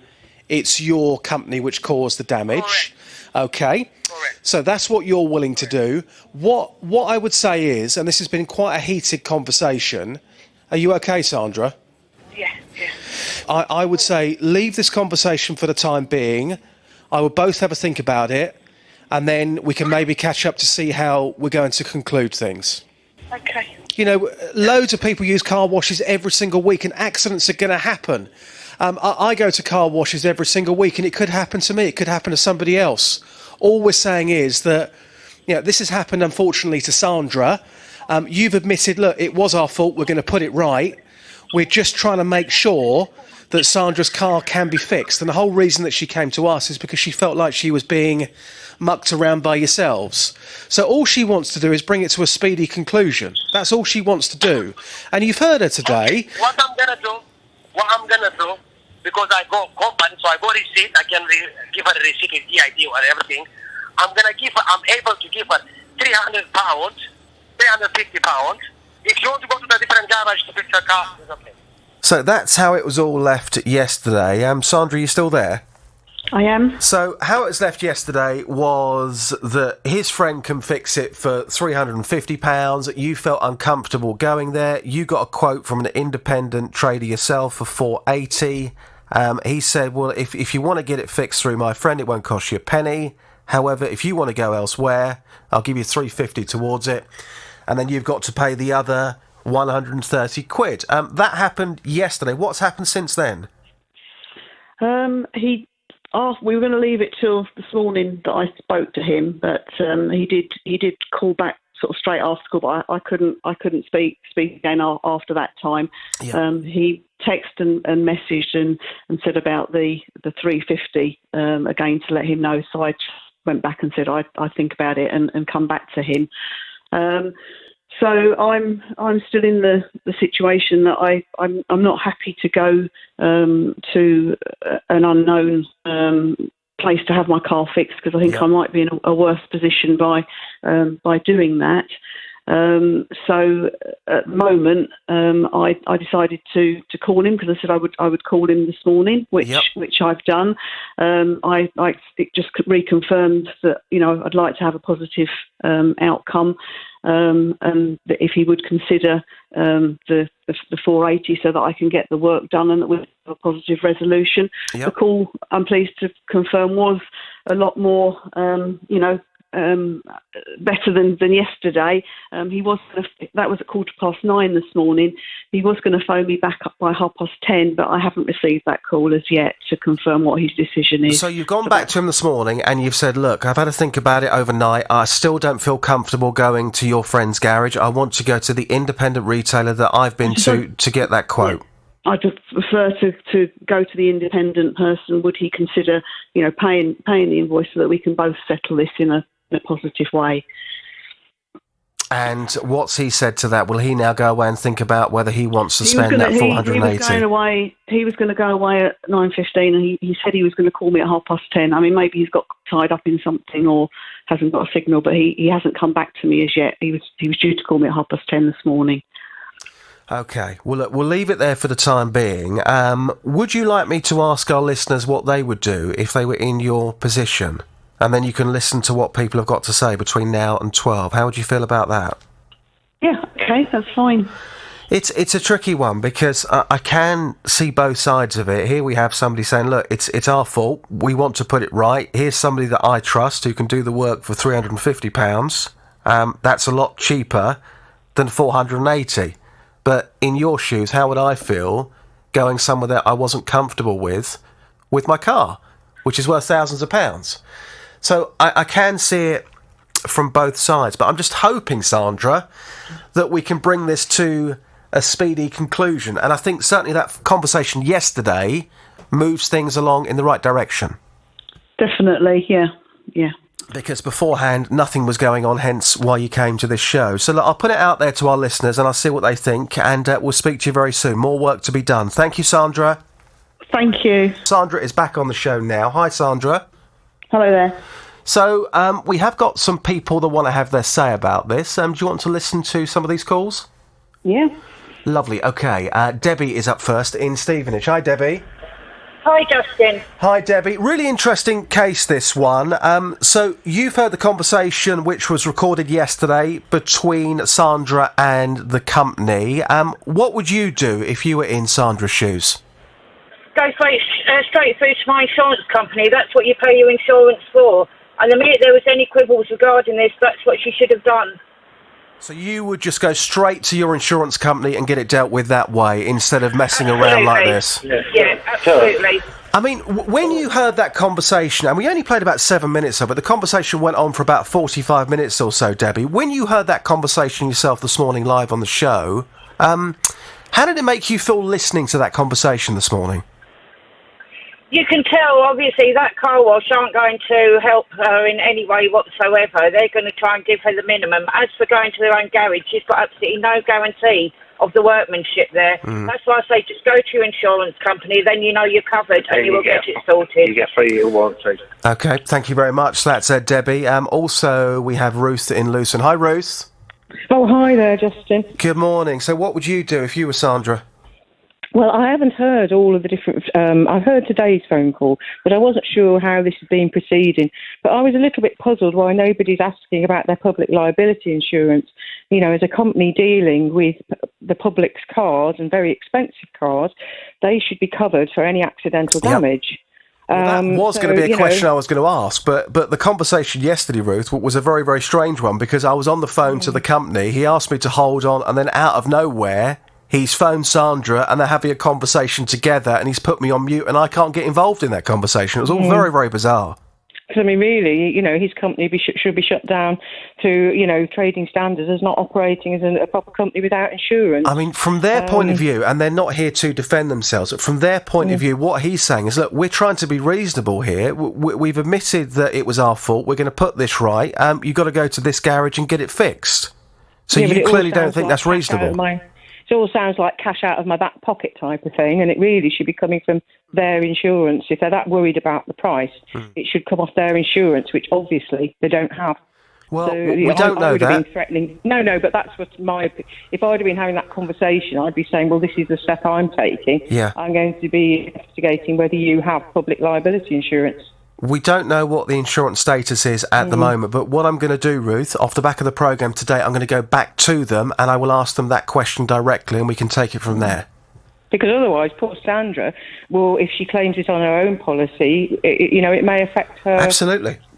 it's your company which caused the damage. Okay. Correct. So that's what you're willing to do. What I would say is, and this has been quite a heated conversation. Are you okay, Sandra? Yeah. I would say leave this conversation for the time being. I would both have a think about it, and then we can maybe catch up to see how we're going to conclude things. Okay. You know, loads of people use car washes every single week, and accidents are going to happen. I go to car washes every single week, and it could happen to me. It could happen to somebody else. All we're saying is that, this has happened, unfortunately, to Sandra. You've admitted, look, it was our fault. We're going to put it right. We're just trying to make sure that Sandra's car can be fixed. And the whole reason that she came to us is because she felt like she was being mucked around by yourselves. So all she wants to do is bring it to a speedy conclusion. That's all she wants to do. And you've heard her today. What I'm gonna do, because I go company, so I go receipt, I can give her a receipt with EID or everything. I'm able to give her £300, £350. If you want to go to the different garage to fix her car, it's okay. So that's how it was all left yesterday. Sandra, you still there? I am. So how it was left yesterday was that his friend can fix it for £350. You felt uncomfortable going there. You got a quote from an independent trader yourself for £480. He said, well, if you want to get it fixed through my friend, it won't cost you a penny. However, if you want to go elsewhere, I'll give you £350 towards it. And then you've got to pay the other £130. That happened yesterday. What's happened since then? We were going to leave it till this morning that I spoke to him, but he did call back sort of straight after school, but I couldn't speak again after that time. Yeah. He texted and messaged and said about the £350 again to let him know. So I just went back and said I'd think about it and come back to him. So I'm still in the situation that I'm not happy to go to an unknown place to have my car fixed, because I think I might be in a worse position by doing that. So at the moment, I decided to call him, because I said I would call him this morning, which I've done. It just reconfirmed that I'd like to have a positive outcome, and that if he would consider the 480 so that I can get the work done and that we have a positive resolution. The call, I'm pleased to confirm, was a lot more better than yesterday. That was at 9:15 this morning. He was going to phone me back up by 10:30, but I haven't received that call as yet to confirm what his decision is. So you've gone back to him this morning and you've said, look, I've had to think about it overnight. I still don't feel comfortable going to your friend's garage. I want to go to the independent retailer that I've been to get that quote. I'd prefer to go to the independent person. Would he consider, paying the invoice so that we can both settle this in a positive way? And what's he said to that? Will he now go away and think about whether he wants to spend that 480? He was going to go away at 9:15, and he said he was going to call me at 10:30. I mean, maybe he's got tied up in something or hasn't got a signal, but he hasn't come back to me as yet. He was due to call me at 10:30 this morning. Okay, well, look, we'll leave it there for the time being. Would you like me to ask our listeners what they would do if they were in your position? And then you can listen to what people have got to say between now and 12. How would you feel about that? Yeah, okay, that's fine. It's a tricky one, because I can see both sides of it. Here we have somebody saying, look, it's our fault. We want to put it right. Here's somebody that I trust who can do the work for £350. That's a lot cheaper than £480. But in your shoes, how would I feel going somewhere that I wasn't comfortable with my car, which is worth thousands of pounds? So I can see it from both sides, but I'm just hoping, Sandra, that we can bring this to a speedy conclusion. And I think certainly that conversation yesterday moves things along in the right direction. Definitely, yeah. Because beforehand, nothing was going on, hence why you came to this show. So look, I'll put it out there to our listeners and I'll see what they think, and we'll speak to you very soon. More work to be done. Thank you, Sandra. Thank you. Sandra is back on the show now. Hi, Sandra. Hello there. So we have got some people that want to have their say about this. Do you want to listen to some of these calls? Yeah. Lovely. Okay. Debbie is up first in Stevenage. Hi, Debbie. Hi, Justin. Hi, Debbie. Really interesting case, this one. So you've heard the conversation which was recorded yesterday between Sandra and the company. What would you do if you were in Sandra's shoes? Go straight through to my insurance company. That's what you pay your insurance for. And the minute there was any quibbles regarding this, that's what she should have done. So you would just go straight to your insurance company and get it dealt with that way instead of messing around like this? Yeah, absolutely. I mean, when you heard that conversation, and we only played about 7 minutes of it, the conversation went on for about 45 minutes or so, Debbie. When you heard that conversation yourself this morning live on the show, how did it make you feel listening to that conversation this morning? You can tell, obviously, that car wash aren't going to help her in any way whatsoever. They're going to try and give her the minimum. As for going to their own garage, she's got absolutely no guarantee of the workmanship there. That's why I say just go to your insurance company, then you know you're covered and you will get it sorted. You get 3-year warranty. OK, thank you very much. That's Debbie. Also, we have Ruth in Luton. Hi, Ruth. Oh, hi there, Justin. Good morning. So what would you do if you were Sandra? Well, I haven't heard all of the different... I've heard today's phone call, but I wasn't sure how this has been proceeding. But I was a little bit puzzled why nobody's asking about their public liability insurance. You know, as a company dealing with the public's cars and very expensive cars, they should be covered for any accidental damage. Well, that was going to be a question I was going to ask, but the conversation yesterday, Ruth, was a very, very strange one because I was on the phone to the company. He asked me to hold on, and then out of nowhere, he's phoned Sandra, and they're having a conversation together, and he's put me on mute, and I can't get involved in that conversation. It was all very, very bizarre. I mean, really, you know, his company should be shut down to, you know, trading standards as not operating as a proper company without insurance. I mean, from their point of view, and they're not here to defend themselves, but from their point of view, what he's saying is, look, we're trying to be reasonable here. We've admitted that it was our fault. We're going to put this right. You've got to go to this garage and get it fixed. So you clearly don't think that's reasonable. It all sounds like cash out of my back pocket type of thing, and it really should be coming from their insurance. If they're that worried about the price, it should come off their insurance, which obviously they don't have. Well, so, we don't know that. Been threatening. No, but that's what if I'd have been having that conversation, I'd be saying, well, this is the step I'm taking. Yeah. I'm going to be investigating whether you have public liability insurance. We don't know what the insurance status is at the moment, but what I'm going to do, Ruth, off the back of the programme today, I'm going to go back to them and I will ask them that question directly and we can take it from there. Because otherwise, poor Sandra, well, if she claims it on her own policy, it may affect her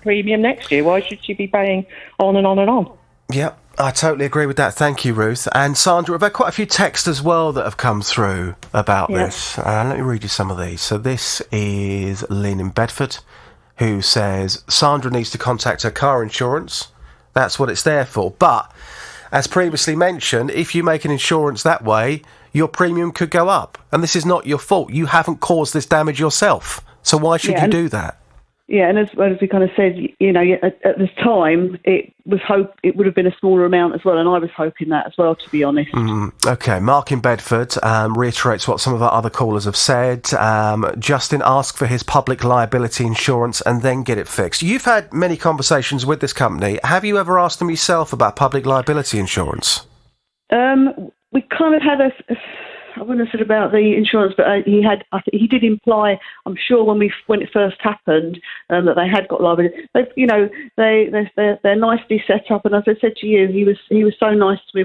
premium next year. Why should she be paying on and on and on? Yep, I totally agree with that. Thank you, Ruth. And Sandra, we've had quite a few texts as well that have come through about this. Let me read you some of these. So this is Lynn in Bedford, who says Sandra needs to contact her car insurance. That's what it's there for. But, as previously mentioned, if you make an insurance that way, your premium could go up. And this is not your fault. You haven't caused this damage yourself. So why should you do that? Yeah, and as we kind of said, you know, at this time, it would have been a smaller amount as well, and I was hoping that as well, to be honest. OK, Mark in Bedford reiterates what some of our other callers have said. Justin, ask for his public liability insurance and then get it fixed. You've had many conversations with this company. Have you ever asked them yourself about public liability insurance? We kind of had I wouldn't have said about the insurance, but he did imply, I'm sure, when it first happened, that they had got liability. They're nicely set up, and as I said to you, he was so nice to me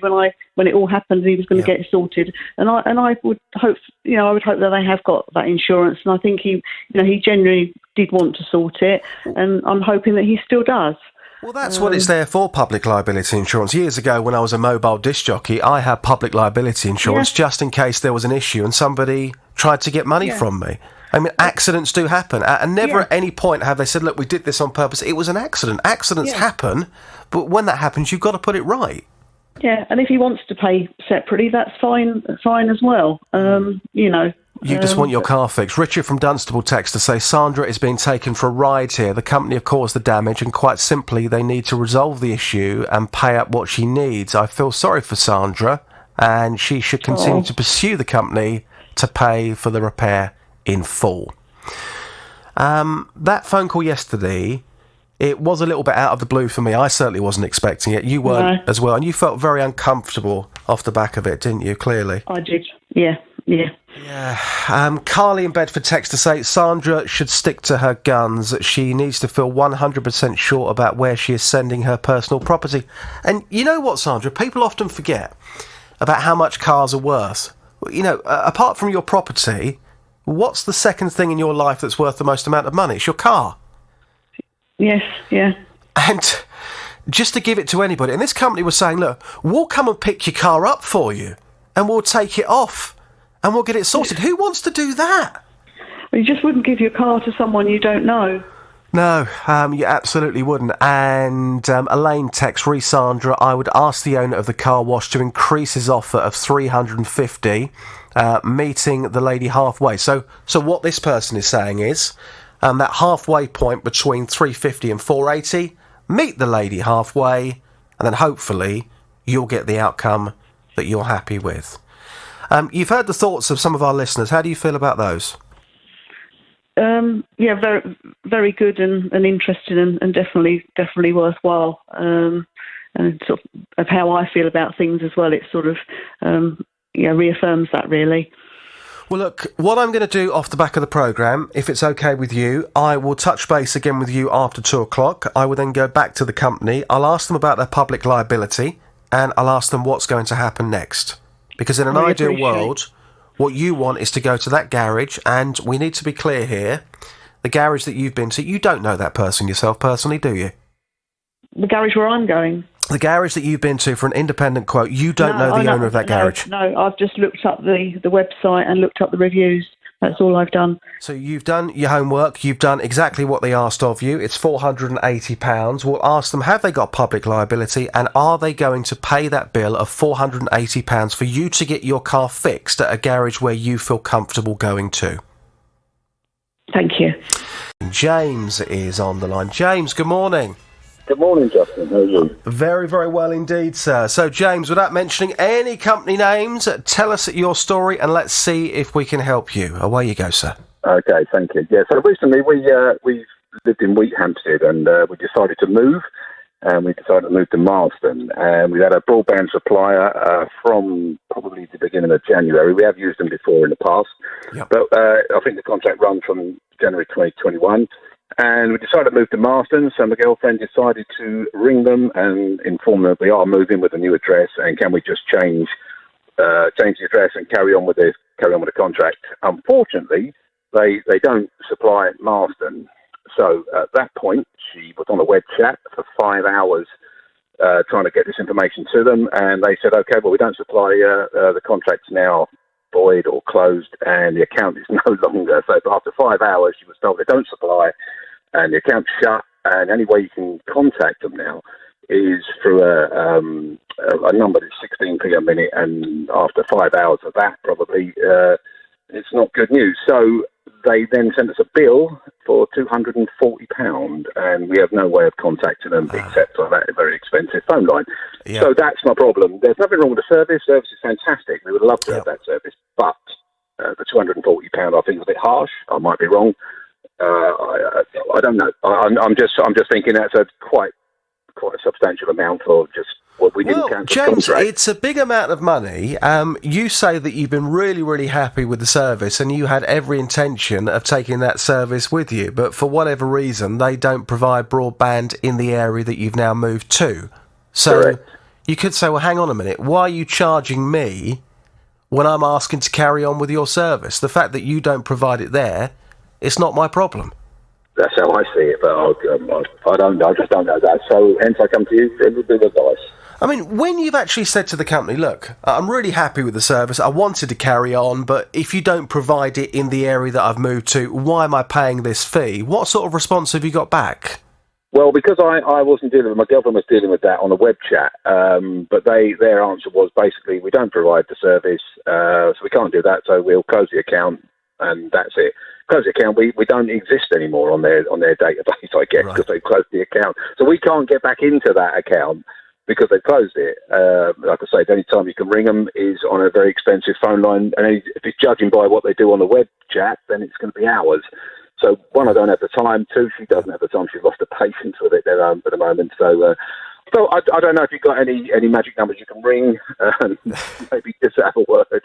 when it all happened, and he was going to get it sorted. And I would hope, I would hope that they have got that insurance, and I think he genuinely did want to sort it, and I'm hoping that he still does. Well, that's what it's there for, public liability insurance. Years ago, when I was a mobile disc jockey, I had public liability insurance just in case there was an issue and somebody tried to get money from me. I mean, accidents do happen. And never at any point have they said, look, we did this on purpose. It was an accident. Accidents happen, but when that happens, you've got to put it right. Yeah, and if he wants to pay separately, that's fine as well. You just want your car fixed. Richard from Dunstable texts to say Sandra is being taken for a ride here. The company have caused the damage and quite simply they need to resolve the issue and pay up what she needs. I feel sorry for Sandra and she should continue to pursue the company to pay for the repair in full. That phone call yesterday, it was a little bit out of the blue for me. I certainly wasn't expecting it. You weren't as well, and you felt very uncomfortable off the back of it, didn't you, clearly? I did, yeah. Yeah. Carly in Bedford text to say Sandra should stick to her guns. She needs to feel 100% sure about where she is sending her personal property. And you know what, Sandra? People often forget about how much cars are worth. You know, apart from your property, what's the second thing in your life that's worth the most amount of money? It's your car. Yes, yeah. And just to give it to anybody, and this company was saying, look, we'll come and pick your car up for you and we'll take it off and we'll get it sorted. Who wants to do that? Well, you just wouldn't give your car to someone you don't know. No, you absolutely wouldn't. And Elaine texts, Sandra, I would ask the owner of the car wash to increase his offer of $350, meeting the lady halfway. So what this person is saying is that halfway point between $350 and $480, meet the lady halfway, and then hopefully you'll get the outcome that you're happy with. You've heard the thoughts of some of our listeners. How do you feel about those? Yeah, very, very good and interesting and definitely worthwhile. And sort of how I feel about things as well. It sort of reaffirms that really. Well, look, what I'm going to do off the back of the programme, if it's okay with you, I will touch base again with you after 2 o'clock. I will then go back to the company. I'll ask them about their public liability and I'll ask them what's going to happen next. Because in an ideal world, what you want is to go to that garage, and we need to be clear here, the garage that you've been to, you don't know that person yourself personally, do you? The garage where I'm going? The garage that you've been to for an independent quote, you don't know the owner of that garage? No, I've just looked up the website and looked up the reviews. That's all I've done. So you've done your homework, you've done exactly what they asked of you. It's £480. We'll ask them, have they got public liability, and are they going to pay that bill of £480 for you to get your car fixed at a garage where you feel comfortable going to? Thank you. James is on the line. James, good morning. Good morning, Justin. How are you? Very, very well indeed, sir. So, James, without mentioning any company names, tell us your story and let's see if we can help you. Away you go, sir. Okay, thank you. Yeah, so recently we lived in Wheat Hampstead and we decided to move. And we decided to move to Marston. And we had a broadband supplier from probably the beginning of January. We have used them before in the past. Yep. But I think the contract runs from January 2021. And we decided to move to Marston, so my girlfriend decided to ring them and inform them we are moving with a new address, and can we just change the address and carry on with the contract. Unfortunately, they don't supply Marston, so at that point she was on a web chat for 5 hours trying to get this information to them, and they said, okay, well, we don't supply the contract's now void or closed, and the account is no longer. So after 5 hours, she was told they don't supply, and the account's shut. And the only way you can contact them now is through a number that's 16p a minute. And after 5 hours of that, probably it's not good news. So they then sent us a bill for £240, and we have no way of contacting them except for that very expensive phone line. Yeah. So that's my problem. There's nothing wrong with the service. Service is fantastic. We would love to have that service, but the £240 I think is a bit harsh. I might be wrong. I don't know. I'm just thinking that's a quite a substantial amount for just what we didn't cancel. James, it's a big amount of money. You say that you've been really, really happy with the service and you had every intention of taking that service with you, but for whatever reason, they don't provide broadband in the area that you've now moved to. So correct. You could say, well, hang on a minute, why are you charging me when I'm asking to carry on with your service? The fact that you don't provide it there, it's not my problem. That's how I see it, but I just don't know that. So hence I come to you for a little bit of advice. I mean, when you've actually said to the company, look, I'm really happy with the service, I wanted to carry on, but if you don't provide it in the area that I've moved to, why am I paying this fee? What sort of response have you got back? Well, because I wasn't dealing with, my girlfriend was dealing with that on a web chat, but their answer was basically, we don't provide the service, so we can't do that, so we'll close the account, and that's it. Close the account, we don't exist anymore on their database, I guess, because they've closed the account. So we can't get back into that account because they've closed it. Like I say, the only time you can ring them is on a very expensive phone line, and if it's judging by what they do on the web chat, then it's going to be hours. So, one, I don't have the time. Two, she doesn't have the time. She's lost the patience with it at the moment. So I don't know if you've got any magic numbers you can ring. Maybe just have a word.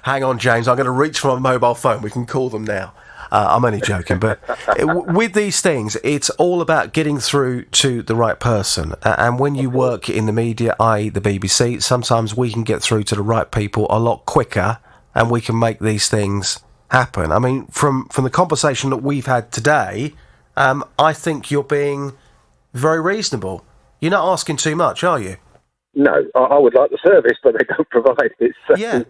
Hang on, James. I'm going to reach for my mobile phone. We can call them now. I'm only joking, but with these things, it's all about getting through to the right person. And when you work in the media, i.e. the BBC, sometimes we can get through to the right people a lot quicker, and we can make these things happen. I mean, from the conversation that we've had today, I think you're being very reasonable. You're not asking too much, are you? No, I would like the service, but they don't provide it. So, yeah.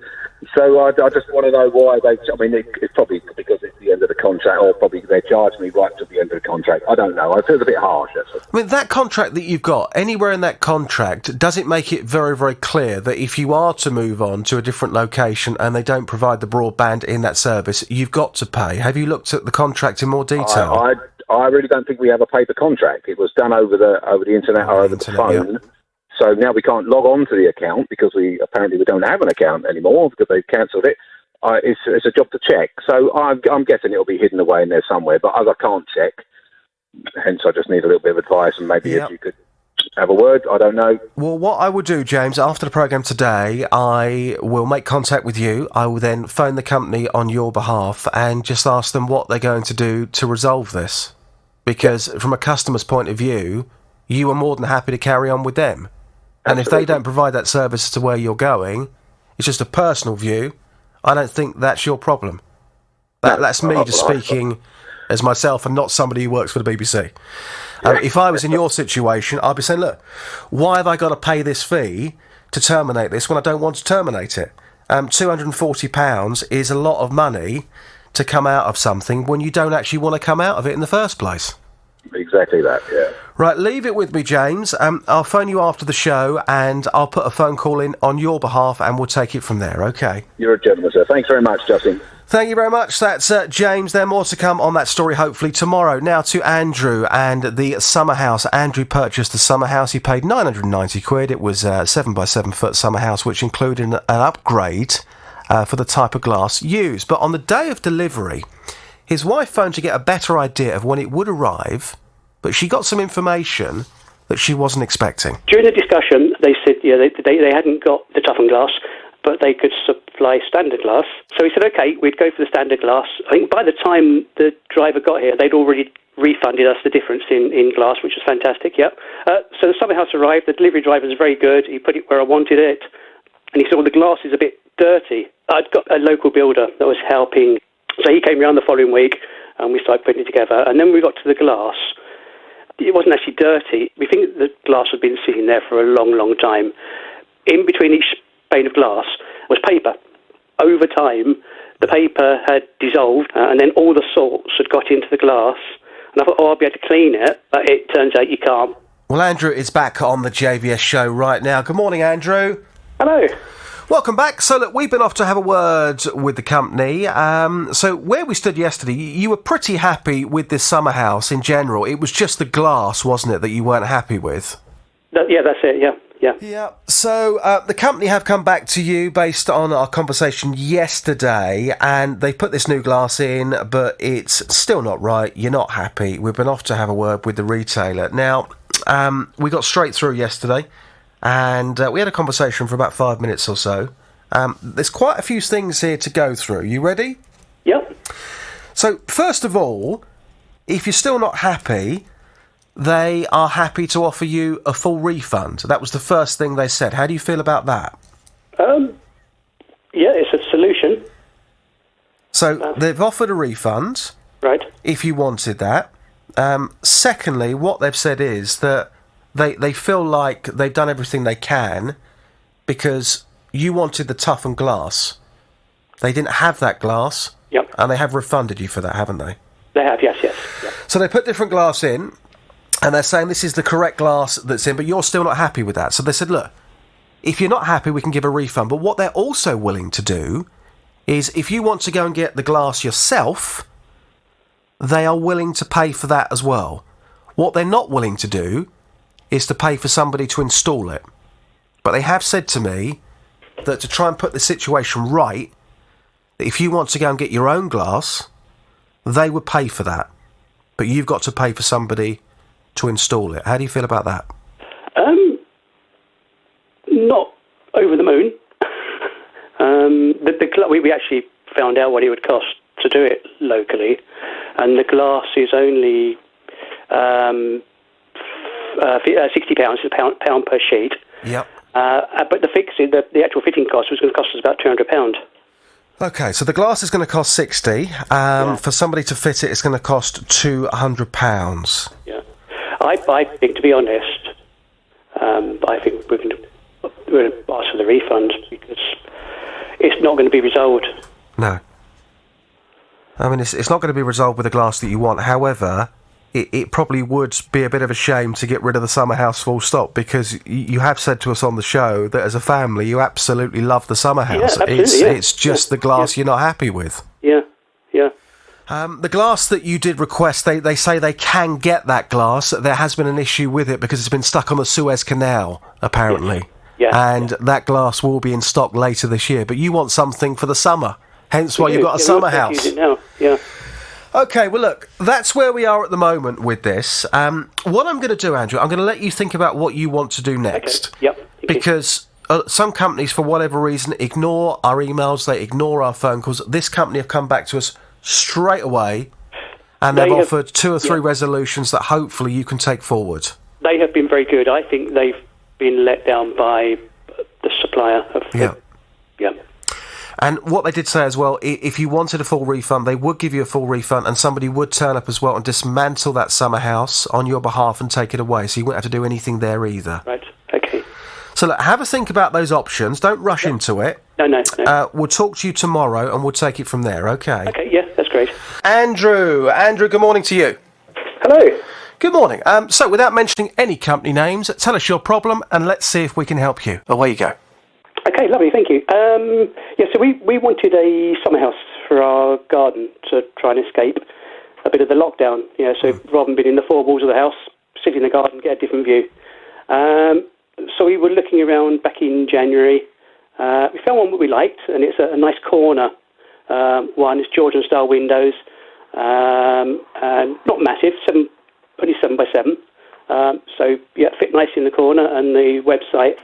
So I just want to know why they... I mean, it's probably because it's the end of the contract, or probably they charge me right to the end of the contract. I don't know. I feel a bit harsh. I mean, that contract that you've got, anywhere in that contract, does it make it very, very clear that if you are to move on to a different location and they don't provide the broadband in that service, you've got to pay? Have you looked at the contract in more detail? I really don't think we have a paper contract. It was done over the internet or over the phone. Yeah. So now we can't log on to the account because we don't have an account anymore because they've cancelled it. It's a job to check. So I'm guessing it'll be hidden away in there somewhere, but as I can't check, hence I just need a little bit of advice, and maybe if you could have a word, I don't know. Well, what I will do, James, after the programme today, I will make contact with you. I will then phone the company on your behalf and just ask them what they're going to do to resolve this. Because from a customer's point of view, you are more than happy to carry on with them. And Absolutely. If they don't provide that service to where you're going, it's just a personal view. I don't think that's your problem. That's me just speaking as myself and not somebody who works for the BBC. If I was in your situation, I'd be saying, look, why have I got to pay this fee to terminate this when I don't want to terminate it? £240 is a lot of money to come out of something when you don't actually want to come out of it in the first place. Exactly that, yeah. Right, leave it with me, James. I'll phone you after the show and I'll put a phone call in on your behalf and we'll take it from there, OK? You're a gentleman, sir. Thanks very much, Justin. Thank you very much. That's James. There's more to come on that story, hopefully, tomorrow. Now to Andrew and the summer house. Andrew purchased the summer house. He paid £990. It was a 7 by 7 foot summer house, which included an upgrade for the type of glass used. But on the day of delivery, his wife phoned to get a better idea of when it would arrive, but she got some information that she wasn't expecting. During the discussion, they said they hadn't got the toughened glass, but they could supply standard glass. So we said, OK, we'd go for the standard glass. I think by the time the driver got here, they'd already refunded us the difference in glass, which was fantastic, yep. So the summer house arrived. The delivery driver was very good. He put it where I wanted it. And he said, well, the glass is a bit dirty. I'd got a local builder that was helping. So he came around the following week and we started putting it together. And then we got to the glass. It wasn't actually dirty. We think the glass had been sitting there for a long, long time. In between each pane of glass was paper. Over time, the paper had dissolved and then all the salts had got into the glass. And I thought, I'll be able to clean it. But it turns out you can't. Well, Andrew is back on the JVS show right now. Good morning, Andrew. Hello. Welcome back. So, look, we've been off to have a word with the company. So, where we stood yesterday, you were pretty happy with this summer house in general. It was just the glass, wasn't it, that you weren't happy with? Yeah, that's it, yeah. Yeah. So, the company have come back to you based on our conversation yesterday, and they put this new glass in, but it's still not right. You're not happy. We've been off to have a word with the retailer. Now, we got straight through yesterday. And we had a conversation for about 5 minutes or so. There's quite a few things here to go through. You ready? Yep. So, first of all, if you're still not happy, they are happy to offer you a full refund. That was the first thing they said. How do you feel about that? Yeah, it's a solution. So, they've offered a refund. Right. If you wanted that. Secondly, what they've said is that They feel like they've done everything they can because you wanted the toughened glass. They didn't have that glass. Yep. And they have refunded you for that, haven't they? They have, yes. Yep. So they put different glass in, and they're saying this is the correct glass that's in, but you're still not happy with that. So they said, look, if you're not happy, we can give a refund. But what they're also willing to do is if you want to go and get the glass yourself, they are willing to pay for that as well. What they're not willing to do is to pay for somebody to install it. But they have said to me that to try and put the situation right, that if you want to go and get your own glass, they would pay for that. But you've got to pay for somebody to install it. How do you feel about that? Not over the moon. We actually found out what it would cost to do it locally, and the glass is only £60, pound per sheet. Yep. But the actual fitting cost was going to cost us about £200. Okay, so the glass is going to cost 60. For somebody to fit it, it's going to cost £200. Yeah, I think, to be honest, I think we're going to ask for the refund because it's not going to be resolved. No. I mean, it's not going to be resolved with the glass that you want. However, it probably would be a bit of a shame to get rid of the summer house full stop, because you have said to us on the show that as a family you absolutely love the summer house. Yeah, absolutely, It's just the glass you're not happy with. Yeah. The glass that you did request, they say they can get that glass. There has been an issue with it because it's been stuck on the Suez Canal, apparently. Yeah. And that glass will be in stock later this year. But you want something for the summer, hence why you've got a summer house. Use it now. Yeah. Okay, well, look, that's where we are at the moment with this. What I'm going to do, Andrew, I'm going to let you think about what you want to do next. Okay. Yep. Because some companies, for whatever reason, ignore our emails, they ignore our phone calls. This company have come back to us straight away, and they've offered 2 or 3 resolutions that hopefully you can take forward. They have been very good. I think they've been let down by the supplier. Yeah. And what they did say as well, if you wanted a full refund, they would give you a full refund, and somebody would turn up as well and dismantle that summer house on your behalf and take it away, so you wouldn't have to do anything there either. Right, okay. So look, have a think about those options. Don't rush into it. No. We'll talk to you tomorrow and we'll take it from there, okay? Okay, yeah, that's great. Andrew, good morning to you. Hello. Good morning. So without mentioning any company names, tell us your problem and let's see if we can help you. Away you go. Okay, lovely, thank you. So we wanted a summer house for our garden to try and escape a bit of the lockdown. So rather than being in the 4 walls of the house, sit in the garden, get a different view. So we were looking around back in January. We found one that we liked, and it's a nice corner one. It's Georgian-style windows, and not massive, only 7 by 7. So yeah, fit nice in the corner, and the website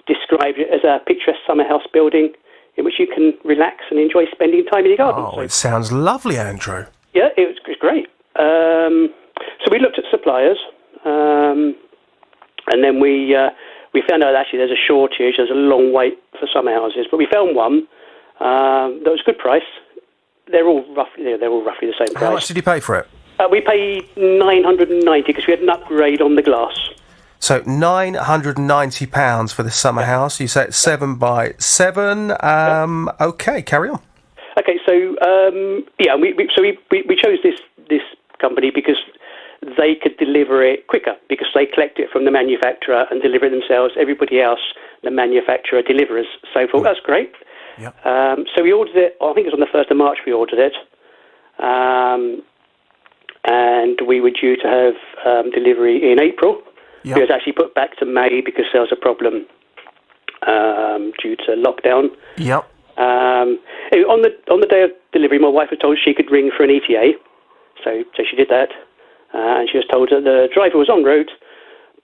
described it as a picturesque summer house building in which you can relax and enjoy spending time in your garden. Oh, it sounds lovely, Andrew. Yeah, it was great. So we looked at suppliers, and then we found out actually there's a shortage. There's a long wait for summer houses, but we found one that was a good price. They're all roughly the same price. How much did you pay for it? We paid $990 because we had an upgrade on the glass. So £990 for the summer house. You say it's 7 by 7. Okay, carry on. Okay, so we chose this company because they could deliver it quicker because they collect it from the manufacturer and deliver it themselves. Everybody else, the manufacturer delivers. So I thought that's great. Yep. So we ordered it. I think it was on the 1st of March we ordered it. And we were due to have delivery in April. Yep. It was actually put back to May because there was a problem due to lockdown. Yep. Anyway, on the day of delivery, my wife was told she could ring for an ETA, so she did that, and she was told that the driver was en route,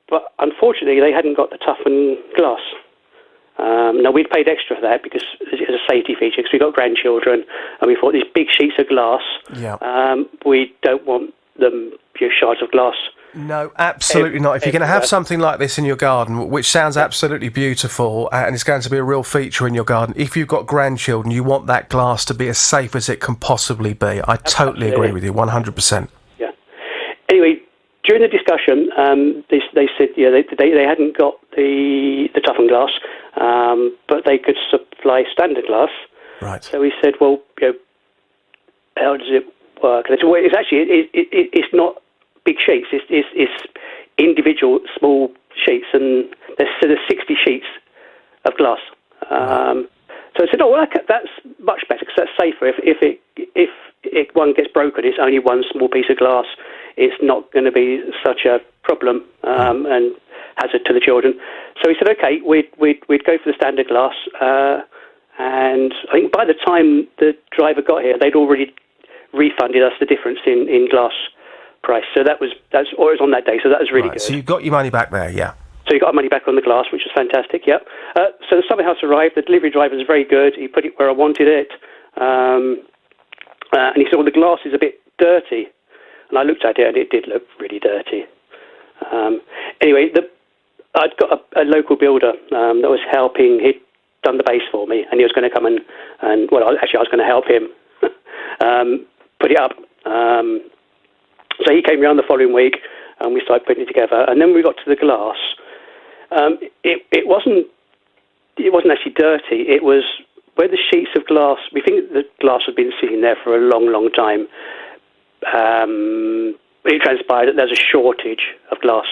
but unfortunately they hadn't got the toughened glass. Now we'd paid extra for that because it's a safety feature because we've got grandchildren, and we thought these big sheets of glass, we don't want them shards of glass. No, absolutely not. If you're going to have something like this in your garden, which sounds absolutely beautiful, and it's going to be a real feature in your garden, if you've got grandchildren, you want that glass to be as safe as it can possibly be. I totally agree with you, 100%. Yeah. Anyway, during the discussion, they said they hadn't got the toughened glass, but they could supply standard glass. Right. So we said, well, how does it work? And they said, well, it's not big sheets. It's individual small sheets, and there's 60 sheets of glass. So I said, oh, well, that's much better because that's safer. If one gets broken, it's only one small piece of glass. It's not going to be such a problem and hazard to the children. So we said, okay, we'd go for the standard glass. And I think by the time the driver got here, they'd already refunded us the difference in glass price. So it was on that day, so that was really good. So you got your money back there, yeah. So you got our money back on the glass, which was fantastic, yep. So the summer house arrived. The delivery driver was very good. He put it where I wanted it. And he said, well, the glass is a bit dirty. And I looked at it, and it did look really dirty. Anyway, I'd got a local builder that was helping. He'd done the base for me, and he was going to come and I was going to help him put it up. So he came around the following week, and we started putting it together. And then we got to the glass. It wasn't actually dirty. It was where the sheets of glass. We think the glass had been sitting there for a long, long time. It transpired that there's a shortage of glass,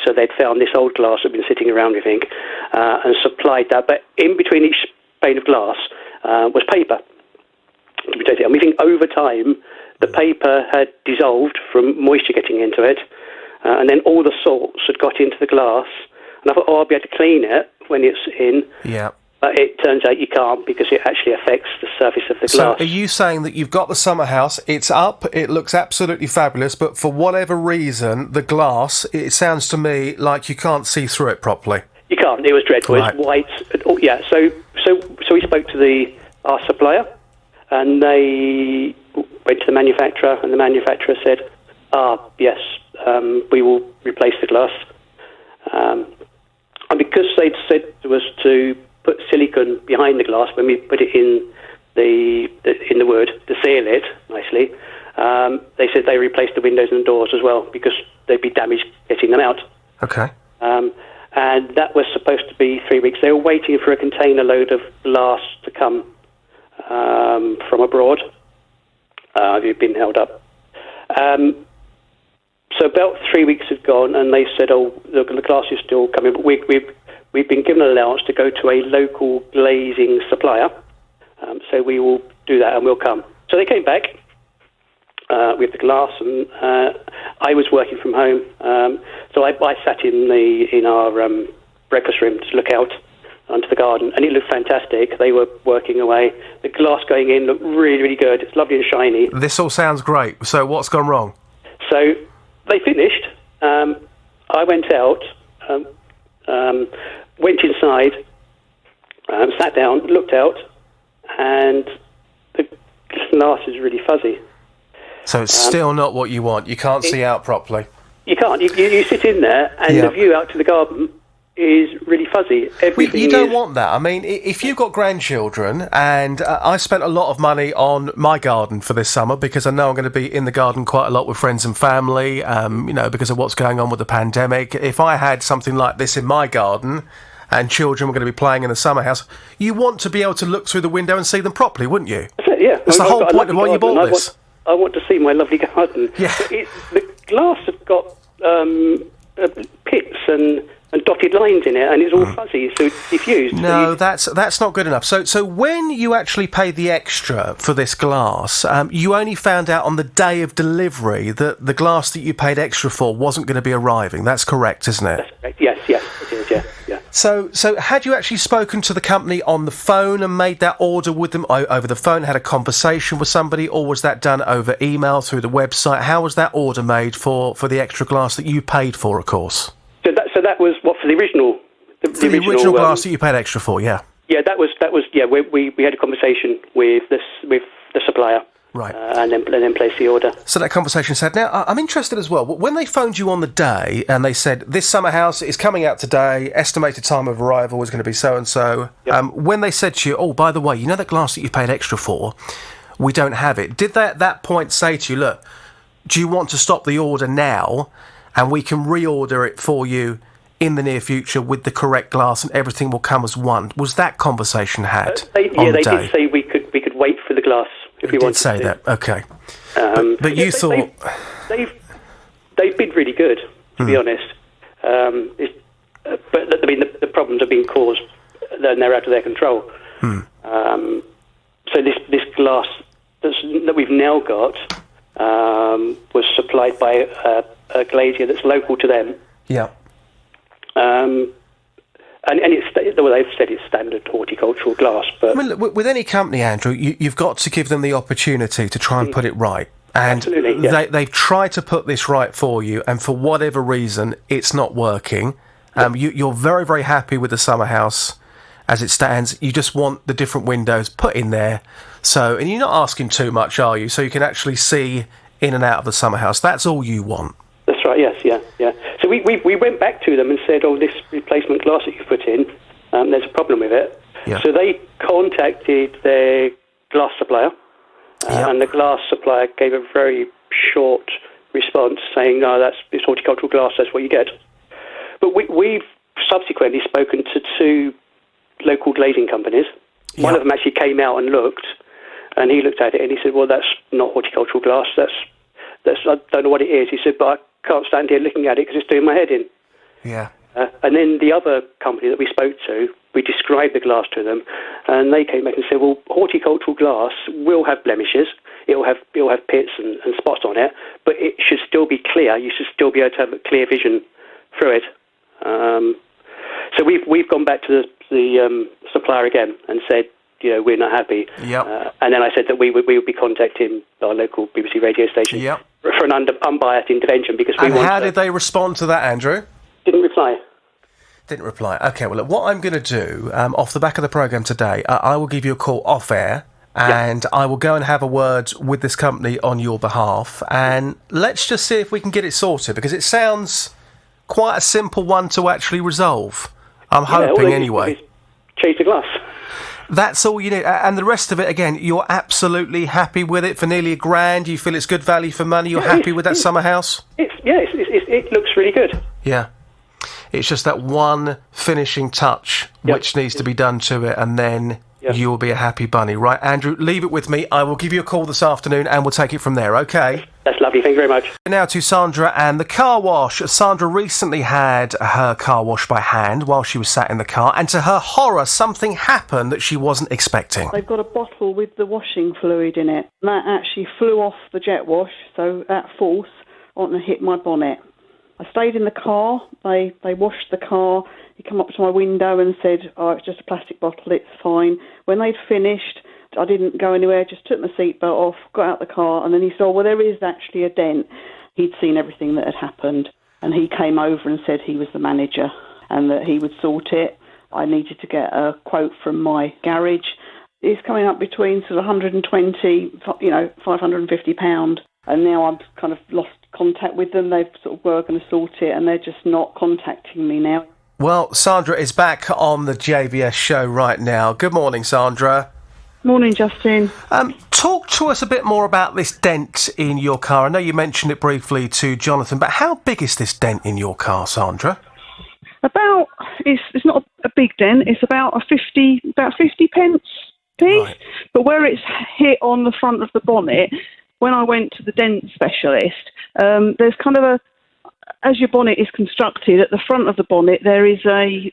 so they'd found this old glass that had been sitting around, we think, and supplied that. But in between each pane of glass was paper. And we think over time the paper had dissolved from moisture getting into it, and then all the salts had got into the glass. And I thought, I'll be able to clean it when it's in. Yeah. But it turns out you can't, because it actually affects the surface of the glass. So are you saying that you've got the summer house, it's up, it looks absolutely fabulous, but for whatever reason, the glass, it sounds to me like you can't see through it properly? You can't. It was dreadful. Right. It's white. Oh, yeah. So we spoke to our supplier, and they went to the manufacturer, and the manufacturer said, yes, we will replace the glass. And because they'd said to us to put silicone behind the glass when we put it in the wood to seal it nicely, they said they replaced the windows and the doors as well, because they'd be damaged getting them out. Okay. And that was supposed to be 3 weeks. They were waiting for a container load of glass to come from abroad. It had been held up. So about 3 weeks had gone, and they said, the glass is still coming, but we've been given an allowance to go to a local glazing supplier, so we will do that and we'll come. So they came back with the glass, and I was working from home, so I sat in our breakfast room to look out onto the garden, and it looked fantastic. They were working away. The glass going in looked really, really good. It's lovely and shiny. This all sounds great. So what's gone wrong? So they finished. I went out, went inside, sat down, looked out, and the glass is really fuzzy. So it's still not what you want. You can't see out properly. You can't. You sit in there, and the view out to the garden is really fuzzy. You don't want that. I mean, if you've got grandchildren, and I spent a lot of money on my garden for this summer, because I know I'm going to be in the garden quite a lot with friends and family, because of what's going on with the pandemic. If I had something like this in my garden, and children were going to be playing in the summer house, you want to be able to look through the window and see them properly, wouldn't you? That's it, yeah. That's the whole point of why you bought this. I want to see my lovely garden. Yeah. The glass has got pits and dotted lines in it, and it's all fuzzy, so it's diffused. No, that's not good enough. So when you actually paid the extra for this glass, you only found out on the day of delivery that the glass that you paid extra for wasn't going to be arriving. That's correct, isn't it? That's correct. Yes, it is, yeah. So had you actually spoken to the company on the phone and made that order with them over the phone, had a conversation with somebody, or was that done over email through the website? How was that order made for the extra glass that you paid for, of course? So that was what, for the original? The original glass that you paid extra for, yeah. Yeah, that was. Yeah, we had a conversation with the supplier. Right. And then place the order. So that conversation said, now, I'm interested as well, when they phoned you on the day and they said, this summer house is coming out today, estimated time of arrival is going to be so-and-so, when they said to you, oh, by the way, you know that glass that you paid extra for, we don't have it, did they at that point say to you, look, do you want to stop the order now and we can reorder it for you in the near future with the correct glass and everything will come as one? Was that conversation had on the day? They did say we could wait for the glass. If we did say that, okay. But you thought... They've been really good, to be honest. But, I mean, the problems have been caused, and they're out of their control. So this glass that we've now got was supplied by a glazier that's local to them. Yeah. And they've said it's standard horticultural glass. But I mean, with any company, Andrew, you've got to give them the opportunity to try and put it right. And absolutely, yeah. they've tried to put this right for you, and for whatever reason, it's not working. You're very, very happy with the summer house as it stands. You just want the different windows put in there. So, and you're not asking too much, are you? So you can actually see in and out of the summer house. That's all you want. That's right, yes, yeah. So we went back to them and said, oh, this replacement glass that you put in, there's a problem with it. Yeah. So they contacted their glass supplier, and the glass supplier gave a very short response saying, no, it's horticultural glass, that's what you get. But we've subsequently spoken to 2 local glazing companies. Yep. One of them actually came out and looked, and he looked at it and he said, well, that's not horticultural glass, that's I don't know what it is. He said, but I can't stand here looking at it because it's doing my head in. Yeah. And then the other company that we spoke to, we described the glass to them, and they came back and said, well, horticultural glass will have blemishes, it'll have pits and spots on it, but it should still be clear. You should still be able to have a clear vision through it. So we've gone back to the supplier again and said, we're not happy. Yep. And then I said that we would be contacting our local BBC radio station for an unbiased intervention because we want. And how did they respond to that, Andrew? Didn't reply. Didn't reply. Okay, well, look, what I'm going to do, off the back of the programme today, I will give you a call off air, and I will go and have a word with this company on your behalf, and let's just see if we can get it sorted, because it sounds quite a simple one to actually resolve. I'm hoping, anyway. Change the glass. That's all you need. And the rest of it, again, you're absolutely happy with it for nearly £1,000. You feel it's good value for money. You're happy with that summer house? It looks really good. Yeah. It's just that one finishing touch which needs to be done to it, and then you will be a happy bunny. Right, Andrew, leave it with me. I will give you a call this afternoon and we'll take it from there, okay? That's lovely. Thank you very much. Now to Sandra and the car wash. Sandra recently had her car washed by hand while she was sat in the car, and to her horror, something happened that she wasn't expecting. They've got a bottle with the washing fluid in it, and that actually flew off the jet wash, so at force, and hit my bonnet. I stayed in the car. They washed the car. He came up to my window and said, oh, it's just a plastic bottle, it's fine. When they'd finished, I didn't go anywhere, just took my seatbelt off, got out the car, and then he said, well, there is actually a dent. He'd seen everything that had happened, and he came over and said he was the manager and that he would sort it. I needed to get a quote from my garage. It's coming up between sort of 120, £550, and now I've kind of lost contact with them. They've sort of were going to sort it, and they're just not contacting me now. Well, Sandra is back on the JVS show right now. Good morning, Sandra. Morning, Justin. Talk to us a bit more about this dent in your car. I know you mentioned it briefly to Jonathan, but how big is this dent in your car, Sandra? It's not a big dent. It's about 50 pence piece. Right. But where it's hit on the front of the bonnet, when I went to the dent specialist, there's kind of as your bonnet is constructed, at the front of the bonnet there is a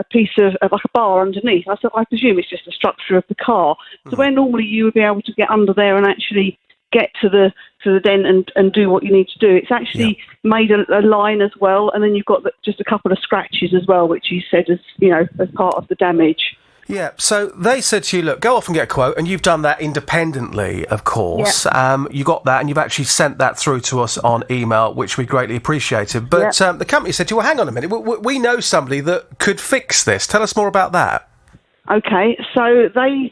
piece of like a bar underneath. I presume it's just the structure of the car. So where normally you would be able to get under there and actually get to the dent and do what you need to do, it's actually made a line as well, and then you've got just a couple of scratches as well, which you said as part of the damage. Yeah, so they said to you, look, go off and get a quote, and you've done that independently, of course. Yeah. You got that, and you've actually sent that through to us on email, which we greatly appreciated. But the company said to you, well, hang on a minute, we know somebody that could fix this. Tell us more about that. Okay, so they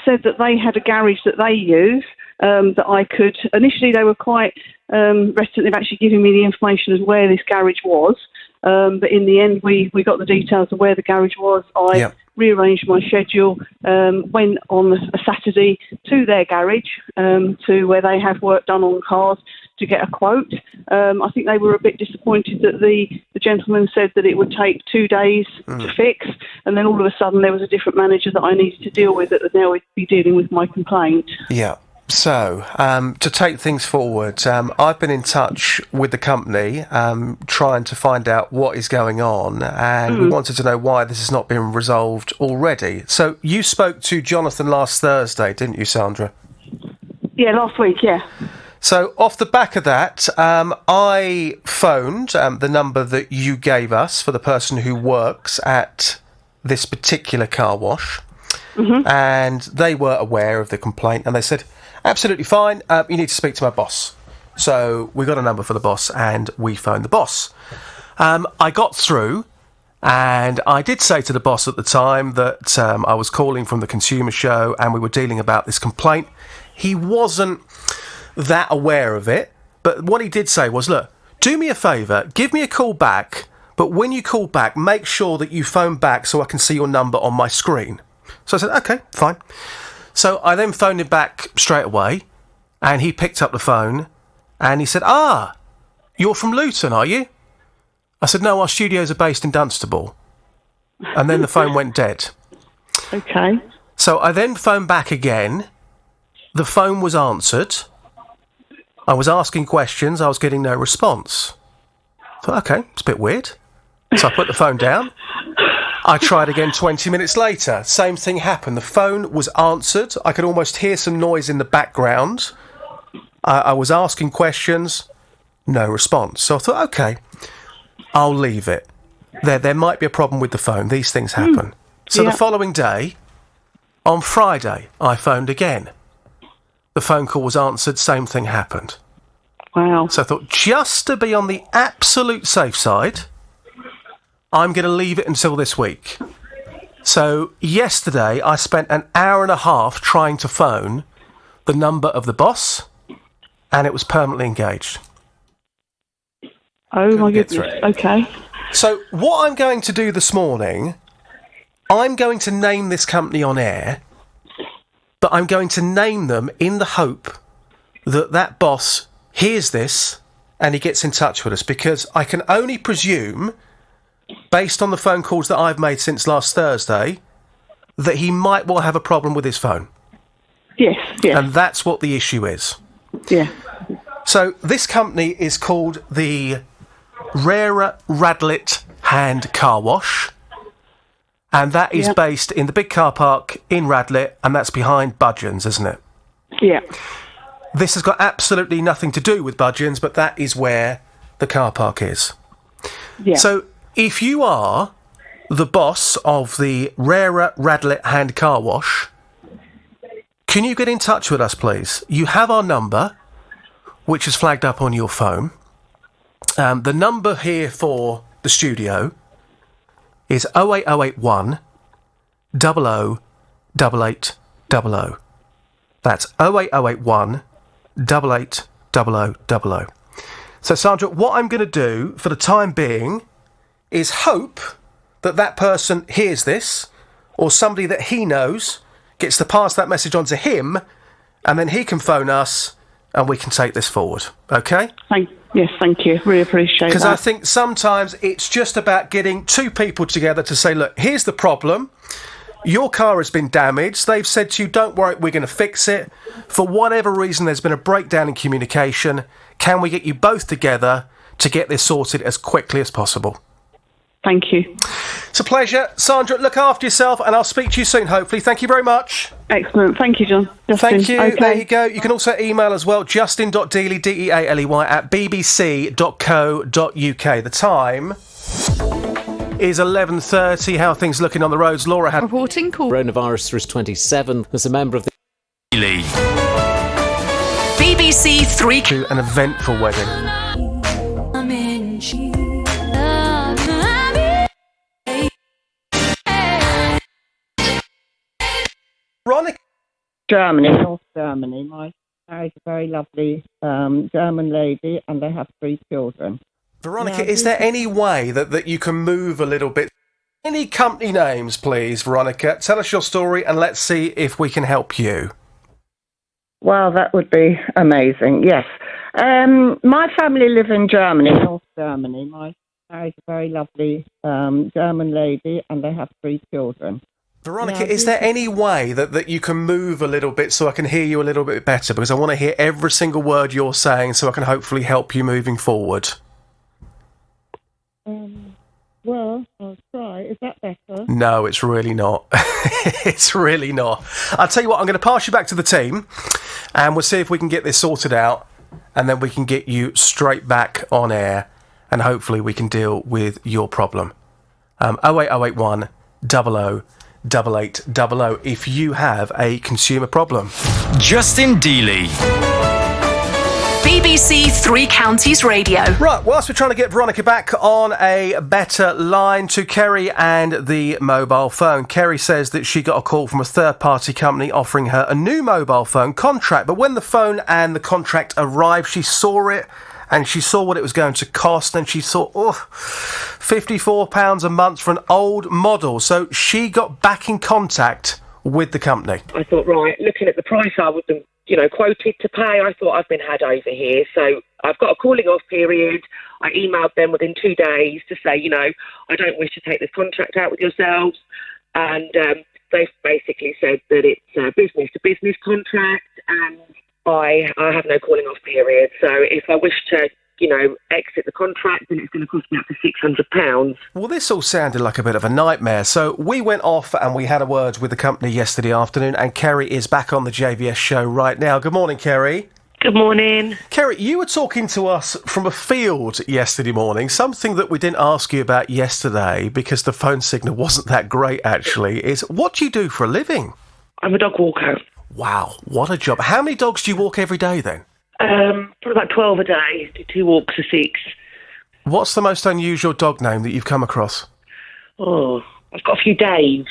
said that they had a garage that they use, that I could... Initially, they were quite reticent of actually giving me the information as where this garage was. But in the end, we got the details of where the garage was. I rearranged my schedule, went on a Saturday to their garage, to where they have work done on cars, to get a quote. I think they were a bit disappointed that the gentleman said that it would take 2 days to fix, and then all of a sudden there was a different manager that I needed to deal with that would now be dealing with my complaint. Yeah. So, to take things forward, I've been in touch with the company, trying to find out what is going on, and we wanted to know why this has not been resolved already. So, you spoke to Jonathan last Thursday, didn't you, Sandra? Yeah, last week, yeah. So, off the back of that, I phoned the number that you gave us for the person who works at this particular car wash, and they were aware of the complaint, and they said, absolutely fine, you need to speak to my boss. So we got a number for the boss and we phoned the boss. I got through, And I did say to the boss at the time that I was calling from the consumer show and we were dealing about this complaint. He wasn't that aware of it, but what he did say was, look, do me a favour, give me a call back, but when you call back, make sure that you phone back so I can see your number on my screen. So I said, OK, fine. So I then phoned him back straight away, and he picked up the phone, and he said, you're from Luton, are you? I said, no, our studios are based in Dunstable. And then the phone went dead. Okay. So I then phoned back again. The phone was answered. I was asking questions. I was getting no response. I thought, OK, it's a bit weird. So I put the phone down. I tried again 20 minutes later. Same thing happened. The phone was answered. I could almost hear some noise in the background. I was asking questions. No response. So I thought, OK, I'll leave it. There might be a problem with the phone. These things happen. So the following day, on Friday, I phoned again. The phone call was answered. Same thing happened. Wow. So I thought, just to be on the absolute safe side, I'm going to leave it until this week. So yesterday, I spent an hour and a half trying to phone the number of the boss, and it was permanently engaged. Oh, my goodness. Okay. So what I'm going to do this morning, I'm going to name this company on air, but I'm going to name them in the hope that that boss hears this and he gets in touch with us, because I can only presume, based on the phone calls that I've made since last Thursday, that he might well have a problem with his phone. Yes, yes. And that's what the issue is. Yeah. So this company is called the Rara Radlett Hand Car Wash, and that is based in the big car park in Radlett, and that's behind Budgeons, isn't it? Yeah. This has got absolutely nothing to do with Budgeons, but that is where the car park is. Yeah. So if you are the boss of the Rara Radlett Hand Car Wash, can you get in touch with us, please? You have our number, which is flagged up on your phone. The number here for the studio is 08081 00 8800. That's 08081 88 0000. So, Sandra, what I'm going to do for the time being is hope that that person hears this, or somebody that he knows gets to pass that message on to him, and then he can phone us and we can take this forward. OK? Yes, thank you. Really appreciate that. Because I think sometimes it's just about getting two people together to say, look, here's the problem. Your car has been damaged. They've said to you, don't worry, we're going to fix it. For whatever reason, there's been a breakdown in communication. Can we get you both together to get this sorted as quickly as possible? Thank you. It's a pleasure. Sandra, look after yourself, and I'll speak to you soon, hopefully. Thank you very much. Excellent. Thank you, John. Justin. Thank you. Okay. There you go. You can also email as well, justin.dealey, D-E-A-L-E-Y, at bbc.co.uk. The time is 11:30. How are things looking on the roads? Laura had... Reporting call. Coronavirus risk 27 as a member of the... BBC Three... To an eventful wedding. Veronica. Germany, North Germany. My married a very lovely German lady, and they have 3 children. Veronica, is there any way that you can move a little bit? Any company names, please, Veronica? Tell us your story and let's see if we can help you. Well, that would be amazing, yes. My family live in Germany, North Germany. My married a very lovely German lady, and they have 3 children. Veronica, is there any way that you can move a little bit so I can hear you a little bit better? Because I want to hear every single word you're saying so I can hopefully help you moving forward. Well, I'll try. Is that better? No, it's really not. It's really not. I'll tell you what, I'm going to pass you back to the team and we'll see if we can get this sorted out, and then we can get you straight back on air and hopefully we can deal with your problem. 08081 00 8800 if you have a consumer problem. Justin Dealey. BBC Three Counties Radio. Right, whilst we're trying to get Veronica back on a better line to Kerry and the mobile phone, Kerry says that she got a call from a third-party company offering her a new mobile phone contract, but when the phone and the contract arrived, she saw it and she saw what it was going to cost, and she thought, £54 a month for an old model. So she got back in contact with the company. I thought, right, looking at the price I would have, quoted to pay, I thought I've been had over here. So I've got a calling off period. I emailed them within 2 days to say, I don't wish to take this contract out with yourselves. And they've basically said that it's a business-to-business contract, and I have no calling off period. So if I wish to, exit the contract, then it's going to cost me up to £600. Well, this all sounded like a bit of a nightmare. So we went off and we had a word with the company yesterday afternoon, and Kerry is back on the JVS show right now. Good morning, Kerry. Good morning. Kerry, you were talking to us from a field yesterday morning. Something that we didn't ask you about yesterday, because the phone signal wasn't that great, actually, is what do you do for a living? I'm a dog walker. Wow, what a job. How many dogs do you walk every day, then? Probably about 12 a day, 2 walks a 6. What's the most unusual dog name that you've come across? Oh, I've got a few Daves.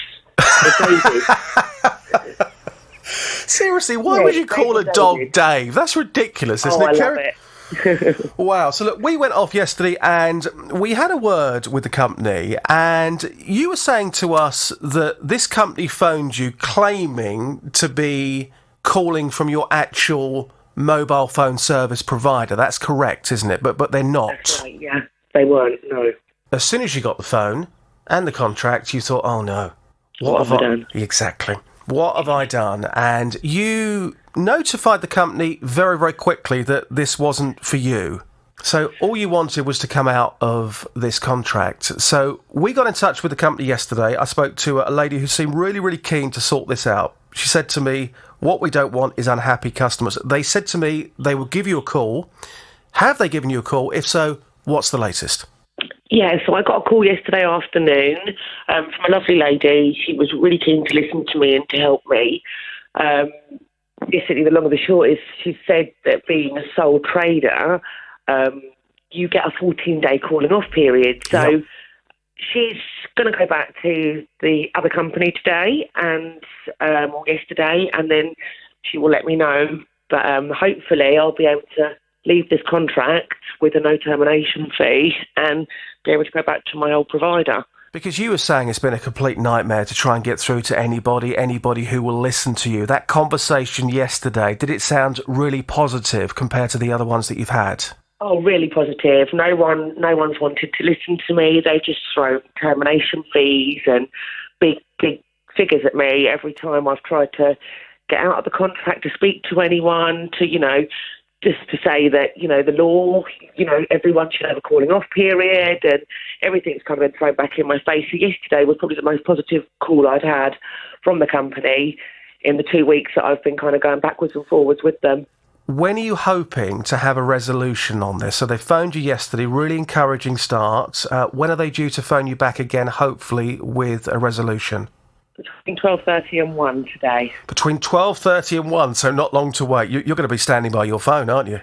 Seriously, why would you call a dog Dave? That's ridiculous, isn't it, Kerry? I love it. Wow. So look, we went off yesterday and we had a word with the company, and you were saying to us that this company phoned you claiming to be calling from your actual mobile phone service provider. That's correct, isn't it? But they're not. That's right, yeah. They weren't, no. As soon as you got the phone and the contract, you thought, oh no. What have I done? Exactly. What have I done? And you notified the company very, very quickly that this wasn't for you. So all you wanted was to come out of this contract. So we got in touch with the company yesterday. I spoke to a lady who seemed really, really keen to sort this out. She said to me, what we don't want is unhappy customers. They said to me they will give you a call. Have they given you a call? If so, what's the latest? Yeah, so I got a call yesterday afternoon from a lovely lady. She was really keen to listen to me and to help me. Basically, the long and the short is she said that being a sole trader, you get a 14-day calling off period. So she's going to go back to the other company today or yesterday, and then she will let me know. But hopefully I'll be able to leave this contract with a no termination fee and be able to go back to my old provider. Because you were saying it's been a complete nightmare to try and get through to anybody who will listen to you. That conversation yesterday, did it sound really positive compared to the other ones that you've had? Oh, really positive. No one's wanted to listen to me. They just throw termination fees and big figures at me every time I've tried to get out of the contract, to speak to anyone, to, just to say that, the law, everyone should have a calling off period, and everything's kind of been thrown back in my face. So yesterday was probably the most positive call I'd had from the company in the 2 weeks that I've been kind of going backwards and forwards with them. When are you hoping to have a resolution on this? So they phoned you yesterday, really encouraging start. When are they due to phone you back again, hopefully with a resolution? Between 12:30 and 1 today. Between 12:30 and 1, so not long to wait. You're going to be standing by your phone, aren't you?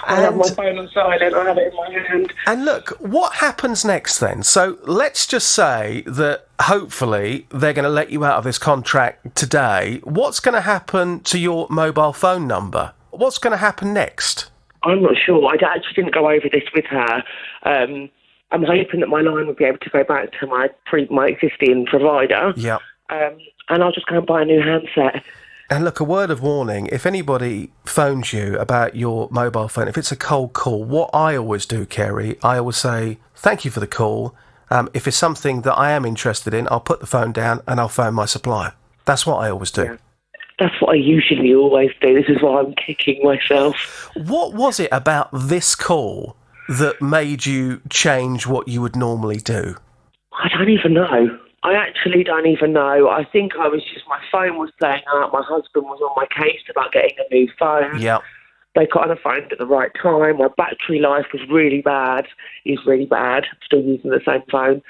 I have my phone on silent. I have it in my hand. And look, what happens next then? So let's just say that hopefully they're going to let you out of this contract today. What's going to happen to your mobile phone number? What's going to happen next? I'm not sure. I actually didn't go over this with her. I'm hoping that my line will be able to go back to my existing provider. Yeah. And I'll just go and buy a new handset. And look, a word of warning, if anybody phones you about your mobile phone, if it's a cold call, what I always do, Kerry, I always say, thank you for the call. If it's something that I am interested in, I'll put the phone down and I'll phone my supplier. That's what I always do. Yeah. That's what I usually always do. This is why I'm kicking myself. What was it about this call that made you change what you would normally do? I don't even know. I actually don't even know. I think I was just, my phone was playing up. My husband was on my case about getting a new phone. Yeah. They kind of phoned at the right time. My battery life was really bad. Is really bad. I'm still using the same phone.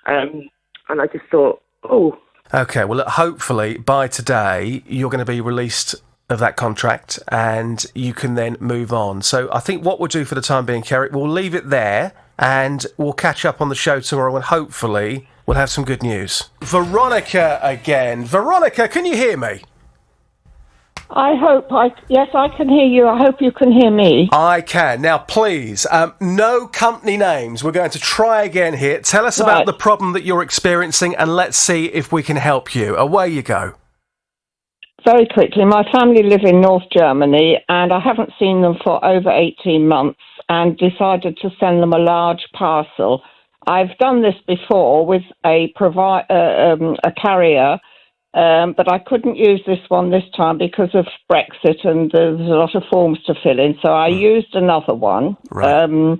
And I just thought, oh. Okay, well, look, hopefully by today you're going to be released of that contract, and you can then move on. So I think what we'll do for the time being, Kerry, we'll leave it there, and we'll catch up on the show tomorrow, and hopefully we'll have some good news. Veronica again. Veronica, can you hear me? Yes, I can hear you. I hope you can hear me. I can. Now, please, no company names. We're going to try again here. Tell us about the problem that you're experiencing, and let's see if we can help you. Away you go. Very quickly, my family live in North Germany, and I haven't seen them for over 18 months and decided to send them a large parcel. I've done this before with a carrier, but I couldn't use this one this time because of Brexit, and there's a lot of forms to fill in. So I used another one, a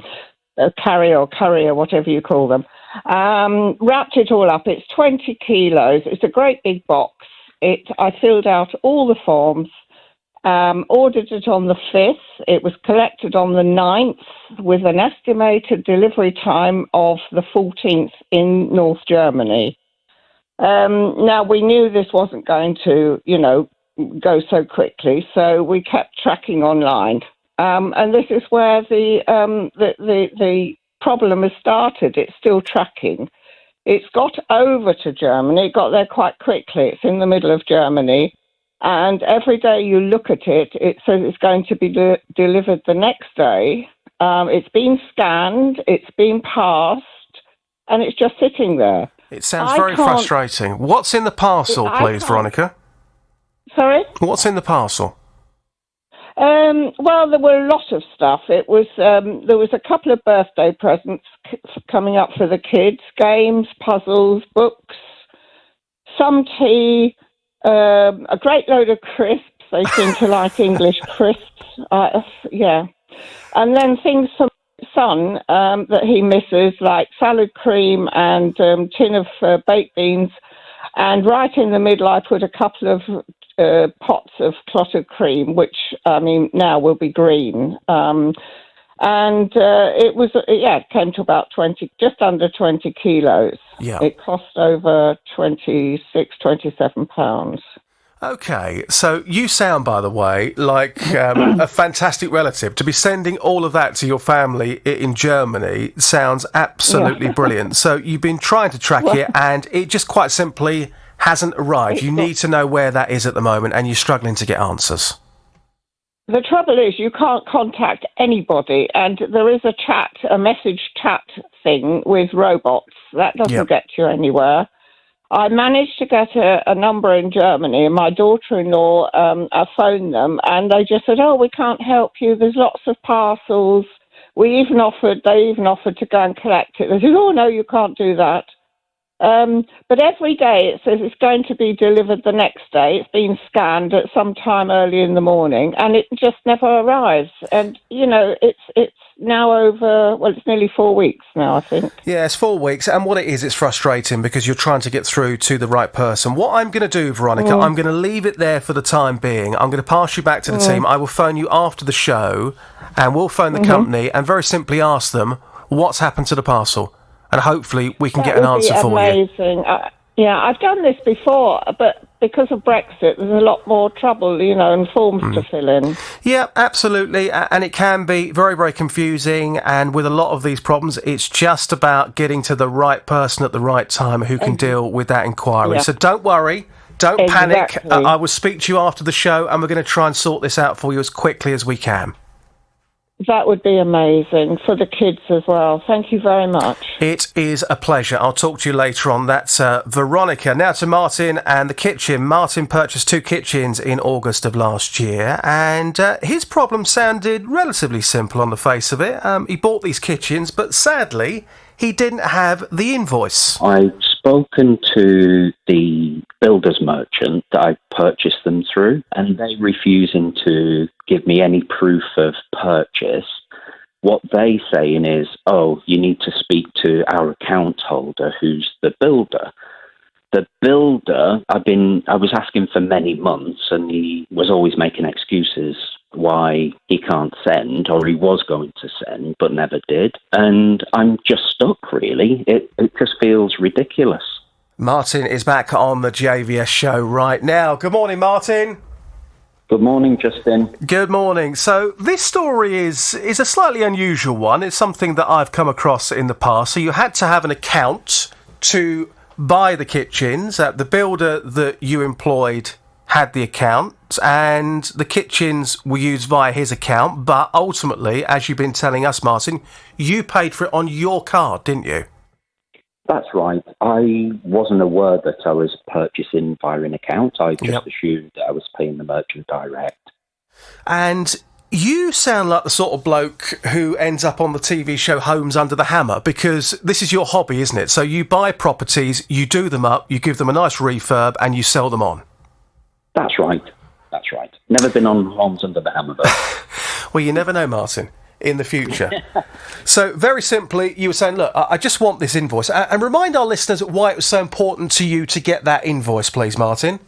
carrier or courier, whatever you call them. Wrapped it all up. It's 20 kilos. It's a great big box. I filled out all the forms, ordered it on the 5th. It was collected on the 9th with an estimated delivery time of the 14th in North Germany. Now, we knew this wasn't going to, go so quickly, so we kept tracking online. And this is where the problem has started. It's still tracking. It's got over to Germany. It got there quite quickly. It's in the middle of Germany. And every day you look at it, it says it's going to be delivered the next day. It's been scanned, it's been passed, and it's just sitting there. It sounds very frustrating. What's in the parcel, please, Veronica? Sorry? What's in the parcel? Well, there were a lot of stuff. There was a couple of birthday presents coming up for the kids, games, puzzles, books, some tea, a great load of crisps. They seem to like English crisps. Yeah. And then things from my son that he misses, like salad cream and tin of baked beans. And right in the middle, I put a couple of pots of clotted cream, which, now will be green. It came to about just under 20 kilos. Yeah. It cost over £27. Okay, so you sound, by the way, like a fantastic relative. To be sending all of that to your family in Germany sounds absolutely brilliant. So you've been trying to track it, and it just quite simply hasn't arrived. You need to know where that is at the moment, and you're struggling to get answers. The trouble is you can't contact anybody, and there is a message chat thing with robots. That doesn't get you anywhere. I managed to get a number in Germany, and my daughter-in-law, I phoned them, and they just said, we can't help you. There's lots of parcels. They even offered to go and collect it. They said, no, you can't do that. But every day it says it's going to be delivered the next day. It's been scanned at some time early in the morning, and it just never arrives. And, it's now it's nearly 4 weeks now, I think. Yeah, it's 4 weeks. And what it is, it's frustrating because you're trying to get through to the right person. What I'm going to do, Veronica, I'm going to leave it there for the time being. I'm going to pass you back to the team. I will phone you after the show, and we'll phone the company and very simply ask them what's happened to the parcel. And hopefully we can get an answer for you. Amazing. I've done this before, but because of Brexit, there's a lot more trouble, and forms to fill in. Yeah, absolutely. And it can be very, very confusing. And with a lot of these problems, it's just about getting to the right person at the right time who can deal with that inquiry. Yeah. So don't worry. Don't panic. I will speak to you after the show, and we're going to try and sort this out for you as quickly as we can. That would be amazing for the kids as well. Thank you very much. It is a pleasure. I'll talk to you later on. That's Veronica. Now to Martin and the kitchen. Martin purchased 2 kitchens in August of last year, and his problem sounded relatively simple on the face of it. He bought these kitchens, but sadly, he didn't have the invoice. I've spoken to the builder's merchant that I purchased them through, and they refusing to give me any proof of purchase. What they saying is, you need to speak to our account holder, who's the builder. The builder, I was asking for many months, and he was always making excuses why he can't send, or he was going to send, but never did. And I'm just stuck, really. It just feels ridiculous. Martin is back on the JVS show right now. Good morning, Martin. Good morning, Justin. Good morning. So this story is a slightly unusual one. It's something that I've come across in the past. So you had to have an account to buy the kitchens. The builder that you employed had the account, and the kitchens were used via his account. But ultimately, as you've been telling us, Martin, you paid for it on your card, didn't you? That's right. I wasn't aware that I was purchasing via an account. I just assumed that I was paying the merchant direct. And you sound like the sort of bloke who ends up on the TV show Homes Under the Hammer, because this is your hobby, isn't it? So you buy properties, you do them up, you give them a nice refurb, and you sell them on. That's right. That's right. Never been on Homes Under the Hammer, though. Well, you never know, Martin, in the future. So, very simply, you were saying, look, I just want this invoice. And remind our listeners why it was so important to you to get that invoice, please, Martin.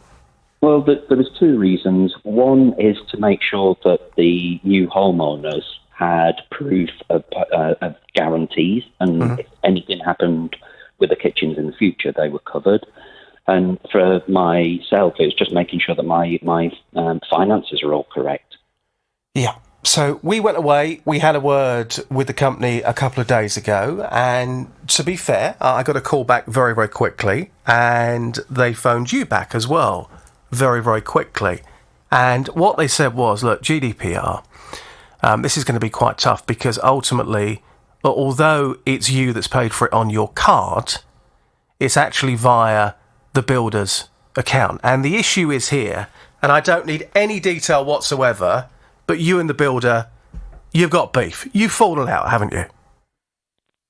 Well, there was two reasons. One is to make sure that the new homeowners had proof of guarantees, and if anything happened with the kitchens in the future, they were covered. And for myself, it was just making sure that my finances are all correct. Yeah. So we went away, we had a word with the company a couple of days ago, and to be fair, I got a call back very, very quickly, and they phoned you back as well very, very quickly. And what they said was, look, GDPR, this is going to be quite tough, because ultimately, although it's you that's paid for it on your card, it's actually via the builder's account. And the issue is here, and I don't need any detail whatsoever, but you and the builder, you've got beef. You've fallen out, haven't you?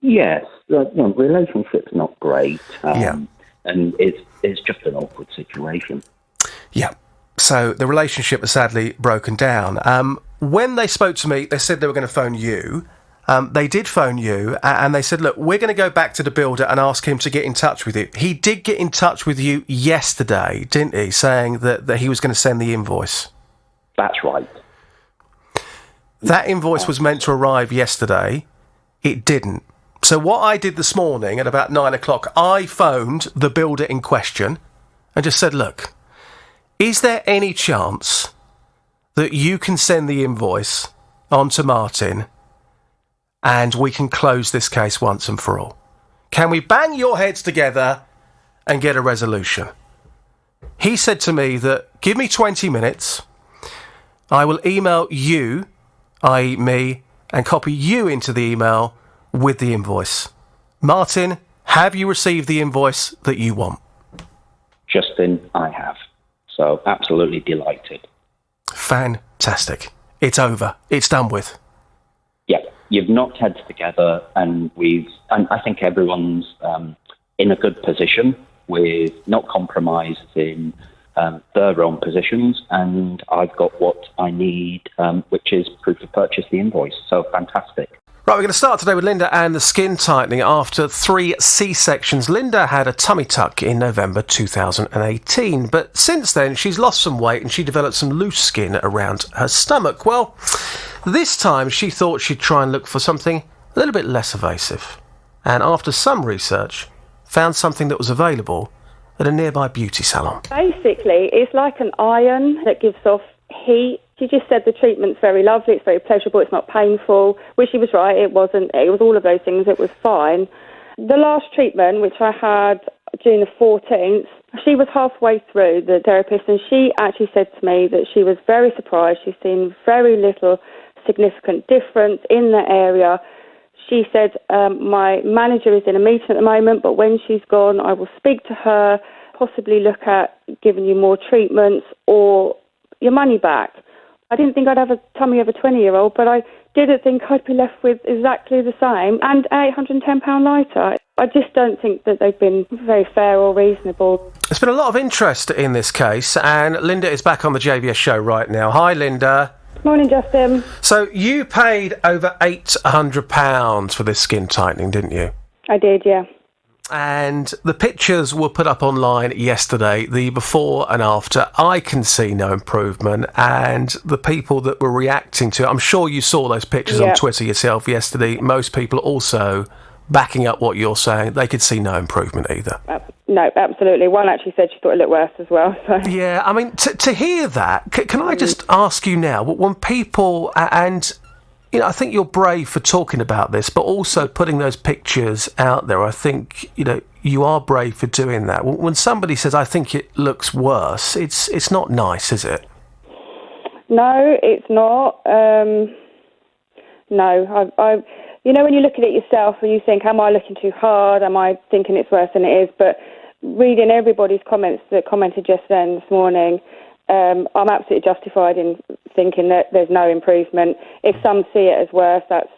Yes. The relationship's not great. And it's just an awkward situation. Yeah. So the relationship has sadly broken down. When they spoke to me, they said they were going to phone you. They did phone you, and they said, look, we're going to go back to the builder and ask him to get in touch with you. He did get in touch with you yesterday, didn't he, saying that he was going to send the invoice? That's right. That invoice was meant to arrive yesterday. It didn't. So what I did this morning at about 9 o'clock, I phoned the builder in question and just said, look, is there any chance that you can send the invoice on to Martin and we can close this case once and for all? Can we bang your heads together and get a resolution? He said to me that, give me 20 minutes, I will email you, i.e. me, and copy you into the email with the invoice. Martin, have you received the invoice that you want? Justin, I have. So absolutely delighted. Fantastic. It's over. It's done with. Yeah, you've knocked heads together, and I think everyone's in a good position with not compromising their own positions, and I've got what I need, which is proof of purchase, the invoice. So fantastic. Right, we're going to start today with Linda and the skin tightening. After 3 C-sections, Linda had a tummy tuck in November 2018, but since then she's lost some weight and she developed some loose skin around her stomach. Well, this time she thought she'd try and look for something a little bit less evasive, and after some research, found something that was available at a nearby beauty salon. Basically, it's like an iron that gives off heat. She just said the treatment's very lovely, it's very pleasurable, it's not painful, which she was right, it wasn't. It was all of those things, it was fine. The last treatment, which I had June the 14th, she was halfway through, the therapist, and she actually said to me that she was very surprised. She's seen very little significant difference in the area. She said, my manager is in a meeting at the moment, but when she's gone, I will speak to her, possibly look at giving you more treatments or your money back. I didn't think I'd have a tummy of a 20-year-old, but I didn't think I'd be left with exactly the same and £810 lighter. I just don't think that they've been very fair or reasonable. There's been a lot of interest in this case, and Linda is back on the JVS show right now. Hi, Linda. Morning, Justin. So you paid over £800 for this skin tightening, didn't you? I did, yeah. And the pictures were put up online yesterday, the before and after. I can see no improvement, and the people that were reacting to it, I'm sure you saw those pictures on Twitter yourself yesterday. Most people also backing up what you're saying, they could see no improvement either. No, absolutely. One actually said she thought it looked worse as well. So. Yeah, I mean, to hear that, can I just ask you now, when people, and I think you're brave for talking about this, but also putting those pictures out there, I think, you are brave for doing that. When somebody says, I think it looks worse, it's not nice, is it? No, it's not. No, I when you look at it yourself and you think, am I looking too hard? Am I thinking it's worse than it is? But reading everybody's comments that commented just then this morning, I'm absolutely justified in thinking that there's no improvement. If some see it as worse, that's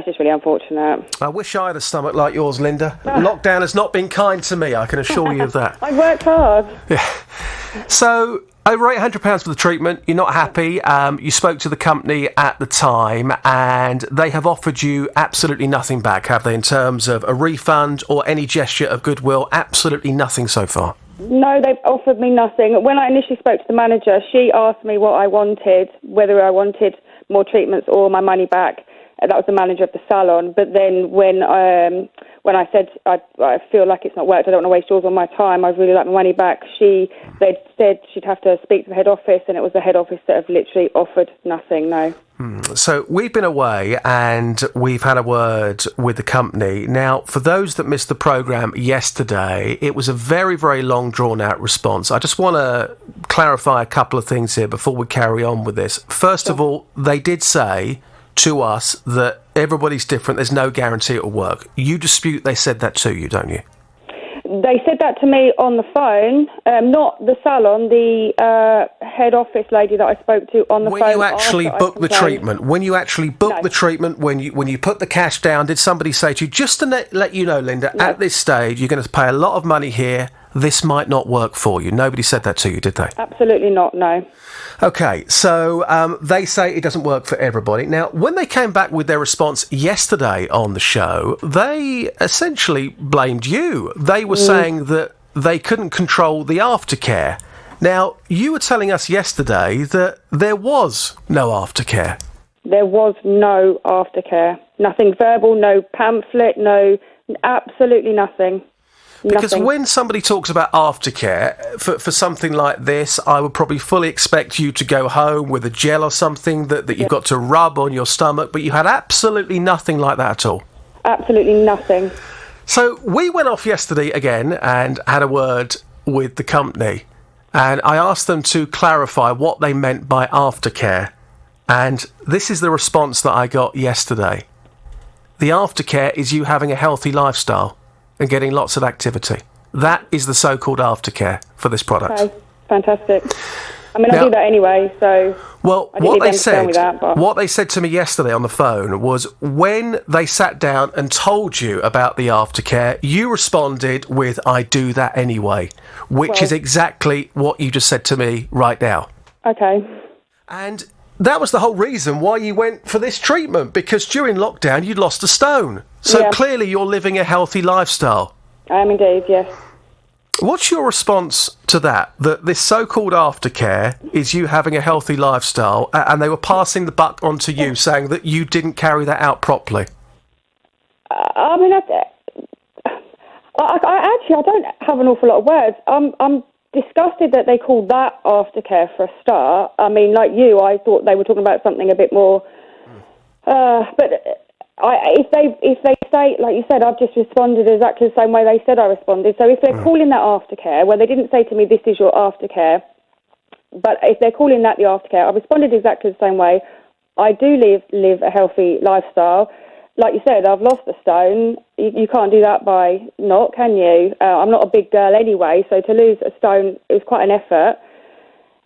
just really unfortunate. I wish I had a stomach like yours, Linda. Lockdown has not been kind to me, I can assure you of that. I worked hard. Yeah. So, over £800 for the treatment, you're not happy. You spoke to the company at the time and they have offered you absolutely nothing back, have they, in terms of a refund or any gesture of goodwill? Absolutely nothing so far. No, they've offered me nothing. When I initially spoke to the manager, she asked me what I wanted, whether I wanted more treatments or my money back. That was the manager of the salon. But then when I said I feel like it's not worked, I don't want to waste yours or my time, I'd really like my money back, they'd said she'd have to speak to the head office, and it was the head office that have literally offered nothing, no. So we've been away and we've had a word with the company. Now, for those that missed the programme yesterday, it was a very, very long, drawn-out response. I just want to clarify a couple of things here before we carry on with this. First of all, they did say to us that everybody's different, there's no guarantee it'll work. You dispute they said that to you, don't you? They said that to me on the phone, not the salon, the head office lady that I spoke to on the phone. When you actually booked the treatment, when you put the cash down, did somebody say to you, just to let you know, Linda, at this stage, you're going to pay a lot of money here, this might not work for you? Nobody said that to you, did they? Absolutely not, no. Okay, so they say it doesn't work for everybody. Now, when they came back with their response yesterday on the show, they essentially blamed you. They were saying that they couldn't control the aftercare. Now, you were telling us yesterday that there was no aftercare. There was no aftercare. Nothing verbal, no pamphlet, no, absolutely nothing. Because Nothing. When somebody talks about aftercare, for something like this, I would probably fully expect you to go home with a gel or something that you've got to rub on your stomach, but you had absolutely nothing like that at all. Absolutely nothing. So we went off yesterday again and had a word with the company, and I asked them to clarify what they meant by aftercare, and this is the response that I got yesterday. The aftercare is you having a healthy lifestyle and getting lots of activity. That is the so-called aftercare for this product. Okay, fantastic. I mean, I do that anyway, so... Well, I didn't what need them to tell me that, but... what they said to me yesterday on the phone was when they sat down and told you about the aftercare, you responded with, I do that anyway, which is exactly what you just said to me right now. Okay. And that was the whole reason why you went for this treatment, because during lockdown you'd lost a stone. So clearly you're living a healthy lifestyle. I am indeed, yes. What's your response to that this so-called aftercare is you having a healthy lifestyle, and they were passing the buck on to you, saying that you didn't carry that out properly? I mean, I don't have an awful lot of words. I'm disgusted that they called that aftercare for a start. I mean, like you, I thought they were talking about something a bit more... but if they say, like you said, I've just responded exactly the same way they said I responded. So if they're calling that aftercare, well, they didn't say to me, this is your aftercare, but if they're calling that the aftercare, I responded exactly the same way. I do live a healthy lifestyle. Like you said, I've lost a stone. You can't do that by not, can you? I'm not a big girl anyway, so to lose a stone, it was quite an effort.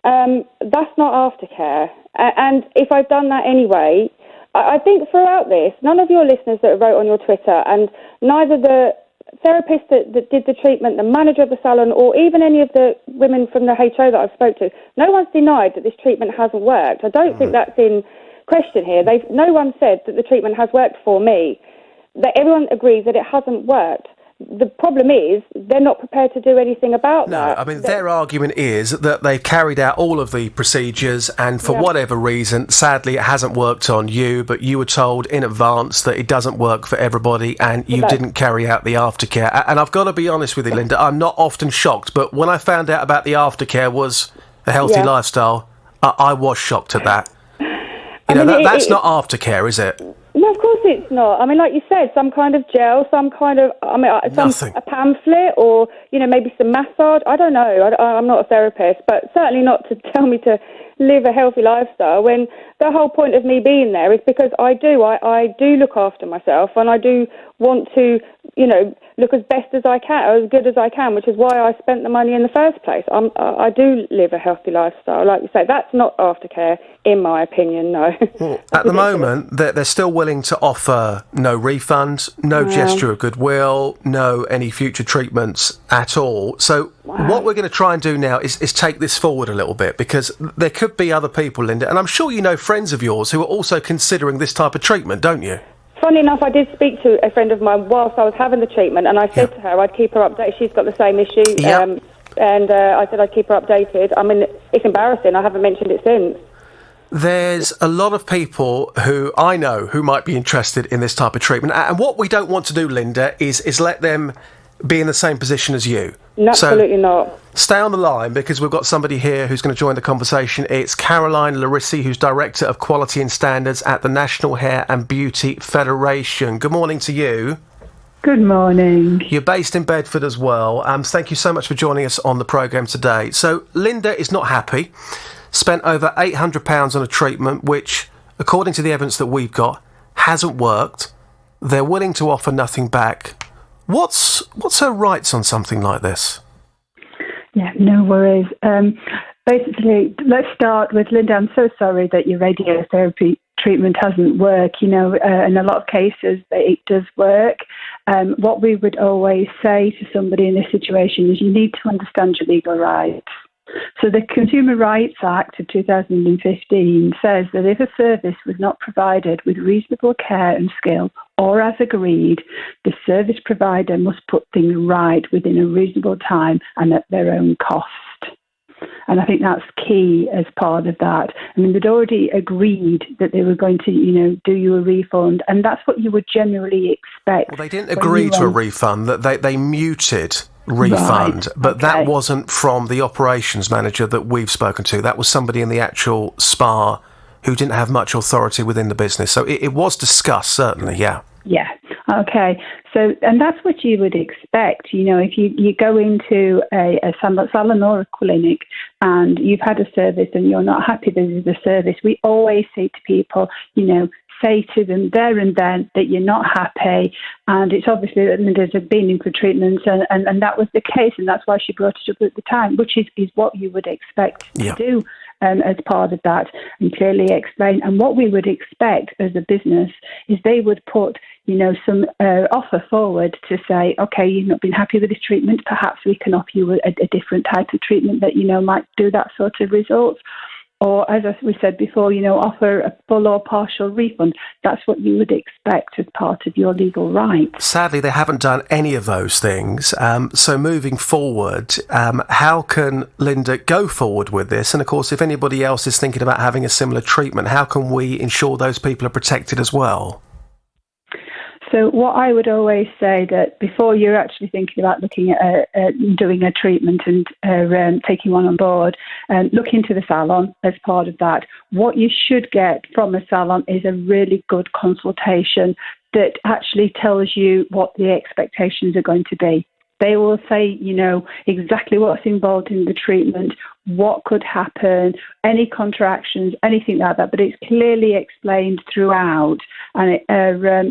That's not aftercare. And if I've done that anyway... I think throughout this, none of your listeners that wrote on your Twitter, and neither the therapist that did the treatment, the manager of the salon, or even any of the women from the HO that I've spoke to, no one's denied that this treatment hasn't worked. I don't think that's in question here. No one said that the treatment has worked for me. Everyone agrees that it hasn't worked. the problem is they're not prepared to do anything about that. No, I mean, their argument is that they've carried out all of the procedures and for whatever reason, sadly, it hasn't worked on you, but you were told in advance that it doesn't work for everybody and you didn't carry out the aftercare. And I've got to be honest with you, Linda, I'm not often shocked, but when I found out about the aftercare was a healthy lifestyle, I was shocked at that. That's not aftercare, is it? No, of course it's not. I mean, like you said, some kind of gel, a pamphlet, or maybe some massage. I don't know. I'm not a therapist, but certainly not to tell me to live a healthy lifestyle. When the whole point of me being there is because I do look after myself, and I do want to, look as best as I can, or as good as I can, which is why I spent the money in the first place. I do live a healthy lifestyle, like you say. That's not aftercare, in my opinion. No. Well, at the moment, they're still willing to offer no refund, no gesture of goodwill, no any future treatments at all. So what we're going to try and do now is take this forward a little bit, because there could be other people, Linda, and I'm sure you know friends of yours who are also considering this type of treatment, don't you? Funny enough, I did speak to a friend of mine whilst I was having the treatment, and I said to her I'd keep her updated. She's got the same issue, and I said I'd keep her updated. I mean, it's embarrassing. I haven't mentioned it since. There's a lot of people who I know who might be interested in this type of treatment, and what we don't want to do, Linda, is let them be in the same position as you. Absolutely not. Stay on the line, because we've got somebody here who's going to join the conversation. It's Caroline Larissi, who's Director of Quality and Standards at the National Hair and Beauty Federation. Good morning to you. Good morning. You're based in Bedford as well. Thank you so much for joining us on the programme today. So Linda is not happy. Spent over £800 on a treatment which, according to the evidence that we've got, hasn't worked. They're willing to offer nothing back. What's her rights on something like this? Yeah, no worries. Basically, let's start with Linda. I'm so sorry that your radiotherapy treatment hasn't worked. In a lot of cases, it does work. What we would always say to somebody in this situation is you need to understand your legal rights. So the Consumer Rights Act of 2015 says that if a service was not provided with reasonable care and skill, or as agreed, the service provider must put things right within a reasonable time and at their own cost. And I think that's key as part of that. I mean, they'd already agreed that they were going to, do you a refund, and that's what you would generally expect. Well, they didn't agree to a refund. That they muted refund, but that wasn't from the operations manager that we've spoken to. That was somebody in the actual spa who didn't have much authority within the business. So it was discussed, certainly, yeah. Yeah. Okay. So, and that's what you would expect. If you go into a salon or a clinic and you've had a service and you're not happy with the service, we always say to people, say to them there and then that you're not happy, and it's obviously that Linda's been in for treatments, and that was the case, and that's why she brought it up at the time, which is what you would expect to do as part of that, and clearly explain. And what we would expect as a business is they would put some offer forward to say, okay, you've not been happy with this treatment, perhaps we can offer you a different type of treatment that might do that sort of results. Or, as we said before, offer a full or partial refund. That's what you would expect as part of your legal rights. Sadly, they haven't done any of those things. So moving forward, how can Linda go forward with this? And, of course, if anybody else is thinking about having a similar treatment, how can we ensure those people are protected as well? So what I would always say that before you're actually thinking about looking at doing a treatment and taking one on board, look into the salon as part of that. What you should get from a salon is a really good consultation that actually tells you what the expectations are going to be. They will say, exactly what's involved in the treatment, what could happen, any contractions, anything like that. But it's clearly explained throughout. And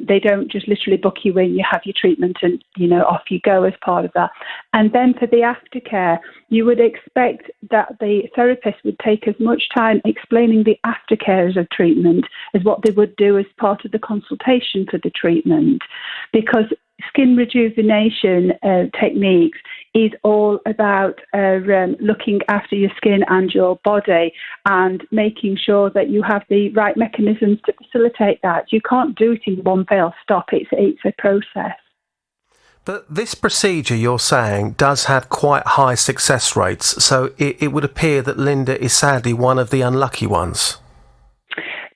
they don't just literally book you in, you have your treatment and, off you go as part of that. And then for the aftercare, you would expect that the therapist would take as much time explaining the aftercares of treatment as what they would do as part of the consultation for the treatment. Because skin rejuvenation techniques is all about looking after your skin and your body and making sure that you have the right mechanisms to facilitate that. You can't do it in one fell stop. It's a process. But this procedure, you're saying, does have quite high success rates, so it would appear that Linda is sadly one of the unlucky ones.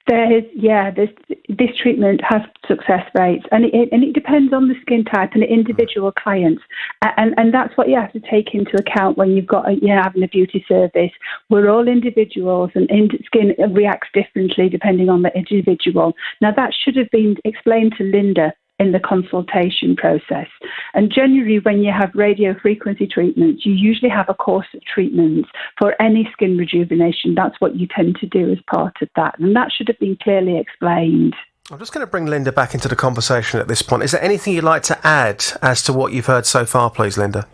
This treatment has success rates, and it depends on the skin type and the individual clients, and that's what you have to take into account when you've got having a beauty service. We're all individuals, and skin reacts differently depending on the individual. Now that should have been explained to Linda in the consultation process. And generally, when you have radio frequency treatments, you usually have a course of treatments for any skin rejuvenation. That's what you tend to do as part of that. And that should have been clearly explained. I'm just going to bring Linda back into the conversation at this point. Is there anything you'd like to add as to what you've heard so far, please, Linda?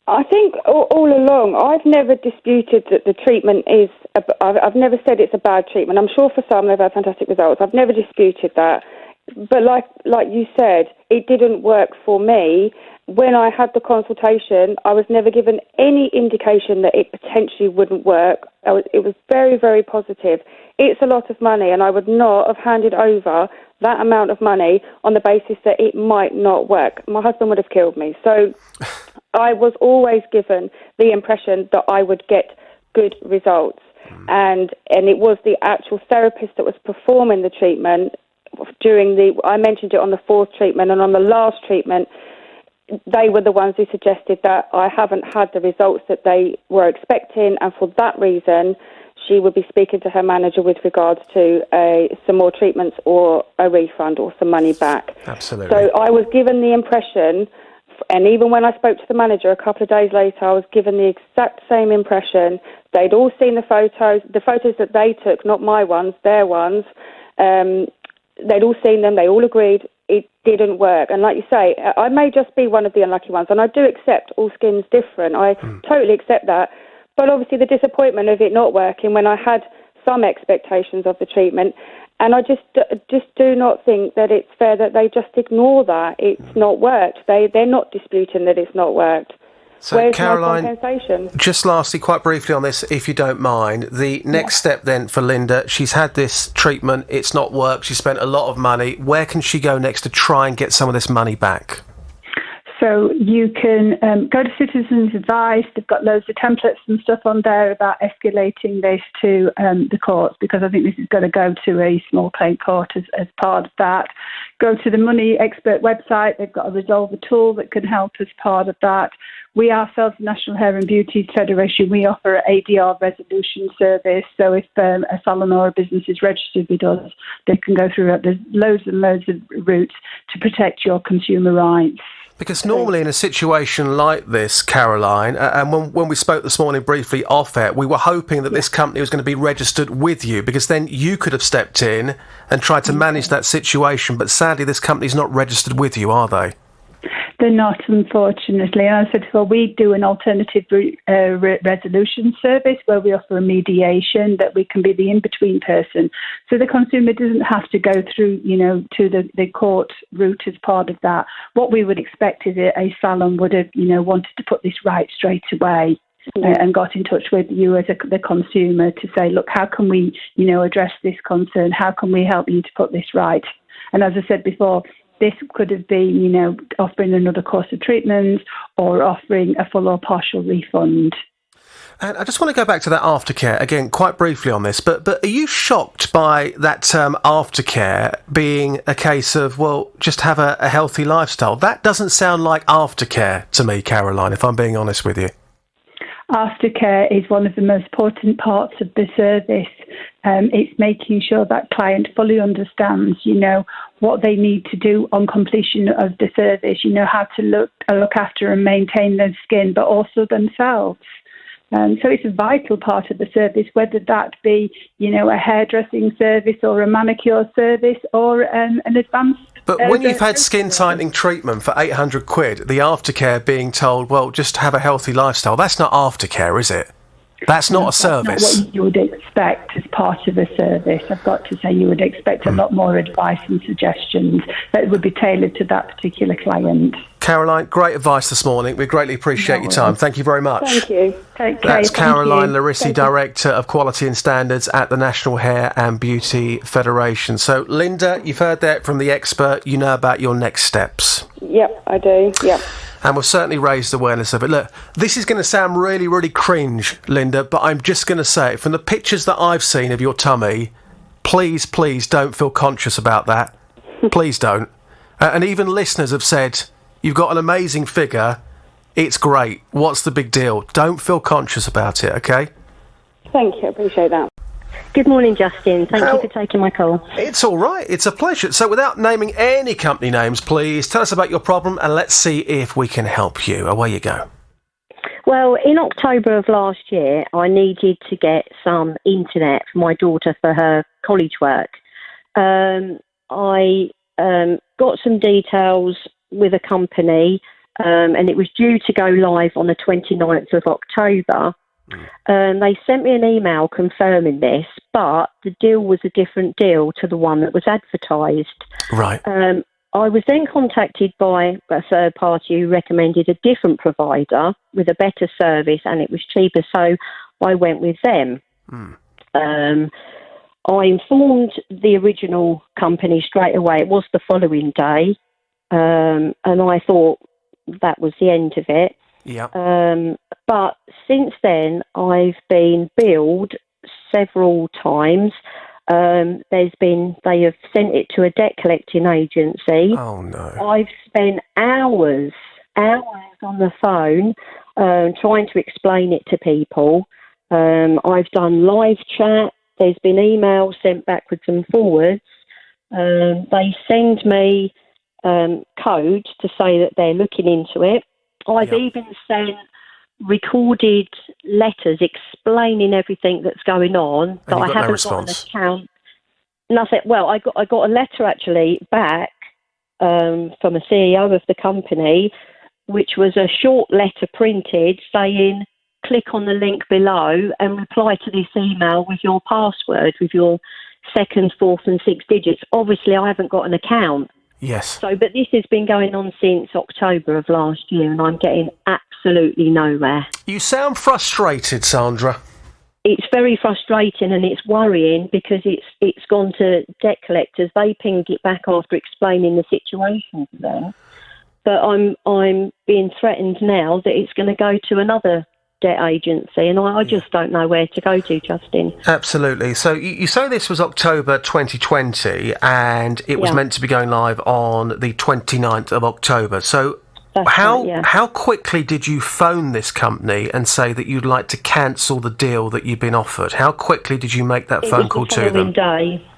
I think all along, I've never disputed that the treatment is... I've never said it's a bad treatment. I'm sure for some they've had fantastic results. I've never disputed that. But like you said, it didn't work for me. When I had the consultation, I was never given any indication that it potentially wouldn't work. It was very, very positive. It's a lot of money, and I would not have handed over that amount of money on the basis that it might not work. My husband would have killed me. So I was always given the impression that I would get good results. And it was the actual therapist that was performing the treatment I mentioned it on the fourth treatment, and on the last treatment, they were the ones who suggested that I haven't had the results that they were expecting, and for that reason, she would be speaking to her manager with regards to some more treatments or a refund or some money back. Absolutely. So I was given the impression, and even when I spoke to the manager a couple of days later, I was given the exact same impression. They'd all seen the photos that they took, not my ones, their ones. They'd all seen them, they all agreed it didn't work. And like you say, I may just be one of the unlucky ones, and I do accept all skin's different. I totally accept that. But obviously the disappointment of it not working when I had some expectations of the treatment, and I just do not think that it's fair that they just ignore that. It's not worked. They're not disputing that it's not worked. So, where's Caroline, my compensation? Just lastly, quite briefly on this, if you don't mind, the next step then for Linda, she's had this treatment, it's not worked, she spent a lot of money. Where can she go next to try and get some of this money back? So you can go to Citizens Advice. They've got loads of templates and stuff on there about escalating this to the courts, because I think this is going to go to a small claim court as part of that. Go to the Money Expert website. They've got a Resolver tool that can help as part of that. We ourselves, the National Hair and Beauty Federation, we offer an ADR resolution service. So if a salon or a business is registered with us, they can go through it. There's loads and loads of routes to protect your consumer rights. Because normally in a situation like this, Caroline, and when we spoke this morning briefly off air, we were hoping that this company was going to be registered with you, because then you could have stepped in and tried to manage that situation. But sadly, this company's not registered with you, are they? They're not, unfortunately. And I said, well, we do an alternative resolution service where we offer a mediation that we can be the in-between person. So the consumer doesn't have to go through, to the court route as part of that. What we would expect is a salon would have, wanted to put this right straight away. And got in touch with you as the consumer to say, look, how can we, address this concern? How can we help you to put this right? And as I said before, this could have been, offering another course of treatment or offering a full or partial refund. And I just want to go back to that aftercare again, quite briefly on this. But are you shocked by that term aftercare being a case of, well, just have a healthy lifestyle? That doesn't sound like aftercare to me, Caroline, if I'm being honest with you. Aftercare is one of the most important parts of the service. It's making sure that client fully understands, what they need to do on completion of the service, how to look after and maintain their skin, but also themselves. So it's a vital part of the service, whether that be, a hairdressing service or a manicure service or an advanced... But when you've had skin tightening treatment for £800, the aftercare being told, well, just have a healthy lifestyle, that's not aftercare, is it? That's not a That's service. not what you would expect as part of a service. I've got to say, you would expect a lot more advice and suggestions that would be tailored to that particular client. Caroline, great advice this morning. We greatly appreciate your time. Thank you very much. Thank you. Take care. That's Caroline Thank you. Larissi, Director of Quality and Standards at the National Hair and Beauty Federation. So, Linda, you've heard that from the expert. You know about your next steps. Yep, I do. Yep. And we've certainly raised awareness of it. Look, this is going to sound really, really cringe, Linda, but I'm just going to say it. From the pictures that I've seen of your tummy, please, please don't feel conscious about that. Please don't. And even listeners have said, you've got an amazing figure. It's great. What's the big deal? Don't feel conscious about it, okay? Thank you. I appreciate that. Good morning, Justin. Thank you for taking my call. It's all right. It's a pleasure. So without naming any company names, please tell us about your problem and let's see if we can help you. Away you go. Well, in October of last year, I needed to get some internet for my daughter for her college work. I got some details with a company and it was due to go live on the 29th of October. They sent me an email confirming this, but the deal was a different deal to the one that was advertised. Right. I was then contacted by a third party who recommended a different provider with a better service and it was cheaper, so I went with them. I informed the original company straight away. It was the following day, and I thought that was the end of it. Yeah. But since then, I've been billed several times. They have sent it to a debt collecting agency. Oh no! I've spent hours on the phone trying to explain it to people. I've done live chat. There's been emails sent backwards and forwards. They send me codes to say that they're looking into it. I've even sent recorded letters explaining everything that's going on, but I haven't got an account. Nothing. Well, I got a letter actually back from a CEO of the company, which was a short letter printed saying, click on the link below and reply to this email with your password, with your second, fourth and sixth digits. Obviously, I haven't got an account. Yes. But this has been going on since October of last year and I'm getting absolutely nowhere. You sound frustrated, Sandra. It's very frustrating and it's worrying because it's gone to debt collectors. They pinged it back after explaining the situation to them. But I'm being threatened now that it's going to go to another debt agency and I just don't know where to go to, Justin. Absolutely. So you say this was October 2020 and it was meant to be going live on the 29th of October. So how quickly did you phone this company and say that you'd like to cancel the deal that you've been offered? How quickly did you make that phone call to them?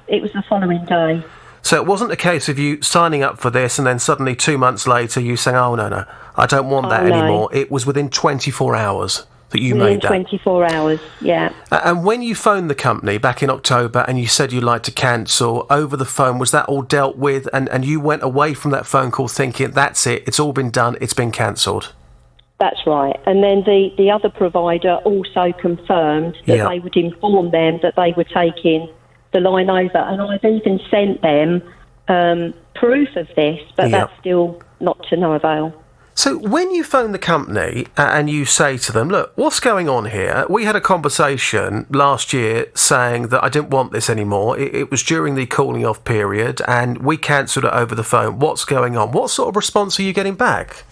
It was the following day. So it wasn't a case of you signing up for this and then suddenly 2 months later you saying, oh, no, I don't want that anymore. It was within 24 hours that you made that. 24 hours, yeah. And when you phoned the company back in October and you said you'd like to cancel over the phone, was that all dealt with and you went away from that phone call thinking, that's it, it's all been done, it's been cancelled? That's right. And then the other provider also confirmed that they would inform them that they were taking the line over. And I've even sent them proof of this, but that's still not to no avail. So when you phone the company and you say to them, look, what's going on here? We had a conversation last year saying that I didn't want this anymore. It was during the cooling off period and we cancelled it over the phone. What's going on? What sort of response are you getting back?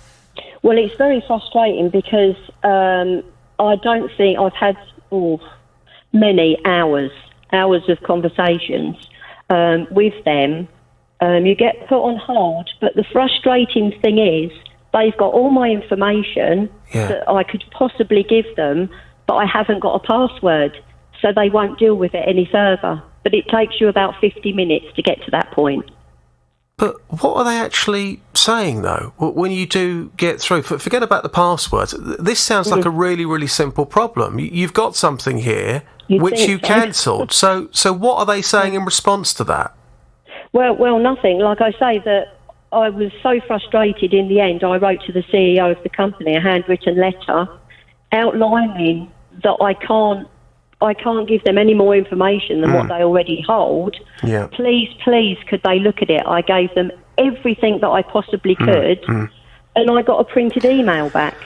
Well, it's very frustrating because I don't think I've had many hours of conversations with them. You get put on hold, but the frustrating thing is they've got all my information that I could possibly give them, but I haven't got a password, so they won't deal with it any further. But it takes you about 50 minutes to get to that point. But what are they actually saying, though, when you do get through? Forget about the passwords. This sounds like a really, really simple problem. You've got something here which you cancelled. So what are they saying in response to that? Well, nothing. Like I say, that I was so frustrated in the end, I wrote to the CEO of the company a handwritten letter outlining that I can't give them any more information than what they already hold. Yeah. Please, could they look at it? I gave them everything that I possibly could, and I got a printed email back.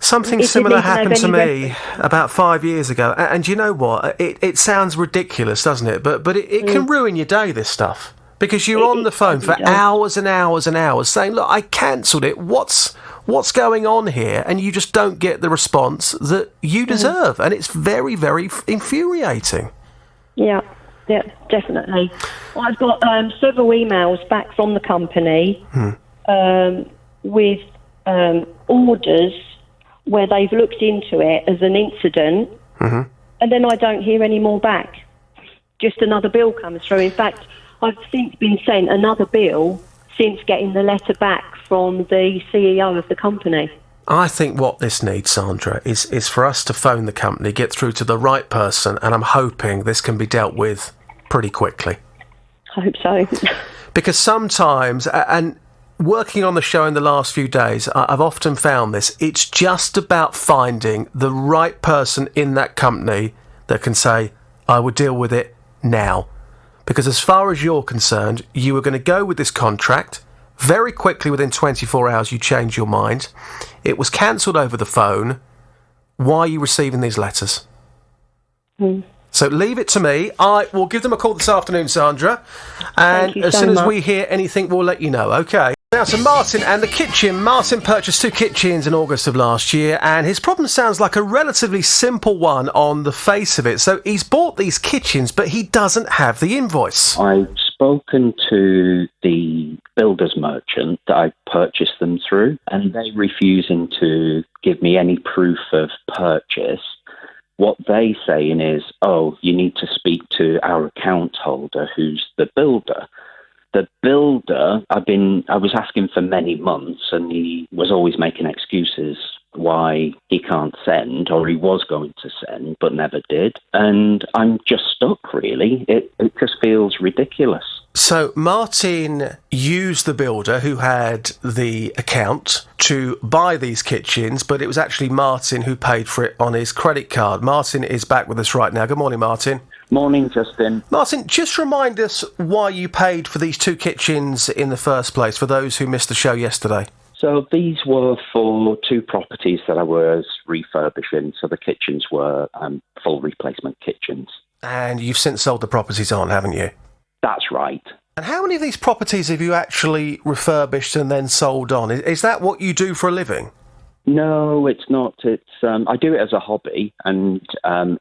Something similar happened to me about 5 years ago. And you know what? It sounds ridiculous, doesn't it? But it can ruin your day, this stuff. Because you're on the phone for hours and hours and hours saying, look, I cancelled it. What's going on here? And you just don't get the response that you deserve. And it's very, very infuriating. Yeah, definitely. I've got several emails back from the company with orders where they've looked into it as an incident, and then I don't hear any more back. Just another bill comes through. In fact, I've since been sent another bill since getting the letter back from the CEO of the company. I think what this needs, Sandra, is for us to phone the company, get through to the right person, and I'm hoping this can be dealt with pretty quickly. I hope so. Because sometimes, and working on the show in the last few days, I've often found this, it's just about finding the right person in that company that can say, I will deal with it now. Because as far as you're concerned, you were going to go with this contract. Very quickly, within 24 hours, you changed your mind. It was cancelled over the phone. Why are you receiving these letters? So leave it to me. I will give them a call this afternoon, Sandra. And as soon as we hear anything, we'll let you know, OK? Now to Martin and the kitchen. Martin purchased 2 kitchens in August of last year, and his problem sounds like a relatively simple one on the face of it. So he's bought these kitchens, but he doesn't have the invoice. I've spoken to the builder's merchant that I purchased them through, and they're refusing to give me any proof of purchase. What they're saying is, oh, you need to speak to our account holder, who's the builder. The builder, I was asking for many months, and he was always making excuses why he can't send, or he was going to send, but never did. And I'm just stuck, really. It just feels ridiculous. So Martin used the builder who had the account to buy these kitchens, but it was actually Martin who paid for it on his credit card. Martin is back with us right now. Good morning, Martin. Morning, Justin. Martin, just remind us why you paid for these 2 kitchens in the first place, for those who missed the show yesterday. So these were for 2 properties that I was refurbishing. So the kitchens were full replacement kitchens. And you've since sold the properties on, haven't you? That's right. And how many of these properties have you actually refurbished and then sold on? Is that what you do for a living? No, it's not. It's I do it as a hobby, and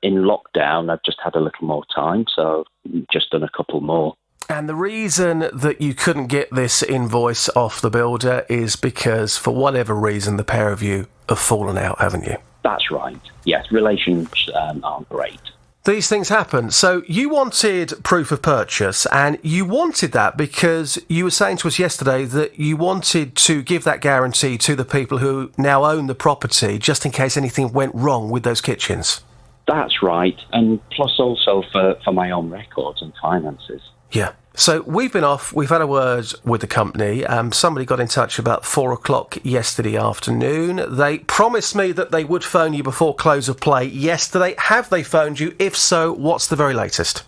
in lockdown I've just had a little more time, so I've just done a couple more. And the reason that you couldn't get this invoice off the builder is because, for whatever reason, the pair of you have fallen out, haven't you? That's right. Yes, relations aren't great. These things happen. So you wanted proof of purchase, and you wanted that because you were saying to us yesterday that you wanted to give that guarantee to the people who now own the property, just in case anything went wrong with those kitchens. That's right. And plus also for my own records and finances. Yeah. So we've been off. We've had a word with the company. Somebody got in touch about 4 o'clock yesterday afternoon. They promised me that they would phone you before close of play yesterday. Have they phoned you? If so, what's the very latest?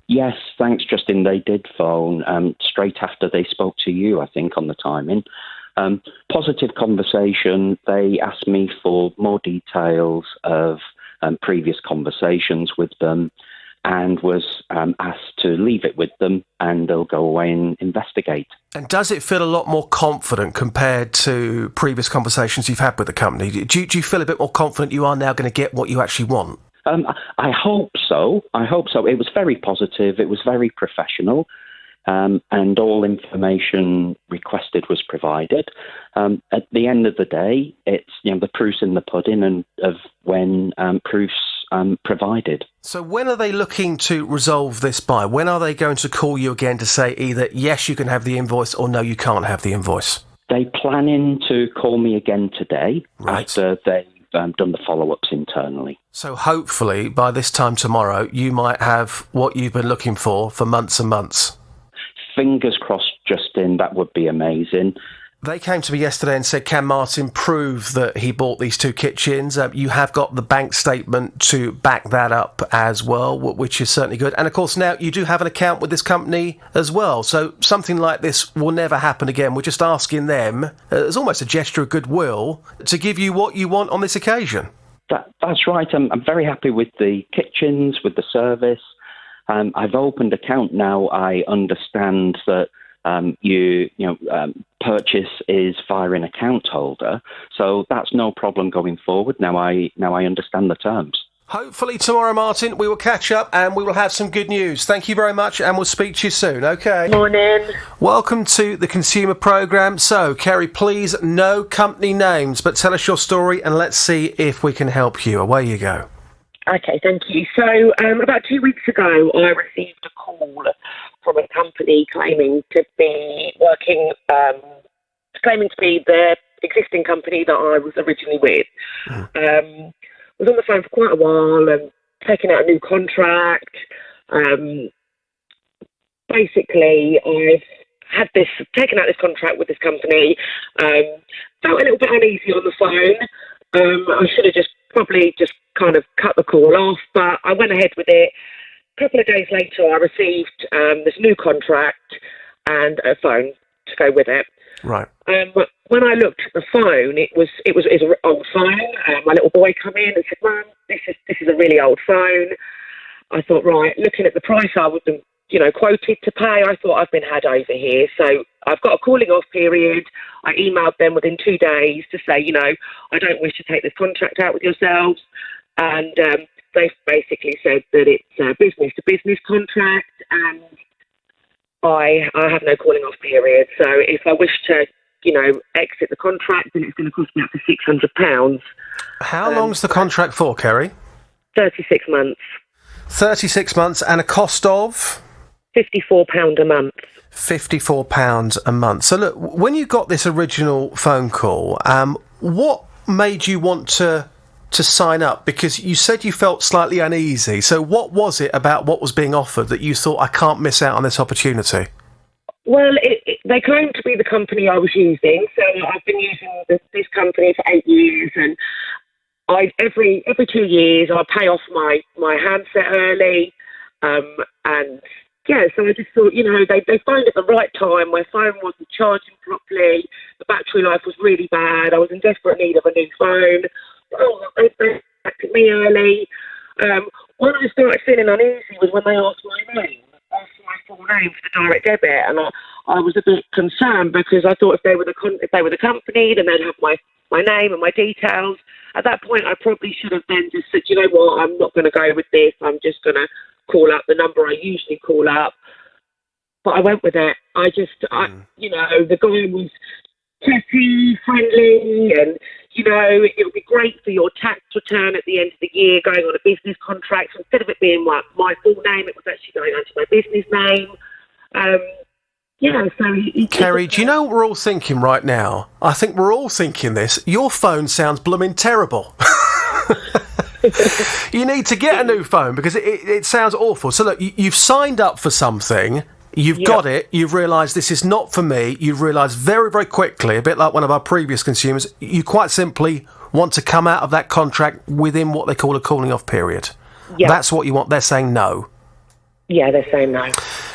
Yes, thanks, Justin. They did phone straight after they spoke to you, I think, on the timing. Positive conversation. They asked me for more details of previous conversations with them, and was asked to leave it with them, and they'll go away and investigate. And does it feel a lot more confident compared to previous conversations you've had with the company? Do you feel a bit more confident you are now going to get what you actually want? I hope so. It was very positive. It was very professional. And all information requested was provided. At the end of the day, it's the proof's in the pudding, and of when proofs provided. So when are they looking to resolve this by? When are they going to call you again to say either yes, you can have the invoice, or no, you can't have the invoice? They're planning to call me again today, right, after they've done the follow-ups internally. So hopefully by this time tomorrow, you might have what you've been looking for months and months. Fingers crossed, Justin. That would be amazing. They came to me yesterday and said, can Martin prove that he bought these 2 kitchens? You have got the bank statement to back that up as well, which is certainly good. And, of course, now you do have an account with this company as well. So something like this will never happen again. We're just asking them, as almost a gesture of goodwill, to give you what you want on this occasion. That's right. I'm very happy with the kitchens, with the service. I've opened account now. I understand that purchase is via an account holder, so that's no problem going forward. Now I understand the terms. Hopefully tomorrow, Martin, we will catch up and we will have some good news. Thank you very much, and we'll speak to you soon. Okay. Morning. Welcome to the Consumer Programme. So, Kerry, please, no company names, but tell us your story and let's see if we can help you. Away you go. Okay, thank you. So, about 2 weeks ago, I received a call from a company claiming to be the existing company that I was originally with. Was on the phone for quite a while and taking out a new contract. Basically, I've taken out this contract with this company. Felt a little bit uneasy on the phone. I should have probably just kind of cut the call off, but I went ahead with it. A couple of days later, I received this new contract and a phone to go with it. Right. When I looked at the phone, it was an old phone. My little boy come in and said, "Mum, this is a really old phone." I thought, right, looking at the price I was, quoted to pay, I thought I've been had over here. So I've got a calling off period. I emailed them within 2 days to say, I don't wish to take this contract out with yourselves, and they've basically said that it's a business to business contract, and I have no calling off period. So if I wish to, exit the contract, then it's going to cost me up to £600. How long's the contract for, Kerry? 36 months. 36 months and a cost of? £54 a month. £54 a month. So look, when you got this original phone call, what made you want to sign up? Because you said you felt slightly uneasy. So what was it about what was being offered that you thought, I can't miss out on this opportunity? Well, they claimed to be the company I was using. So I've been using this company for 8 years, and every 2 years I pay off my handset early. And yeah, so I just thought, they phoned at the right time. My phone wasn't charging properly. The battery life was really bad. I was in desperate need of a new phone. They contacted me early. When I started feeling uneasy was when they asked my full name for the direct debit, and I was a bit concerned because I thought if they were the company, then they'd have my name and my details. At that point, I probably should have then just said, you know what, I'm not going to go with this. I'm just going to call up the number I usually call up. But I went with it. The guy was chatty, friendly, and it would be great for your tax return at the end of the year going on a business contract. So instead of it being my full name, it was actually going onto my business name. Kerry, do you know what we're all thinking right now? I think we're all thinking this. Your phone sounds blooming terrible. You need to get a new phone because it sounds awful. So look, you've signed up for something. You've got it. You've realised this is not for me. You've realised very, very quickly, a bit like one of our previous consumers, you quite simply want to come out of that contract within what they call a calling off period. Yep. That's what you want. They're saying no. Yeah, they're saying no.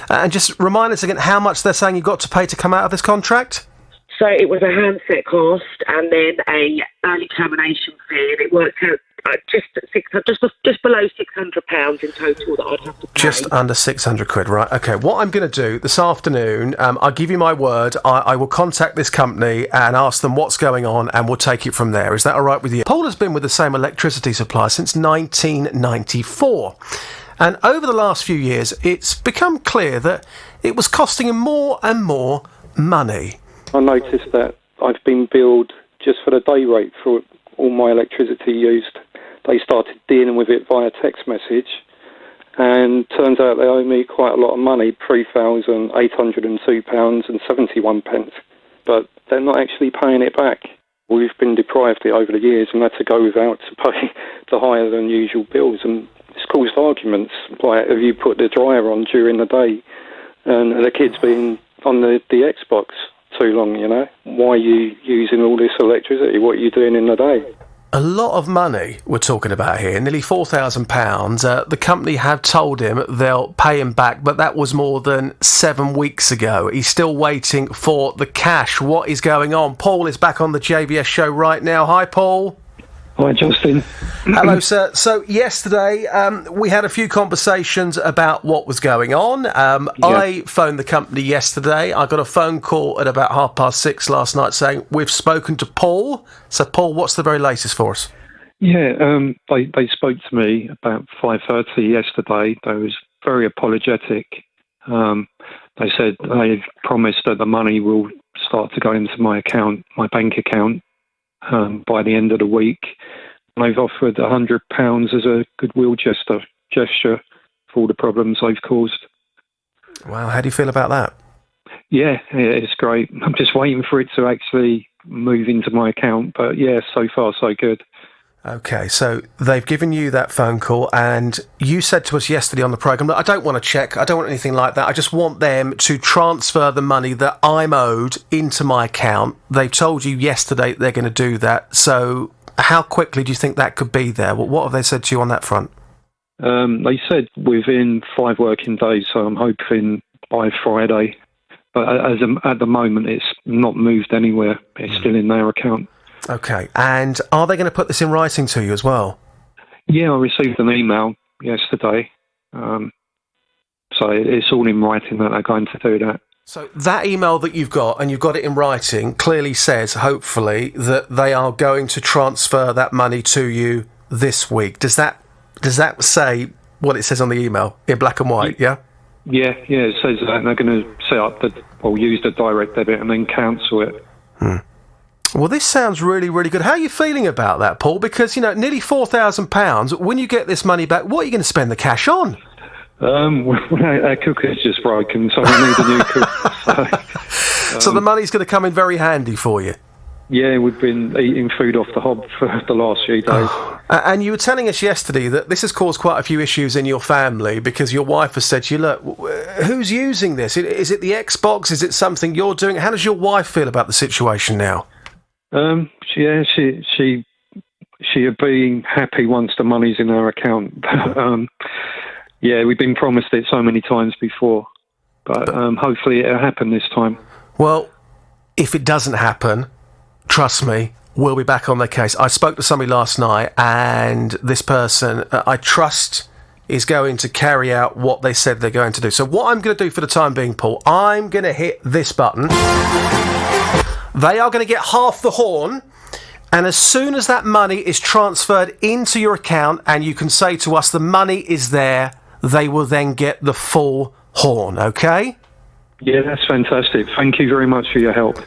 And just remind us again how much they're saying you've got to pay to come out of this contract? So it was a handset cost and then a early termination fee, and it worked out just below £600 in total that I'd have to pay. Just under £600, right? Okay, what I'm going to do this afternoon, I'll give you my word, I will contact this company and ask them what's going on, and we'll take it from there. Is that all right with you? Paul has been with the same electricity supplier since 1994. And over the last few years, it's become clear that it was costing him more and more money. I noticed that I've been billed just for the day rate for all my electricity used. They started dealing with it via text message, and turns out they owe me quite a lot of money, £3,802.71, but they're not actually paying it back. We've been deprived it over the years and had to go without to pay the higher than usual bills, and it's caused arguments, like have you put the dryer on during the day and the kids being on the Xbox. too long, you know. Why are you using all this electricity? What are you doing in the day? A lot of money we're talking about here, nearly £4,000. The company have told him they'll pay him back, but that was more than 7 weeks ago. He's still waiting for the cash. What is going on? Paul is back on the JVS show right now. Hi, Paul. Hi, Justin. Hello, sir. So yesterday we had a few conversations about what was going on. I phoned the company yesterday. I got a phone call at about 6:30 last night saying we've spoken to Paul. So, Paul, what's the very latest for us? Yeah, they spoke to me about 5:30 yesterday. They was very apologetic. They said they've promised that the money will start to go into my account, my bank account, by the end of the week. They've offered £100 as a goodwill gesture for all the problems they've caused. Wow, how do you feel about that? Yeah, it's great. I'm just waiting for it to actually move into my account, but yeah, so far so good. Okay, so they've given you that phone call, and you said to us yesterday on the programme that I don't want a cheque, I don't want anything like that, I just want them to transfer the money that I'm owed into my account. They've told you yesterday they're going to do that, so how quickly do you think that could be there? What have they said to you on that front? They said within 5 working days, so I'm hoping by Friday. But at the moment, it's not moved anywhere. It's still in their account. Okay, and are they going to put this in writing to you as well? Yeah, I received an email yesterday. So it's all in writing that they're going to do that. So that email that you've got, and you've got it in writing, clearly says, hopefully, that they are going to transfer that money to you this week. Does that say what it says on the email in black and white, yeah? Yeah, it says that, and they're going to set up use the direct debit and then cancel it. Well, this sounds really, really good. How are you feeling about that, Paul? Because, nearly £4,000, when you get this money back, what are you going to spend the cash on? Our cooker's just broken, so we need a new cooker. So the money's going to come in very handy for you? Yeah, we've been eating food off the hob for the last few days. And you were telling us yesterday that this has caused quite a few issues in your family because your wife has said to you, look, who's using this? Is it the Xbox? Is it something you're doing? How does your wife feel about the situation now? She'd be happy once the money's in her account. We've been promised it so many times before, but hopefully it'll happen this time. Well, if it doesn't happen, trust me, we'll be back on the case. I spoke to somebody last night, and this person, I trust, is going to carry out what they said they're going to do. So what I'm going to do for the time being, Paul, I'm going to hit this button. They are going to get half the horn, and as soon as that money is transferred into your account and you can say to us the money is there, they will then get the full horn, okay? Yeah, that's fantastic. Thank you very much for your help.